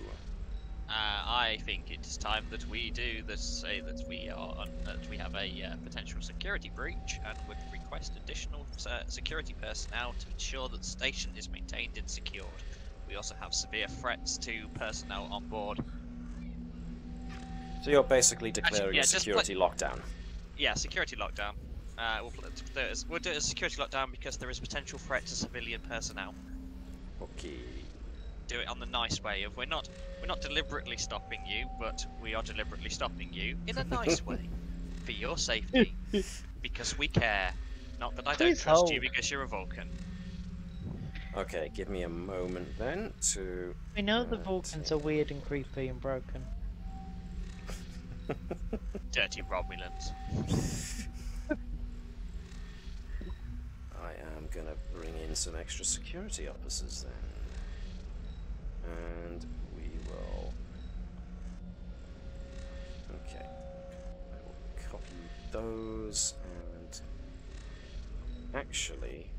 I think it is time that we do say that we are that we have a potential security breach and would request additional security personnel to ensure that the station is maintained and secured. We also have severe threats to personnel on board. So you're basically declaring Actually, yeah, a security lockdown. Yeah, security lockdown. We'll do it as a security lockdown because there is potential threat to civilian personnel. Okay. Do it on the nice way of we're not deliberately stopping you, but we are deliberately stopping you in a nice way for your safety because we care. Not that I don't Please trust you hold. because you're a Vulcan. Okay, give me a moment then to... We know the Vulcans are weird and creepy and broken. Dirty Romulans. I am gonna bring in some extra security officers then. And we will... Okay. I will copy those and actually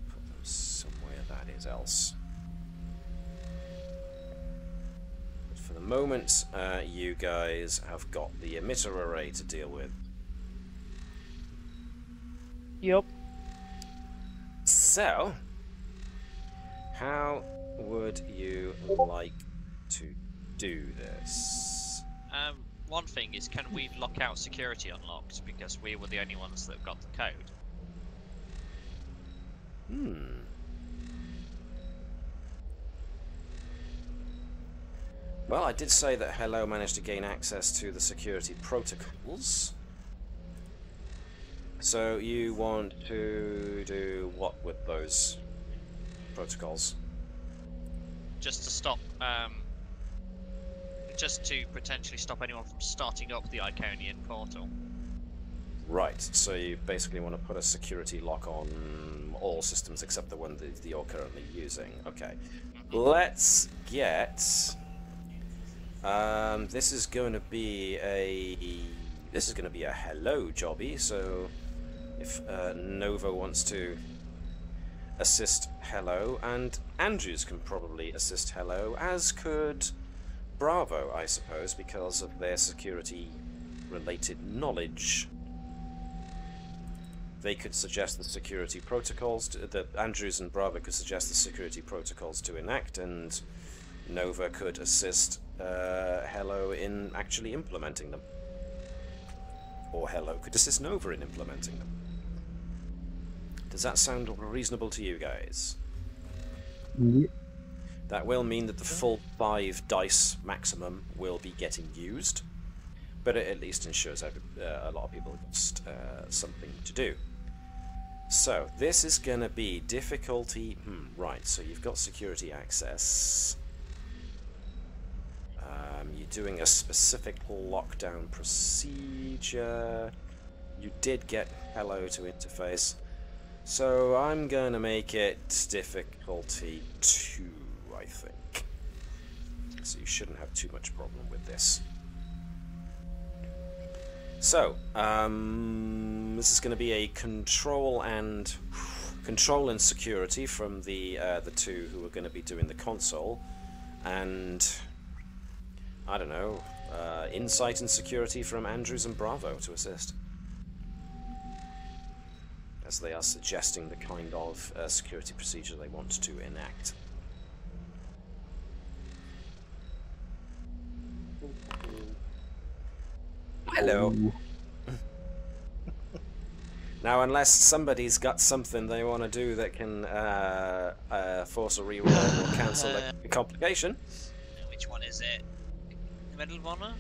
put them somewhere that is else. But for the moment, you guys have got the emitter array to deal with. Yup. So, how would you like to do this? One thing is, can we lock out security unlocked because we were the only ones that got the code? Well, I did say that Hello managed to gain access to the security protocols. So you want to do what with those protocols? Just to stop, just to potentially stop anyone from starting up the Iconian portal. Right, so you basically want to put a security lock on all systems except the one that you're currently using. Okay, let's get... this is going to be a hello jobby, so if Nova wants to assist hello, and Andrews can probably assist hello, as could Bravo, I suppose, because of their security-related knowledge. They could suggest the security protocols, that Andrews and Bravo could suggest the security protocols to enact, and Nova could assist Hello in actually implementing them. Or Hello could assist Nova in implementing them. Does that sound reasonable to you guys? Yeah. That will mean that the full 5 dice maximum will be getting used, but it at least ensures a lot of people just something to do. So this is going to be difficulty. Right, so you've got security access. You're doing a specific lockdown procedure. You did get hello to interface. So I'm going to make it difficulty 2, I think. So you shouldn't have too much problem with this. So, this is going to be a control and security from the 2 who are going to be doing the console, and I don't know, insight and security from Andrews and Bravo to assist, as they are suggesting the kind of security procedure they want to enact. Hello. Now, unless somebody's got something they want to do that can force a reroll or cancel a complication. Which one is it? The Medal of Honor?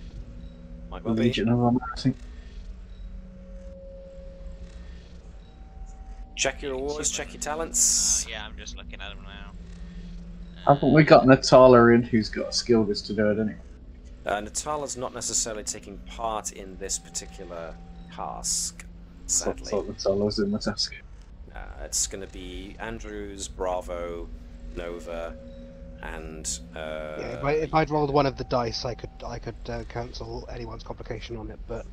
Might well be. Legion of Honor, I think. Check your awards, check your talents. Yeah, I'm just looking at them now. Haven't we got Natala in who's got a skill list to do it anyway? Natala's not necessarily taking part in this particular task, sadly. I thought Natala was in the task. It's going to be Andrews, Bravo, Nova, and... yeah, if I'd rolled one of the dice, I could cancel anyone's complication on it, but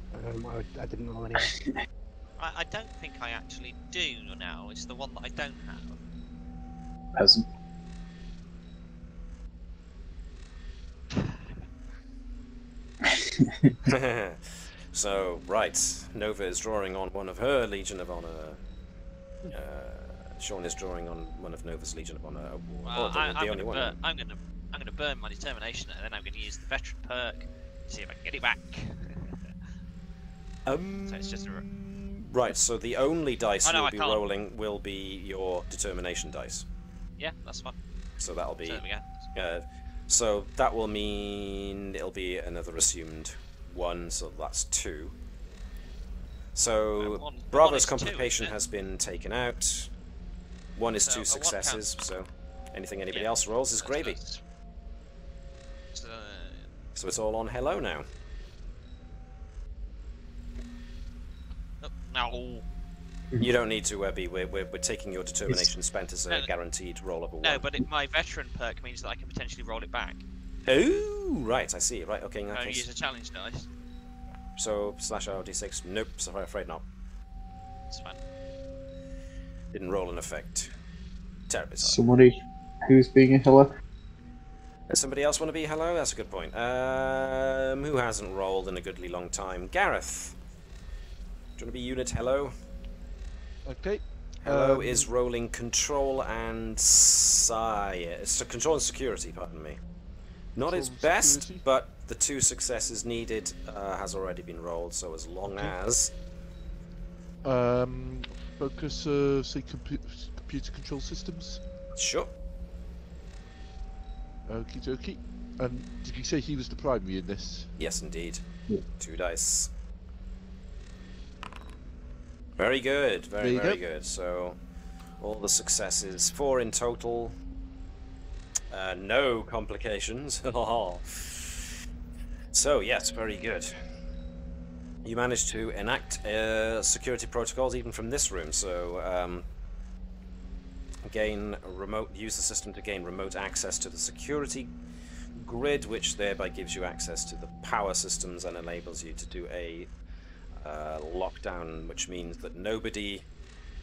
I didn't roll any. I don't think I actually do now. It's the one that I don't have. Hasn't. So, right, Nova is drawing on one of her Legion of Honor. Sean is drawing on one of Nova's Legion of Honor award. Well, I'm gonna burn my determination, and then I'm gonna use the veteran perk to see if I can get it back. So it's just a... Right, so the only dice no, you'll be rolling will be your determination dice. Yeah, that's fine. So that'll be... So, so that will mean it'll be another assumed 1, so that's 2. So Bravo's complication has been taken out. 1 is 2 successes, so anything anybody else rolls is gravy. So it's all on hello now. No. You don't need to, Webby. We're taking your determination spent as a guaranteed roll of a 1. No, but my veteran perk means that I can potentially roll it back. Oh, right, I see. Right, okay, in that I case. use a challenge dice. So, /RD6. Nope, so I'm afraid not. It's fine. Didn't roll an effect. Terribly sorry. Somebody who's being a hello? Does somebody else want to be hello? That's a good point. Who hasn't rolled in a goodly long time? Gareth. Do you want to be unit hello? Okay. Hello is rolling control and control and security, pardon me. Not his best, security. but the 2 successes needed has already been rolled, so as long as... Focus, say, computer control systems? Sure. Okie dokie. And did you say he was the primary in this? Yes, indeed. Yeah. 2 dice. Very good, very good. So, all the successes, 4 in total. No complications. So, yes, very good. you managed to enact security protocols even from this room. So use the system to gain remote access to the security grid, which thereby gives you access to the power systems and enables you to do a lockdown, which means that nobody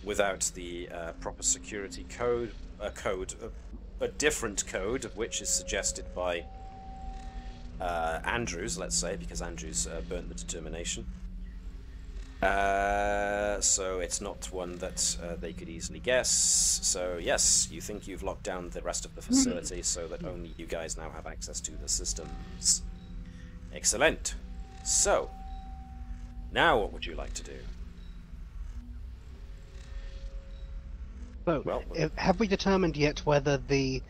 without the proper security code, a different code, which is suggested by Andrews, let's say, because Andrews burnt the determination. So it's not one that they could easily guess. So yes, you think you've locked down the rest of the facility so that only you guys now have access to the systems. Excellent. So, now what would you like to do? So, Well, have we determined yet whether the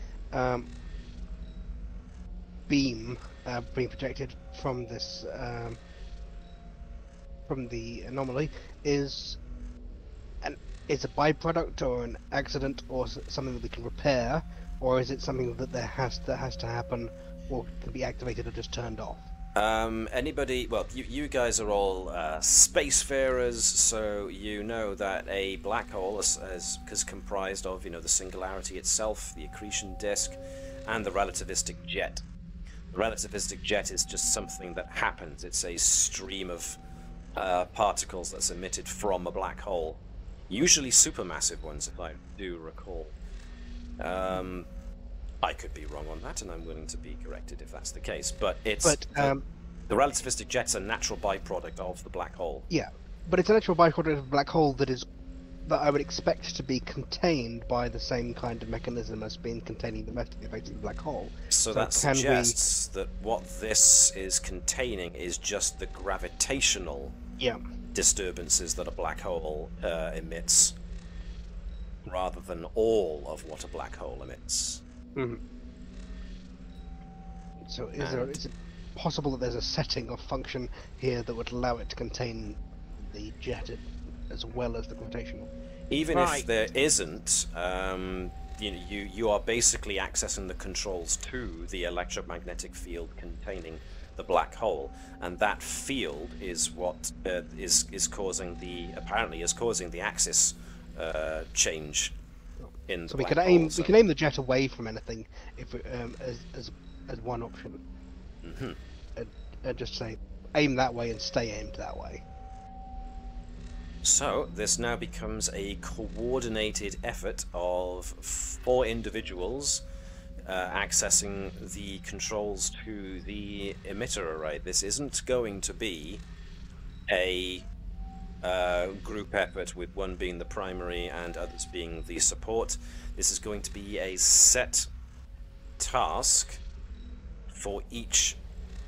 beam being projected from this from the anomaly is a byproduct or an accident or something that we can repair, or is it something that has to happen or can be activated or just turned off? Anybody? Well, you guys are all spacefarers, so you know that a black hole is comprised of, the singularity itself, the accretion disk, and the relativistic jet. The relativistic jet is just something that happens. It's a stream of particles that's emitted from a black hole, usually supermassive ones, if I do recall. I could be wrong on that, and I'm willing to be corrected if that's the case. But the relativistic jet's a natural byproduct of the black hole. Yeah, but it's a natural byproduct of a black hole that I would expect to be contained by the same kind of mechanism as being containing the rest of the effects of the black hole. So that suggests that what this is containing is just the gravitational disturbances that a black hole emits, rather than all of what a black hole emits. Mm-hmm. So is it possible that there's a setting or function here that would allow it to contain the jet as well as the gravitational? Even if there isn't, you are basically accessing the controls to the electromagnetic field containing the black hole, and that field is what is causing the axis change in the black hole. We can aim the jet away from anything if as one option. Mm-hmm. And just say aim that way and stay aimed that way. So this now becomes a coordinated effort of 4 individuals accessing the controls to the emitter array. This isn't going to be a group effort with one being the primary and others being the support. This is going to be a set task for each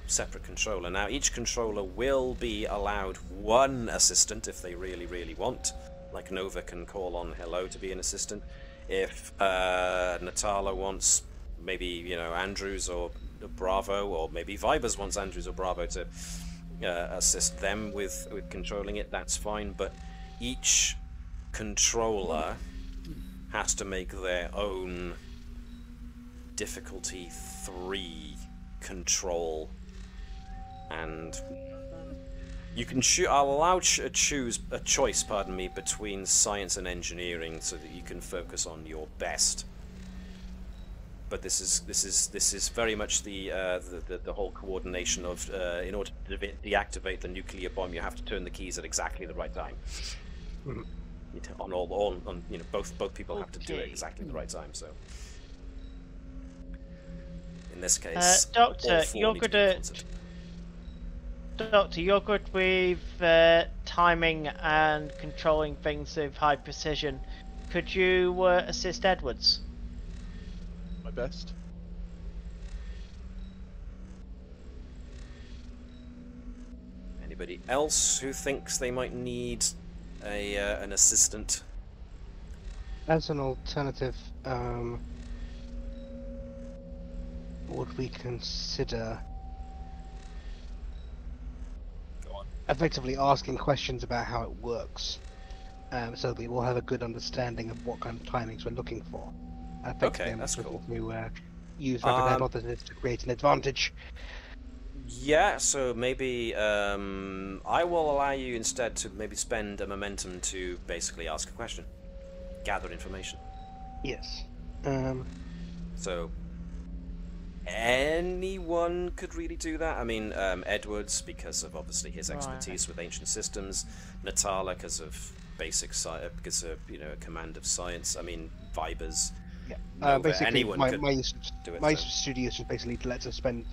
separate controller. Now, each controller will be allowed one assistant if they really want. Like Nova can call on Hello to be an assistant. If Natala wants maybe Andrews or Bravo, or maybe Vibers wants Andrews or Bravo to assist them with controlling it, that's fine. But each controller has to make their own difficulty 3 control. And you can I'll allow a choice, between science and engineering, so that you can focus on your best. But this is very much the whole coordination of in order to deactivate the nuclear bomb, you have to turn the keys at exactly the right time. Mm-hmm. Both people have to do it exactly the right time. So in this case, Doctor, you're good with timing and controlling things with high precision. Could you assist Edwards? My best. Anybody else who thinks they might need an assistant? As an alternative, would we consider effectively asking questions about how it works, so that we will have a good understanding of what kind of timings we're looking for? Okay, that's cool. To use rapid hypothesis to create an advantage. Yeah, so maybe I will allow you instead to maybe spend a momentum to basically ask a question, gather information. Yes. So anyone could really do that. I mean, Edwards, because of obviously his expertise with ancient systems. Natala, because of basic because of command of science. I mean, Vibers. Yeah. Basically, anyone my do it. my studio is basically to let us spend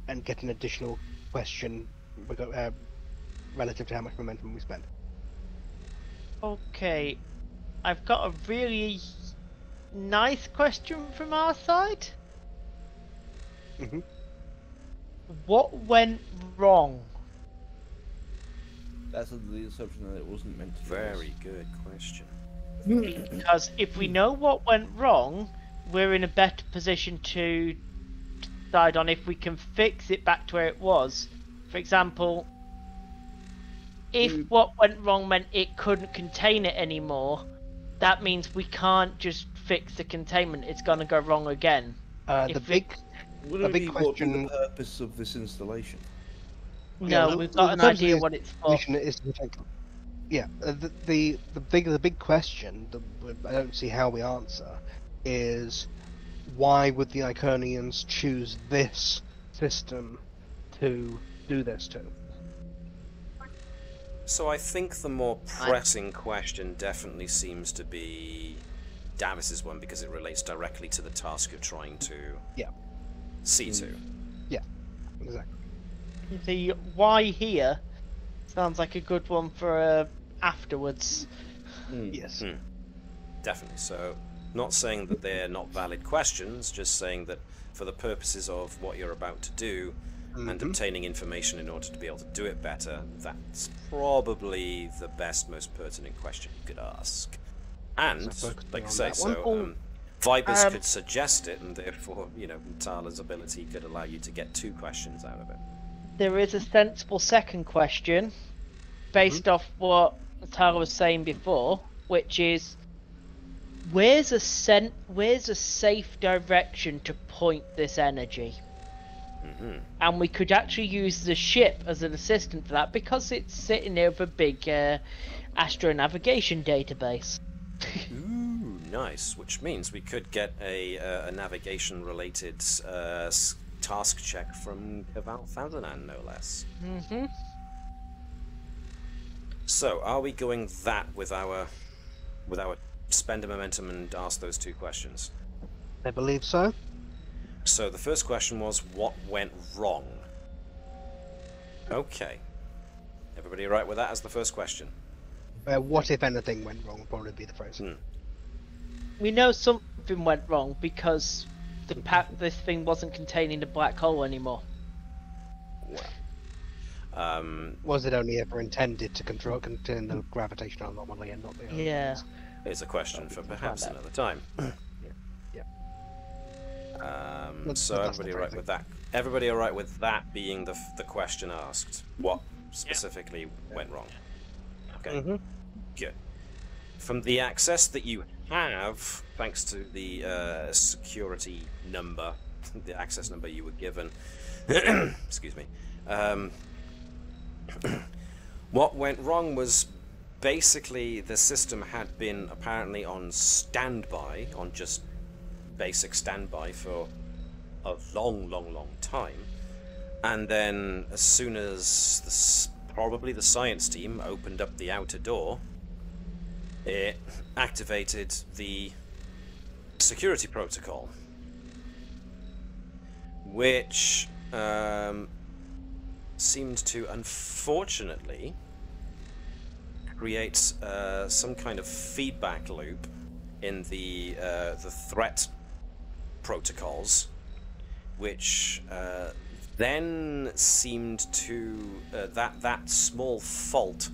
and get an additional question relative to how much momentum we spend. Okay, I've got a really nice question from our side. Mm-hmm. What went wrong? That's the assumption that it wasn't meant to. Very good question. Because if we know what went wrong, we're in a better position to decide on if we can fix it back to where it was. For example, if what went wrong meant it couldn't contain it anymore, that means we can't just fix the containment. It's going to go wrong again. The big question. The purpose of this installation. No, we've got an idea what it's for. Yeah, the big question that I don't see how we answer is why would the Iconians choose this system to do this to? So I think the more pressing question definitely seems to be Davis's one, because it relates directly to the task of trying to see to. Yeah, exactly. The why here sounds like a good one for afterwards. Yes. Definitely. So, not saying that they're not valid questions, just saying that for the purposes of what you're about to do and obtaining information in order to be able to do it better, that's probably the best, most pertinent question you could ask. And, like I say, so Vibers could suggest it, and therefore, Natala's ability could allow you to get 2 questions out of it. There is a sensible second question based off what Natala was saying before, which is where's a safe direction to point this energy? And we could actually use the ship as an assistant for that, because it's sitting there with a big astronavigation database. Ooh, nice. Which means we could get a navigation-related task check from Kaval Fazanan, no less. So, are we going that with our spend a momentum and ask those 2 questions? I believe so. So the first question was, what went wrong? Okay. Everybody all right with that as the first question? What, if anything, went wrong would probably be the phrase. We know something went wrong because this thing wasn't containing the black hole anymore. Well, was it only ever intended to contain the gravitational anomaly and not the other things? It's a question for perhaps another time. So everybody all right with that? Everybody all right with that being the question asked? What specifically went wrong? Okay, good. From the access that you have, thanks to the security number, the access number you were given, excuse me, what went wrong was basically the system had been apparently on standby, on just basic standby for a long time, and then as soon as probably the science team opened up the outer door, it activated the security protocol, which seemed to unfortunately create some kind of feedback loop in the threat protocols, which then seemed to that small fault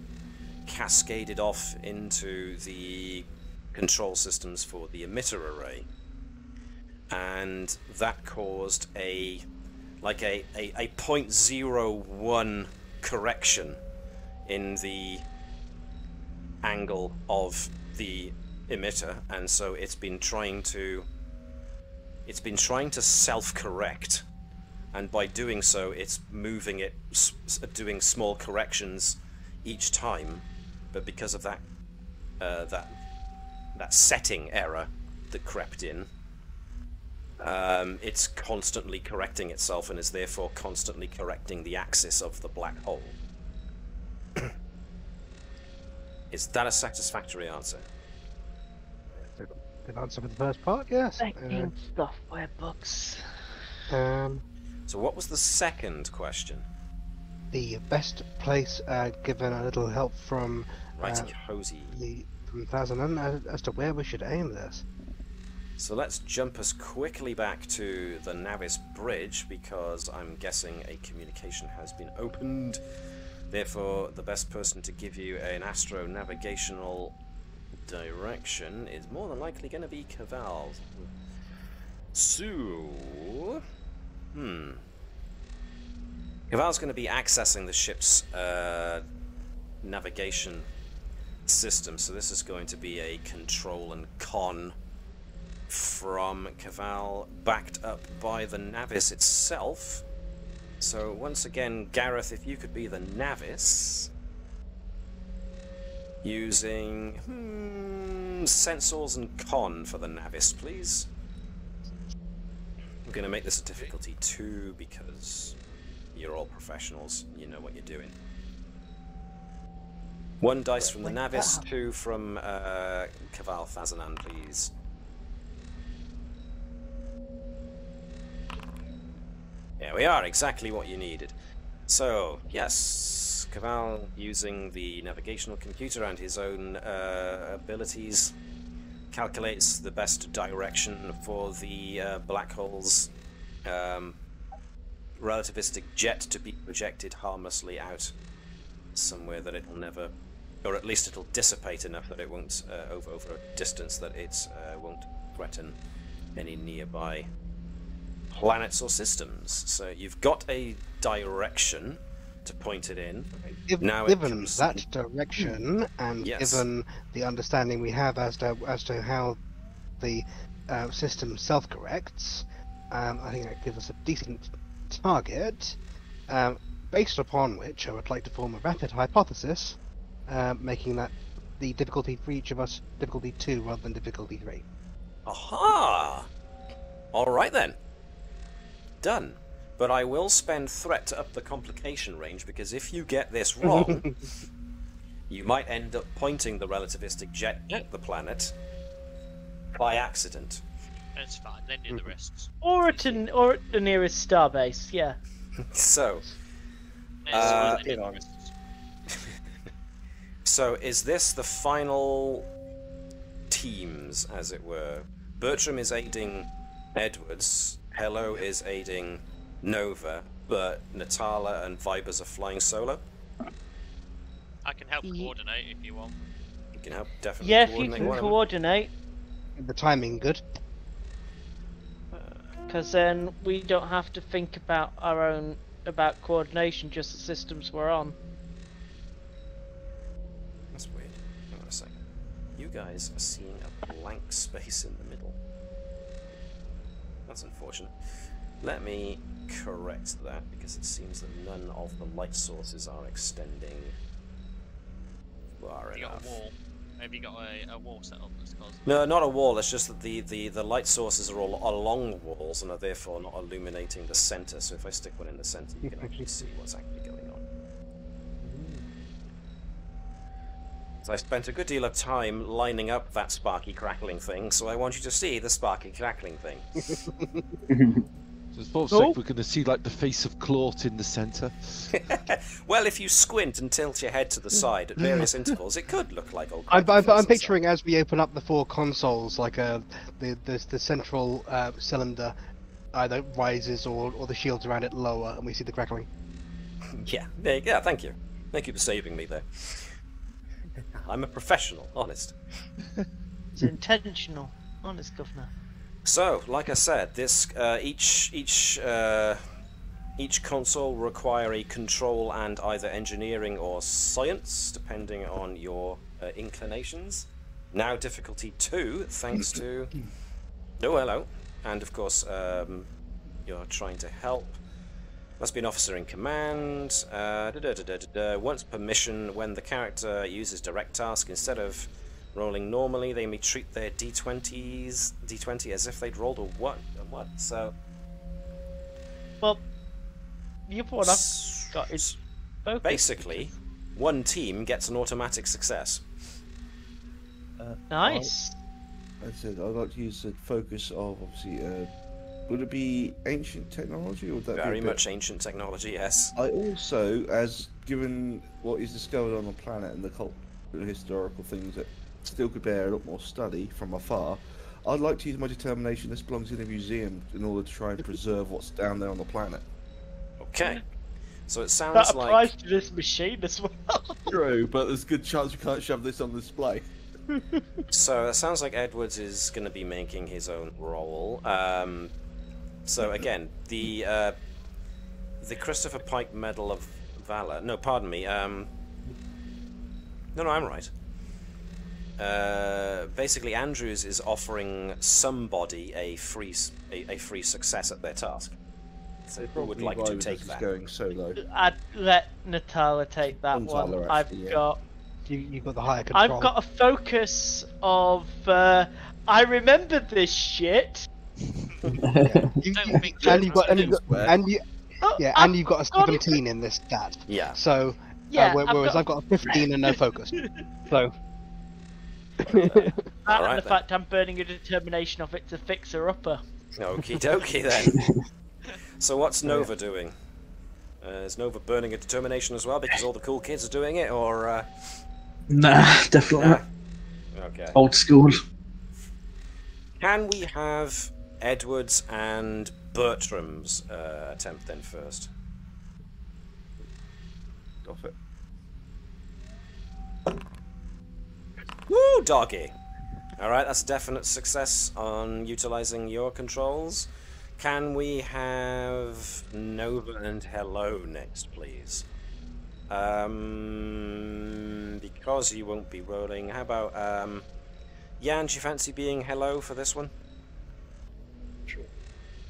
cascaded off into the control systems for the emitter array, and that caused a 0.01 correction in the angle of the emitter, and so it's been trying to self-correct and by doing so, it's moving it, doing small corrections each time. But because of that, that setting error that crept in, it's constantly correcting itself and is therefore constantly correcting the axis of the black hole. Is that a satisfactory answer? Good answer for the first part, yes. Making software books. So what was the second question? The best place, given a little help from Righty Hosey. from Thousand as to where we should aim this. So let's jump us quickly back to the Navis Bridge, because I'm guessing a communication has been opened. Therefore, the best person to give you an astro-navigational direction is more than likely going to be Caval. So... Caval's going to be accessing the ship's navigation system, so this is going to be a control and con from Caval, backed up by the Navis itself. So once again, Gareth, if you could be the Navis, using sensors and con for the Navis, please. I'm going to make this a difficulty 2 because you're all professionals, you know what you're doing. 1 dice from the Navis, 2 from Caval Thazanan, please. There we are, exactly what you needed. So, yes, Caval, using the navigational computer and his own abilities, calculates the best direction for the black hole's relativistic jet to be projected harmlessly out somewhere that it'll never, or at least it'll dissipate enough that it won't, over a distance that it won't threaten any nearby planets or systems. So you've got a direction to point it in. Given that direction, and given the understanding we have as to how the system self-corrects, I think that gives us a decent target, based upon which I would like to form a rapid hypothesis, making that the difficulty for each of us difficulty 2 rather than difficulty 3. Aha! Alright then. Done. But I will spend threat to up the complication range, because if you get this wrong, you might end up pointing the relativistic jet at the planet by accident. That's fine, then do the risks. Or at the nearest starbase, yeah. So, so is this the final teams, as it were? Bertram is aiding Edwards, Hello is aiding Nova, but Natala and Vibers are flying solo? I can help coordinate if you want. You can help definitely coordinate. Yeah, if you can coordinate. The timing good. Because then we don't have to think about about coordination, just the systems we're on. That's weird. Hang on a second. You guys are seeing a blank space in the middle. That's unfortunate. Let me correct that, because it seems that none of the light sources are extending far enough. Got a wall. Have you got a wall set up that's causing... No, not a wall. It's just that the light sources are all along the walls and are therefore not illuminating the center. So if I stick one in the center, you can actually see what's actually going on. So I spent a good deal of time lining up that sparky crackling thing, so I want you to see the sparky crackling thing. So it's almost like we're going to see like the face of Claught in the centre. Well, if you squint and tilt your head to the side at various intervals, it could look like old. I'm picturing as we open up the 4 consoles, like the central cylinder either rises or the shields around it lower, and we see the crackling. Yeah, there you go. Thank you. Thank you for saving me there. I'm a professional, honest. It's intentional, honest, Governor. So, like I said, this each console will require a control and either engineering or science, depending on your inclinations. Now difficulty 2, thanks to... Oh, hello. And of course, you're trying to help Must be an officer in command. Wants permission when the character uses direct task. Instead of rolling normally, they may treat their D20 as if they'd rolled a 1. So... Well, the other one I've got is focus. Basically, one team gets an automatic success. Nice. I said I'd like to use the focus of, obviously, would it be ancient technology, or would that Very be much ancient technology, yes. I also, as given what is discovered on the planet and the historical things that still could bear a lot more study from afar, I'd like to use my determination. This belongs in a museum in order to try and preserve what's down there on the planet. Okay. So it sounds That like... applies to this machine as well. True, but there's a good chance we can't shove this on display. So it sounds like Edwards is going to be making his own roll. So again, the Christopher Pike Medal of Valor. No, pardon me. No, I'm right. Basically, Andrews is offering somebody a free success at their task. So who would like to take that? Going solo. I'd let Natala take that Natala, one. actually, I've got. You've got the higher control. I've got a focus of. I remember this shit. and you've got you've got a 17 in this stat. Yeah. So whereas I've got a 15 and no focus. So. That Alright, and the then. fact I'm burning a determination of it's a fixer-upper. Okie dokie then. So what's Nova doing? Is Nova burning a determination as well because all the cool kids are doing it, or? Nah, definitely not. Okay. Old school. Can we have Edwards and Bertram's attempt then first? Off it. Woo, doggy! Alright, that's a definite success on utilizing your controls. Can we have Nova and Hello next, please? Because you won't be rolling, how about, Jan, do you fancy being Hello for this one? Sure.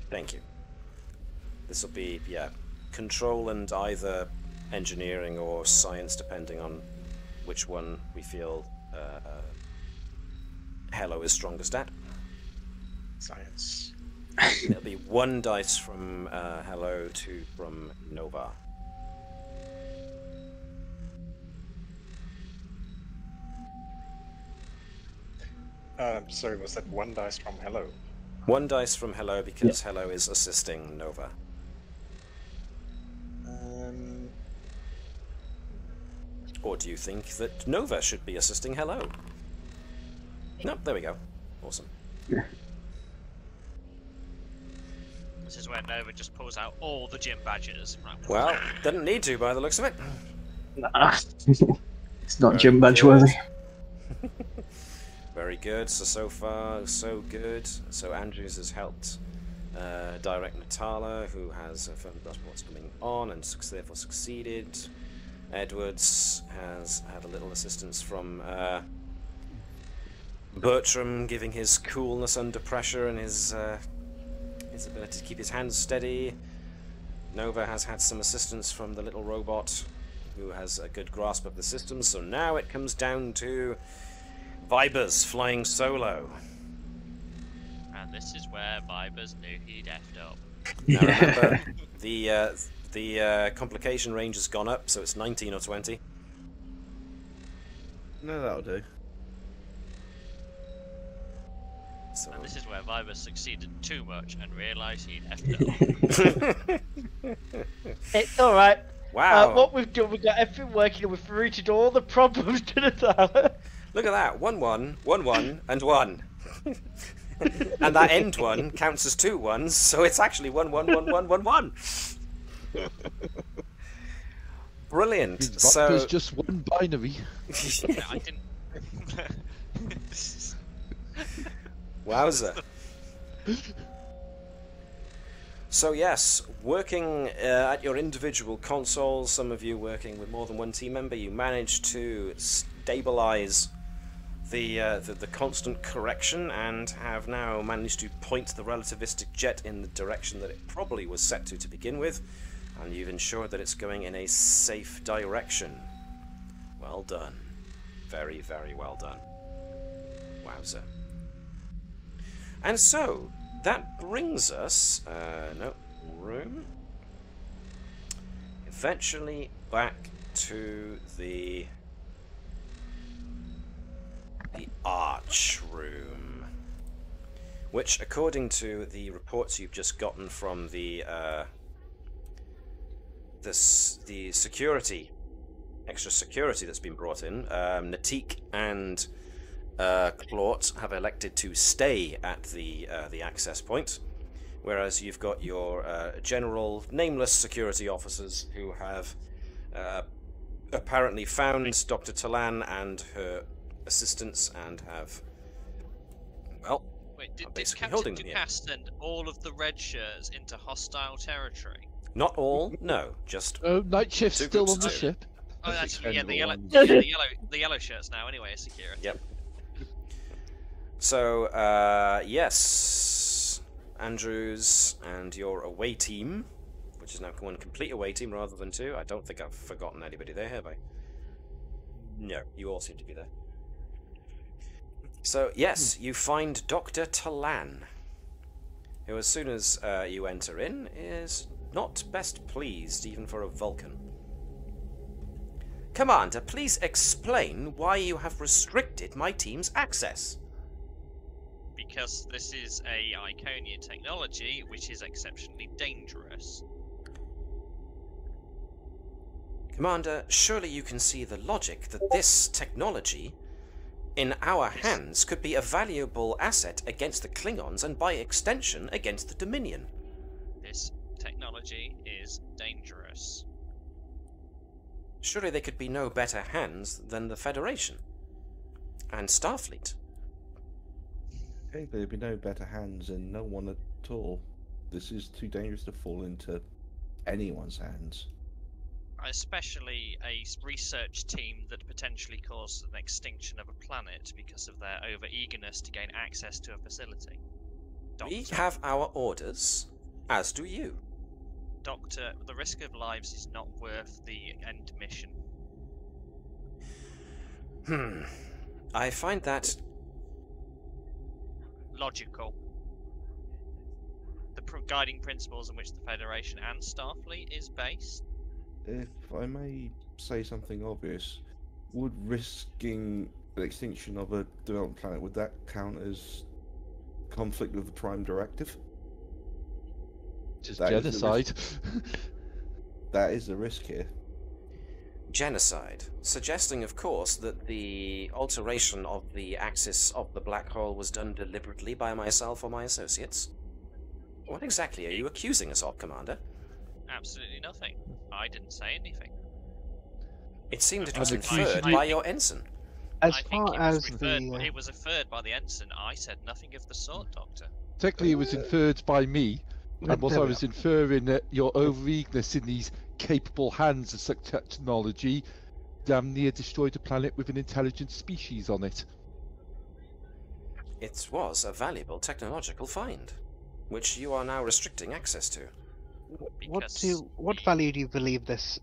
Thank you. This will be, control and either engineering or science, depending on which one we feel Hello is strongest at. Science. It'll be 1 dice from Hello, 2 from Nova. Sorry, was that 1 dice from Hello? 1 dice from Hello because Hello is assisting Nova. Or do you think that Nova should be assisting Hello? No, there we go. Awesome. This is where Nova just pulls out all the gym badges. Right. Well, didn't need to by the looks of it. Nah. It's not gym badge worthy. Very good. So far, so good. So Andrews has helped direct Natala, who has affirmed what's coming on and therefore succeeded. Edwards has had a little assistance from Bertram, giving his coolness under pressure and his ability to keep his hands steady. Nova has had some assistance from the little robot, who has a good grasp of the system. So now it comes down to Vibers flying solo. And this is where Vibers knew he'd effed up. Now remember, the complication range has gone up, so it's 19 or 20. No, that'll do. So... And this is where Vibers succeeded too much and realised he'd effed up. It's alright. Wow. What we've done, we've got everything working and we've routed all the problems to the tower. Look at that. 1 1, 1 1, and 1. And that end one counts as 2 1s, so it's actually 1 1 1 1 1 1. Brilliant. So There's just one binary. Yeah, I didn't. Wowza. So yes, working at your individual consoles, some of you working with more than one team member, you managed to stabilize the constant correction and have now managed to point the relativistic jet in the direction that it probably was set to begin with. And you've ensured that it's going in a safe direction. Well done. Very, very well done. Wowzer. And so, that brings us... room. Eventually back to the arch room. Which, according to the reports you've just gotten from the security, extra security that's been brought in, Natik and Claught have elected to stay at the access point, whereas you've got your general nameless security officers who have apparently found Dr. Talan and her assistants and have, well, wait, did basically Captain holding them. Ducasse send all of the red shirts into hostile territory? Not all, no, just Night shift's two still groups on the of two. ship. Oh, actually, yeah, the yellow, Expendable the yellow shirts now. Anyway, are security. Yep. So, yes, Andrews and your away team, which is now one complete away team rather than two. I don't think I've forgotten anybody there, have I? No, you all seem to be there. So, yes, you find Dr. Talan, who, as soon as you enter in, is not best pleased, even for a Vulcan. Commander, please explain why you have restricted my team's access. Because this is a Iconian technology which is exceptionally dangerous. Commander, surely you can see the logic that this technology, in our hands, could be a valuable asset against the Klingons and, by extension, against the Dominion. This technology is dangerous. Surely they could be no better hands than the Federation and Starfleet. I think there'd be no better hands in no one at all. This is too dangerous to fall into anyone's hands. Especially a research team that potentially caused an extinction of a planet because of their over-eagerness to gain access to a facility. We Doctor, have our orders, as do you. Doctor, the risk of lives is not worth the end mission. I find that Logical. The guiding principles on which the Federation and Starfleet is based. If I may say something obvious, would risking the extinction of a developed planet, would that count as conflict with the Prime Directive? Just That is the genocide. That is the risk here. genocide, suggesting, of course, that the alteration of the axis of the black hole was done deliberately by myself or my associates. What exactly are you accusing us of, Commander? Absolutely nothing. I didn't say anything. It seemed it I was think- inferred I by think- your ensign. As I think far it as was referred, the it was inferred by the ensign. I said nothing of the sort, Doctor. Technically, it was inferred by me, and what I was inferring that your over-eagerness in these capable hands of such technology damn near destroyed a planet with an intelligent species on it. It was a valuable technological find, which you are now restricting access to. what value do you believe this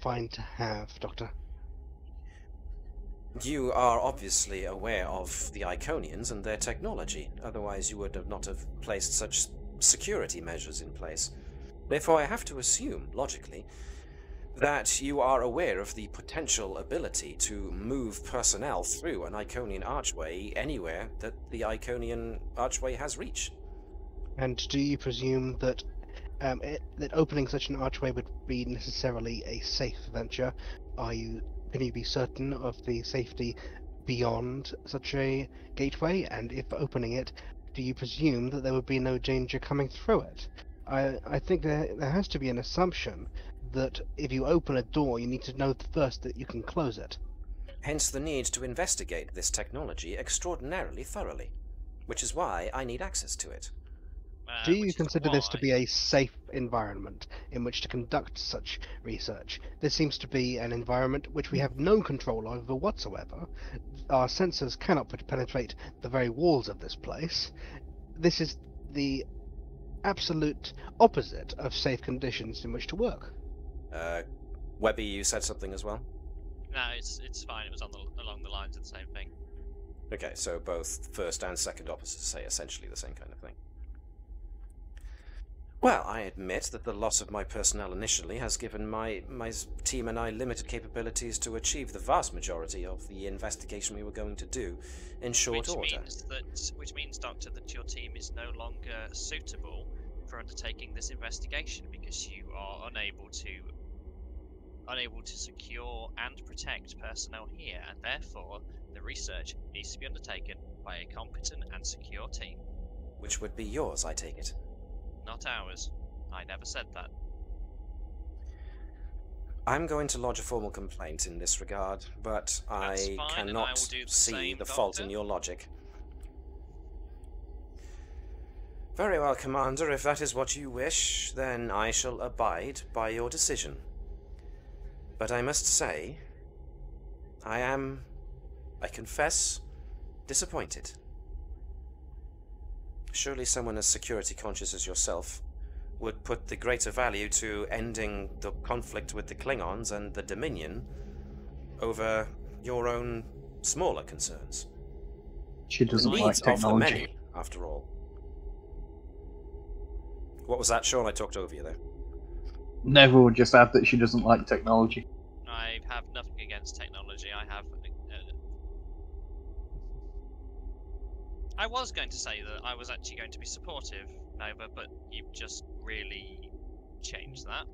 find to have, Doctor? You are obviously aware of the Iconians and their technology, otherwise you would have not have placed such security measures in place. Therefore I have to assume, logically, that you are aware of the potential ability to move personnel through an Iconian archway anywhere that the Iconian archway has reach. And do you presume that that opening such an archway would be necessarily a safe venture? Can you be certain of the safety beyond such a gateway? And if opening it, do you presume that there would be no danger coming through it? I think there has to be an assumption that if you open a door, you need to know first that you can close it. Hence the need to investigate this technology extraordinarily thoroughly, which is why I need access to it. Do you consider this to be a safe environment in which to conduct such research? This seems to be an environment which we have no control over whatsoever. Our sensors cannot penetrate the very walls of this place. This is the absolute opposite of safe conditions in which to work. Webby, you said something as well? No, it's fine. It was along the lines of the same thing. Okay, so both first and second opposites say essentially the same kind of thing. Well, I admit that the loss of my personnel initially has given my team and I limited capabilities to achieve the vast majority of the investigation we were going to do in short order. Which means, Doctor, that your team is no longer suitable for undertaking this investigation because you are unable to secure and protect personnel here, and therefore the research needs to be undertaken by a competent and secure team. Which would be yours, I take it. Not ours. I never said that. I'm going to lodge a formal complaint in this regard, but I cannot see the fault in your logic. Very well, Commander. If that is what you wish, then I shall abide by your decision. But I must say, I confess, disappointed. Surely someone as security conscious as yourself would put the greater value to ending the conflict with the Klingons and the Dominion over your own smaller concerns. She doesn't like technology. Of the many, after all. What was that, Sean? I talked over you there. Never would just add that she doesn't like technology. I have nothing against technology. I was going to say that I was actually going to be supportive, Nova, but you've just really changed that.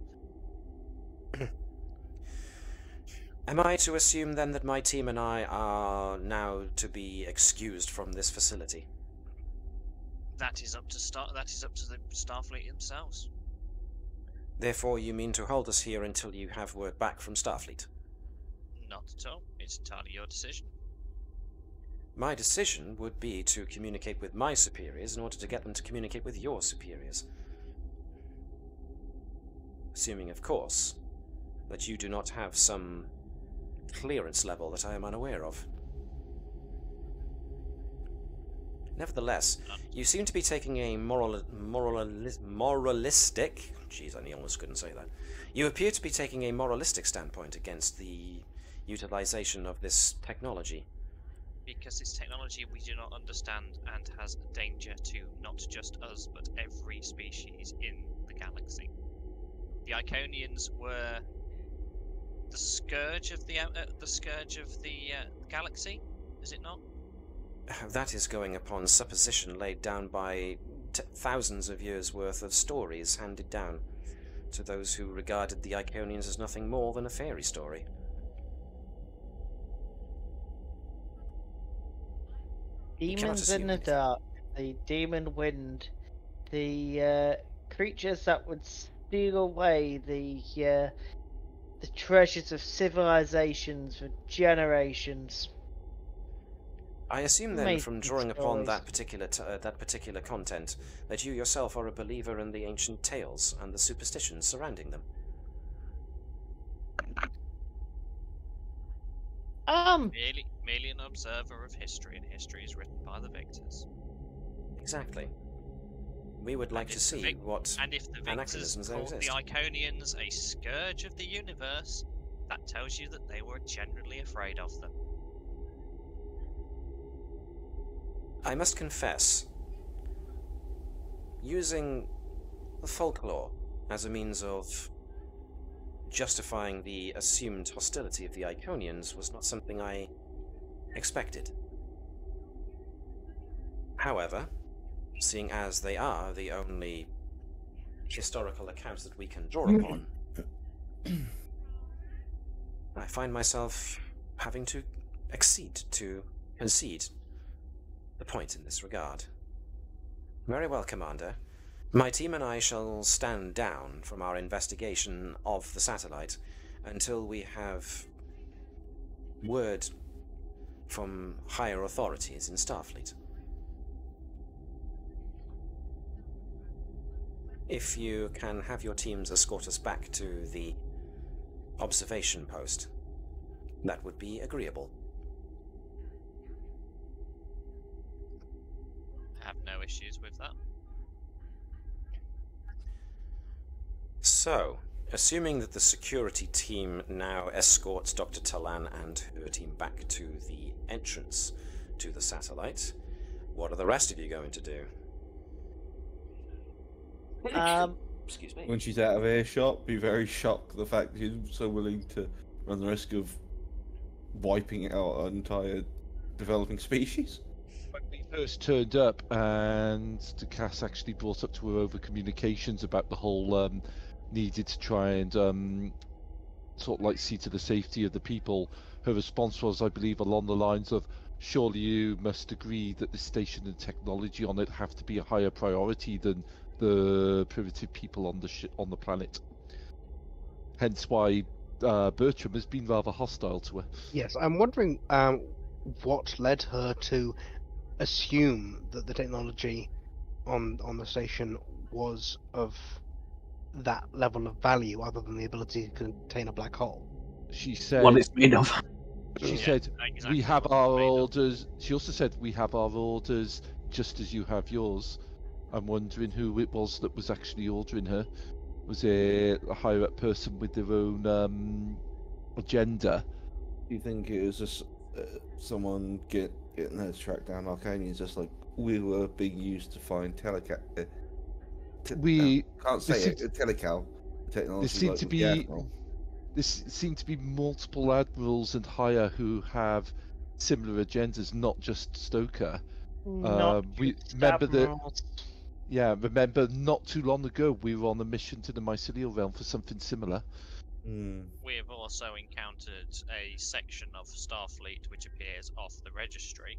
Am I to assume then that my team and I are now to be excused from this facility? That is up to the Starfleet themselves. Therefore, you mean to hold us here until you have word back from Starfleet? Not at all. It's entirely your decision. My decision would be to communicate with my superiors in order to get them to communicate with your superiors. Assuming, of course, that you do not have some clearance level that I am unaware of. Nevertheless, you seem to be taking a moralistic... Jeez, I almost couldn't say that. You appear to be taking a moralistic standpoint against the utilization of this technology. Because it's technology we do not understand and has a danger to not just us, but every species in the galaxy. The Iconians were the scourge of the galaxy, is it not? That is going upon supposition laid down by thousands of years' worth of stories handed down to those who regarded the Iconians as nothing more than a fairy story. Demons in the dark, the demon wind, the creatures that would steal away the treasures of civilizations for generations. I assume then, from drawing upon that particular content, that you yourself are a believer in the ancient tales and the superstitions surrounding them. Merely an observer of history, and history is written by the victors. Exactly. We would like to see what anachronisms there exist. The Iconians a scourge of the universe, that tells you that they were genuinely afraid of them. I must confess, using the folklore as a means of justifying the assumed hostility of the Iconians was not something I expected. However, seeing as they are the only historical accounts that we can draw upon, I find myself having to concede the point in this regard. Very well, Commander. My team and I shall stand down from our investigation of the satellite until we have word from higher authorities in Starfleet. If you can have your teams escort us back to the observation post, that would be agreeable. I have no issues with that. So, assuming that the security team now escorts Dr. Talan and her team back to the entrance to the satellite, what are the rest of you going to do? Excuse me. When she's out of earshot, be very shocked the fact she's so willing to run the risk of wiping out an entire developing species. When we first turned up and the Cass actually brought up to her over communications about the whole needed to try and sort of like see to the safety of the people, her response was, I believe, along the lines of, surely you must agree that the station and technology on it have to be a higher priority than the primitive people on the planet. Hence why Bertram has been rather hostile to her. Yes, I'm wondering what led her to assume that the technology on the station was of that level of value, other than the ability to contain a black hole. She said, What it's made of. She said, exactly we have what our it's made of. orders. She also said, we have our orders just as you have yours. I'm wondering who it was that was actually ordering her. Was it a higher up person with their own agenda? Do you think it was just someone getting her to track down Arcanians, just like we were being used to find telecal technology? There seemed to be seemed to be multiple admirals and higher who have similar agendas, not just Stoker. We remember that. Yeah, remember not too long ago we were on a mission to the mycelial realm for something similar. We have also encountered a section of Starfleet which appears off the registry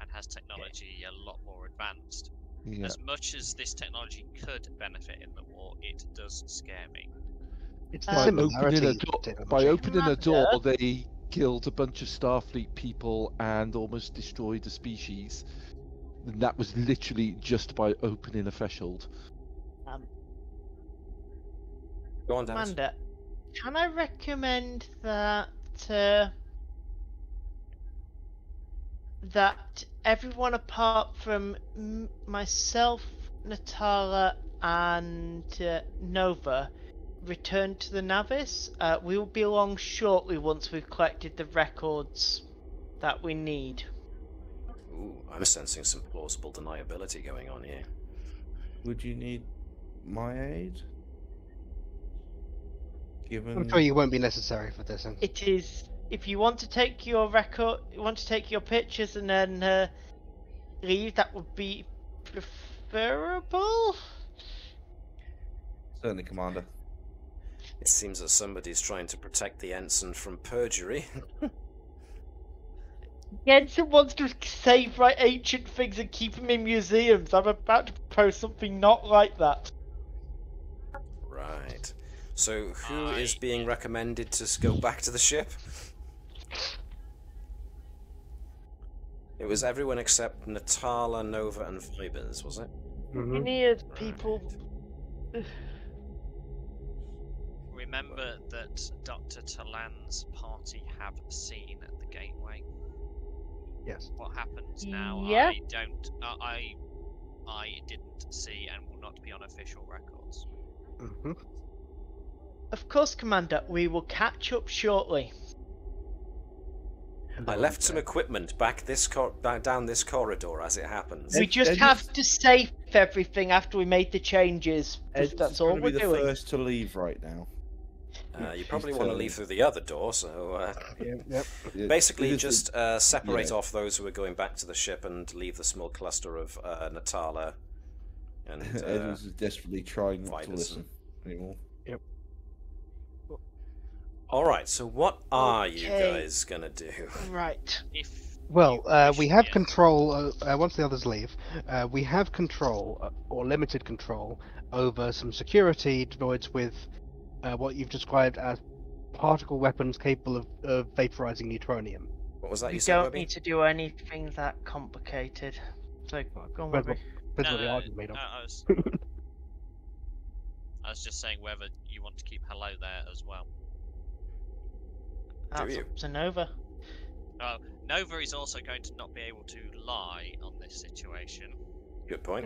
and has technology a lot more advanced. Yeah. As much as this technology could benefit in the war, it does scare me. It's By opening a door, Commander? they killed a bunch of Starfleet people and almost destroyed a species. And that was literally just by opening a threshold. Go on, Dennis. Amanda, can I recommend that that everyone apart from myself, Natala, and Nova return to the Navis? We will be along shortly once we've collected the records that we need. Ooh, I'm sensing some plausible deniability going on here. Would you need my aid? Given I'm sure you won't be necessary for this. It is. If you want to take your record, you want to take your pictures and then leave, that would be preferable. Certainly, Commander. It seems that somebody's trying to protect the ensign from perjury. Jensen wants to save my ancient things and keep them in museums. I'm about to propose something not like that. Right. So, who is being recommended to go back to the ship? It was everyone except Natala, Nova, and Fibers, was it? Any of people. Remember that Dr. Talan's party have seen the gateway. Yes. What happens now? Yeah. I don't. I didn't see and will not be on official records. Of course, Commander. We will catch up shortly. I left some equipment back down this corridor as it happens. We just have to save everything after we made the changes. That's all we're be doing. the first to leave right now. You probably want to leave through the other door, so basically just separate off those who are going back to the ship and leave the small cluster of Natala and Ed was desperately trying not to Fibers listen anymore. Yep. Alright, so what are you guys gonna do? Right. Well, we have control, once the others leave, we have control, or limited control, over some security droids with what you've described as particle weapons capable of vaporizing neutronium. What was that We you said, don't Webby? need to do anything that complicated. So, go on, Webby. That's what the argument made of. I was just saying whether you want to keep hello there as well. That's you? up to Nova. Nova is also going to not be able to lie on this situation. Good point.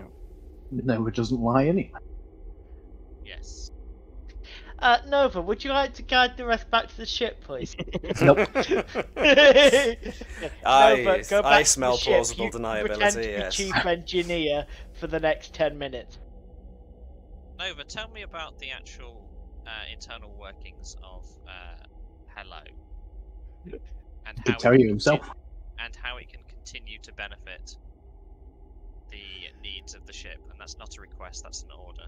Nova doesn't lie anyway. Yes. Nova, would you like to guide the rest back to the ship, please? Nope. Nova, I smell to the plausible ship. You deniability, pretend to be yes. chief engineer for the next 10 minutes. Nova, tell me about the actual internal workings of Hello, and He'll tell you himself. And how it can continue to benefit the needs of the ship. And that's not a request; that's an order.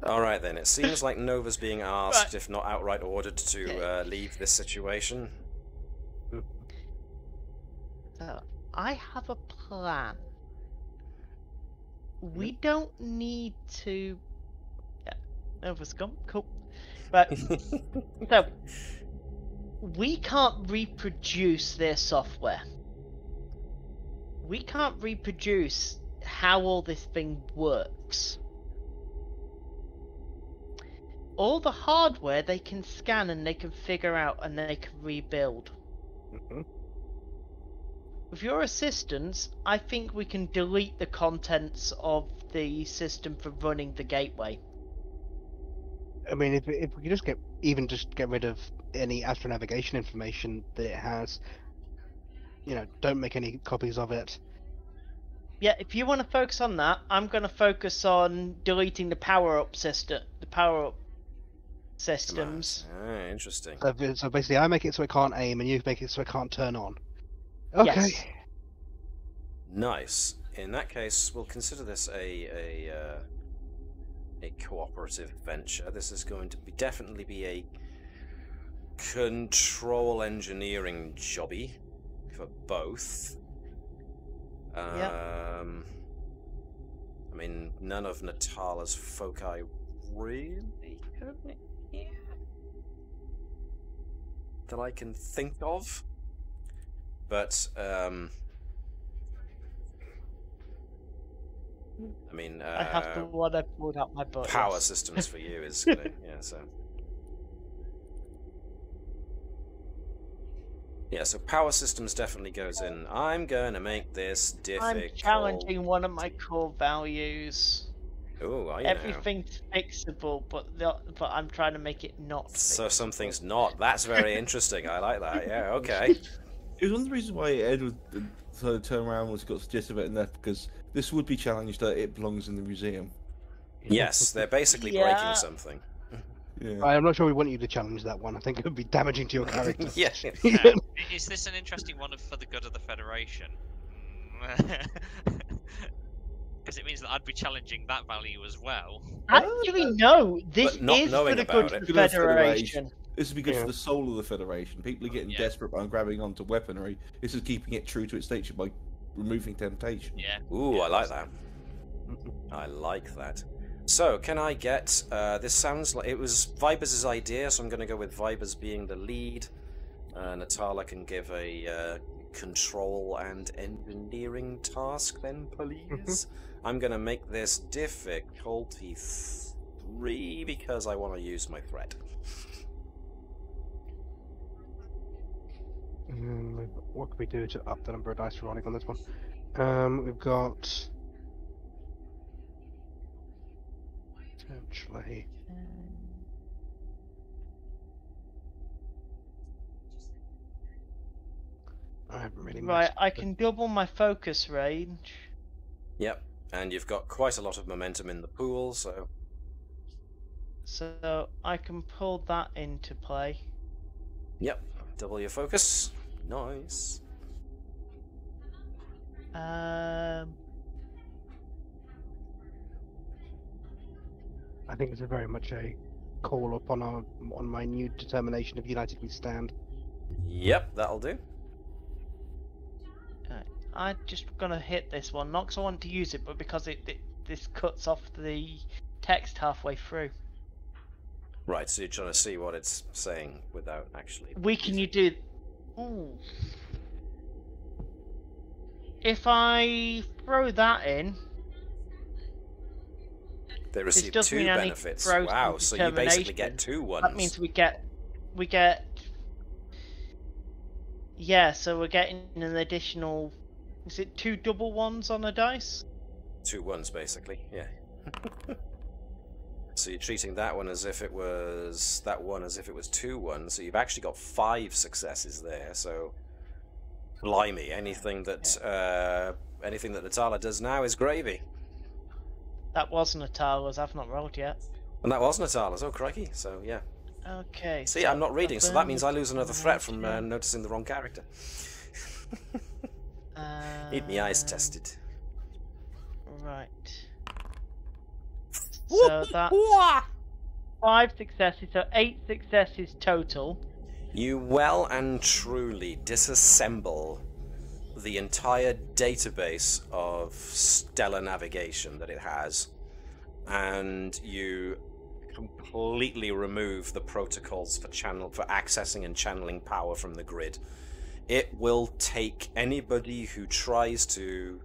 All right then. It seems like Nova's being asked, if not outright ordered, to leave this situation. So, I have a plan. We don't need to... Yeah, Nova's gone. Cool. But, so, we can't reproduce their software. We can't reproduce how all this thing works. All the hardware they can scan and they can figure out and they can rebuild. With your assistance, I think we can delete the contents of the system for running the gateway. I mean, if we could just get rid of any astronavigation information that it has, don't make any copies of it. Yeah, if you want to focus on that, I'm going to focus on deleting the power-up systems. Interesting. So basically, I make it so it can't aim, and you make it so it can't turn on. Okay. Yes. Nice. In that case, we'll consider this a cooperative venture. This is going to definitely be a control engineering jobby for both. I mean, none of Natala's foci really have it here that I can think of. But, I mean, I have to what I pulled out my butt. power systems for you is gonna, so power systems definitely goes in. I'm gonna make this difficult. I'm challenging one of my core values. Ooh, are you Everything's fixable, but I'm trying to make it not fixable. So something's not. That's very interesting. I like that. Yeah, okay. It was one of the reasons why Ed was sort of turned around was got suggested about that, because this would be challenged that it belongs in the museum. Yes, they're basically breaking something. Yeah. I'm not sure we want you to challenge that one. I think it would be damaging to your character. Yes. Is this an interesting one for the good of the Federation? Because it means that I'd be challenging that value as well. Actually, no. This not is knowing for the good about of it. the Federation. This would be good for the soul of the Federation. People are getting desperate by grabbing onto weaponry. This is keeping it true to its nature by removing temptation. Yeah. Ooh, I like that. I like that. So, can I get... this sounds like... It was Vibers' idea, so I'm going to go with Vibers being the lead. Natala can give a control and engineering task then, please. I'm going to make this difficulty 3 because I want to use my threat. What can we do to up the number of dice rolling on this one? We've got... Potentially... I haven't really... Right, I can double my focus range. Yep, and you've got quite a lot of momentum in the pool, so... So, I can pull that into play. Yep, double your focus. Nice. I think it's very much a call upon on my new determination of united we stand. Yep, that'll do. I'm just gonna hit this one, not because I want to use it, but because this cuts off the text halfway through. Right, so you're trying to see what it's saying without actually... Can you do... Ooh. If I throw that in... They receive 2 benefits. Wow, so you basically get 2 ones. That means we get... Yeah, so we're getting an additional... Is it 2 double ones on a dice? 2 ones, basically, yeah. So you're treating that one as if it was 2-1. So you've actually got 5 successes there. So, blimey, anything that Natala does now is gravy. That was Natala's. I've not rolled yet. And that was Natala's. Oh, crikey. So yeah. Okay. See, I'm not reading, so that means I lose another threat from noticing the wrong character. Need me eyes tested. Right. So that's 5 successes, so 8 successes total. You well and truly disassemble the entire database of stellar navigation that it has, and you completely remove the protocols for accessing and channeling power from the grid. It will take anybody who tries to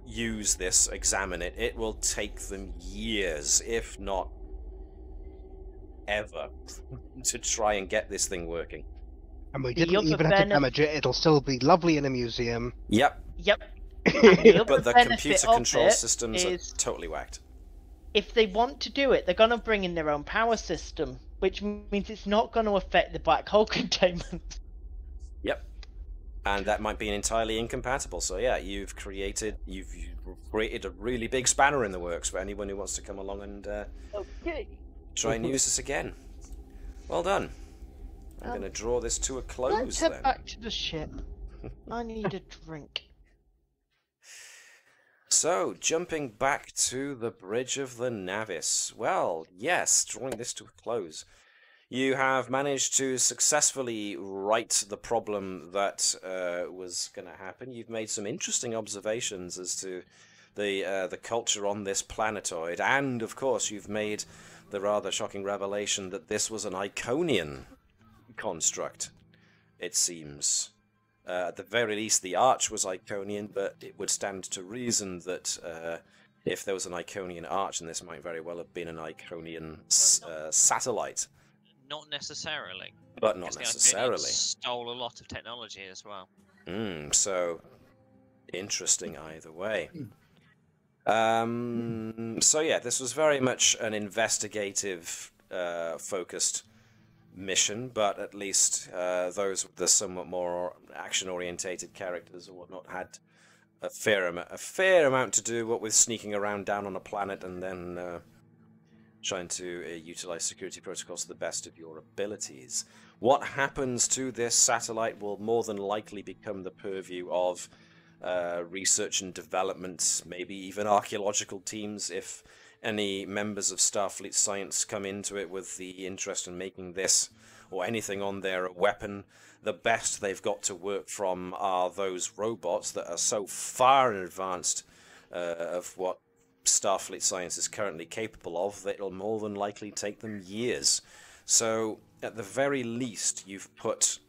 use this, examine it, it will take them years, if not ever, to try and get this thing working. And we didn't even have to damage it, it'll still be lovely in a museum. Yep. Yep. But the computer control systems are totally whacked. If they want to do it, they're going to bring in their own power system, which means it's not going to affect the black hole containment. Yep. And that might be entirely incompatible. So yeah, you've created a really big spanner in the works for anyone who wants to come along and try and use this again. Well done. I'm going to draw this to a close. Let's head back to the ship. I need a drink. So, jumping back to the bridge of the Navis. Well, yes, drawing this to a close. You have managed to successfully right the problem that was going to happen. You've made some interesting observations as to the culture on this planetoid, and of course you've made the rather shocking revelation that this was an Iconian construct, it seems. At the very least, the arch was Iconian, but it would stand to reason that if there was an Iconian arch, then this might very well have been an Iconian satellite. Not necessarily. But not necessarily. Stole a lot of technology as well. So interesting either way. So yeah, this was very much an investigative focused mission, but at least those with the somewhat more action-orientated characters or whatnot had a fair amount to do, what with sneaking around down on a planet and then trying to utilize security protocols to the best of your abilities. What happens to this satellite will more than likely become the purview of research and development, maybe even archaeological teams, if any members of Starfleet Science come into it with the interest in making this or anything on there a weapon. The best they've got to work from are those robots that are so far in advance of what Starfleet Science is currently capable of that it'll more than likely take them years. So at the very least, you've put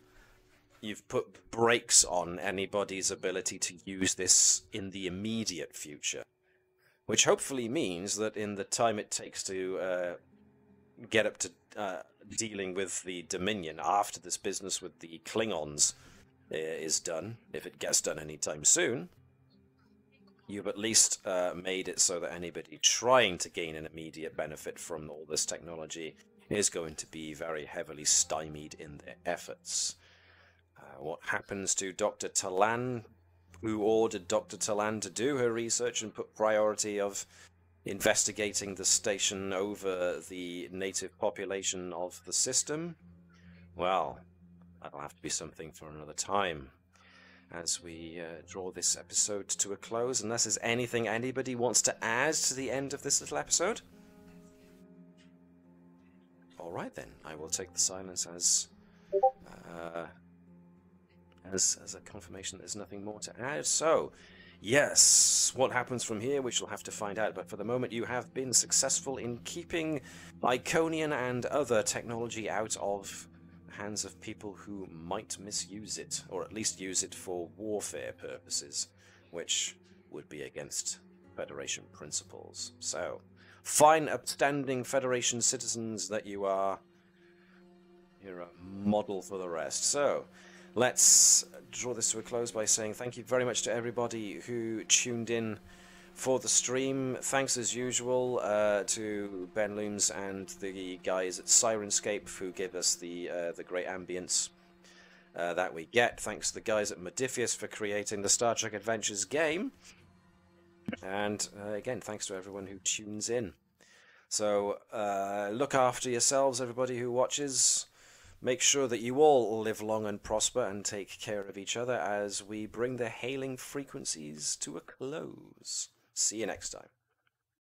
brakes on anybody's ability to use this in the immediate future, which hopefully means that in the time it takes to get up to dealing with the Dominion after this business with the Klingons is done, if it gets done anytime soon, you've at least made it so that anybody trying to gain an immediate benefit from all this technology is going to be very heavily stymied in their efforts. What happens to Dr. Talan? Who ordered Dr. Talan to do her research and put priority of investigating the station over the native population of the system? Well, that'll have to be something for another time. As we draw this episode to a close, unless there's anything anybody wants to add to the end of this little episode? Alright then, I will take the silence as a confirmation there's nothing more to add. So, yes, what happens from here we shall have to find out, but for the moment you have been successful in keeping Iconian and other technology out of the hands of people who might misuse it, or at least use it for warfare purposes, which would be against Federation principles. So, fine, upstanding Federation citizens that you are, you're a model for the rest. So, let's draw this to a close by saying thank you very much to everybody who tuned in for the stream. Thanks as usual to Ben Looms and the guys at Sirenscape who give us the great ambience that we get. Thanks to the guys at Modiphius for creating the Star Trek Adventures game. And again, thanks to everyone who tunes in. So look after yourselves, everybody who watches. Make sure that you all live long and prosper and take care of each other as we bring the hailing frequencies to a close. See you next time.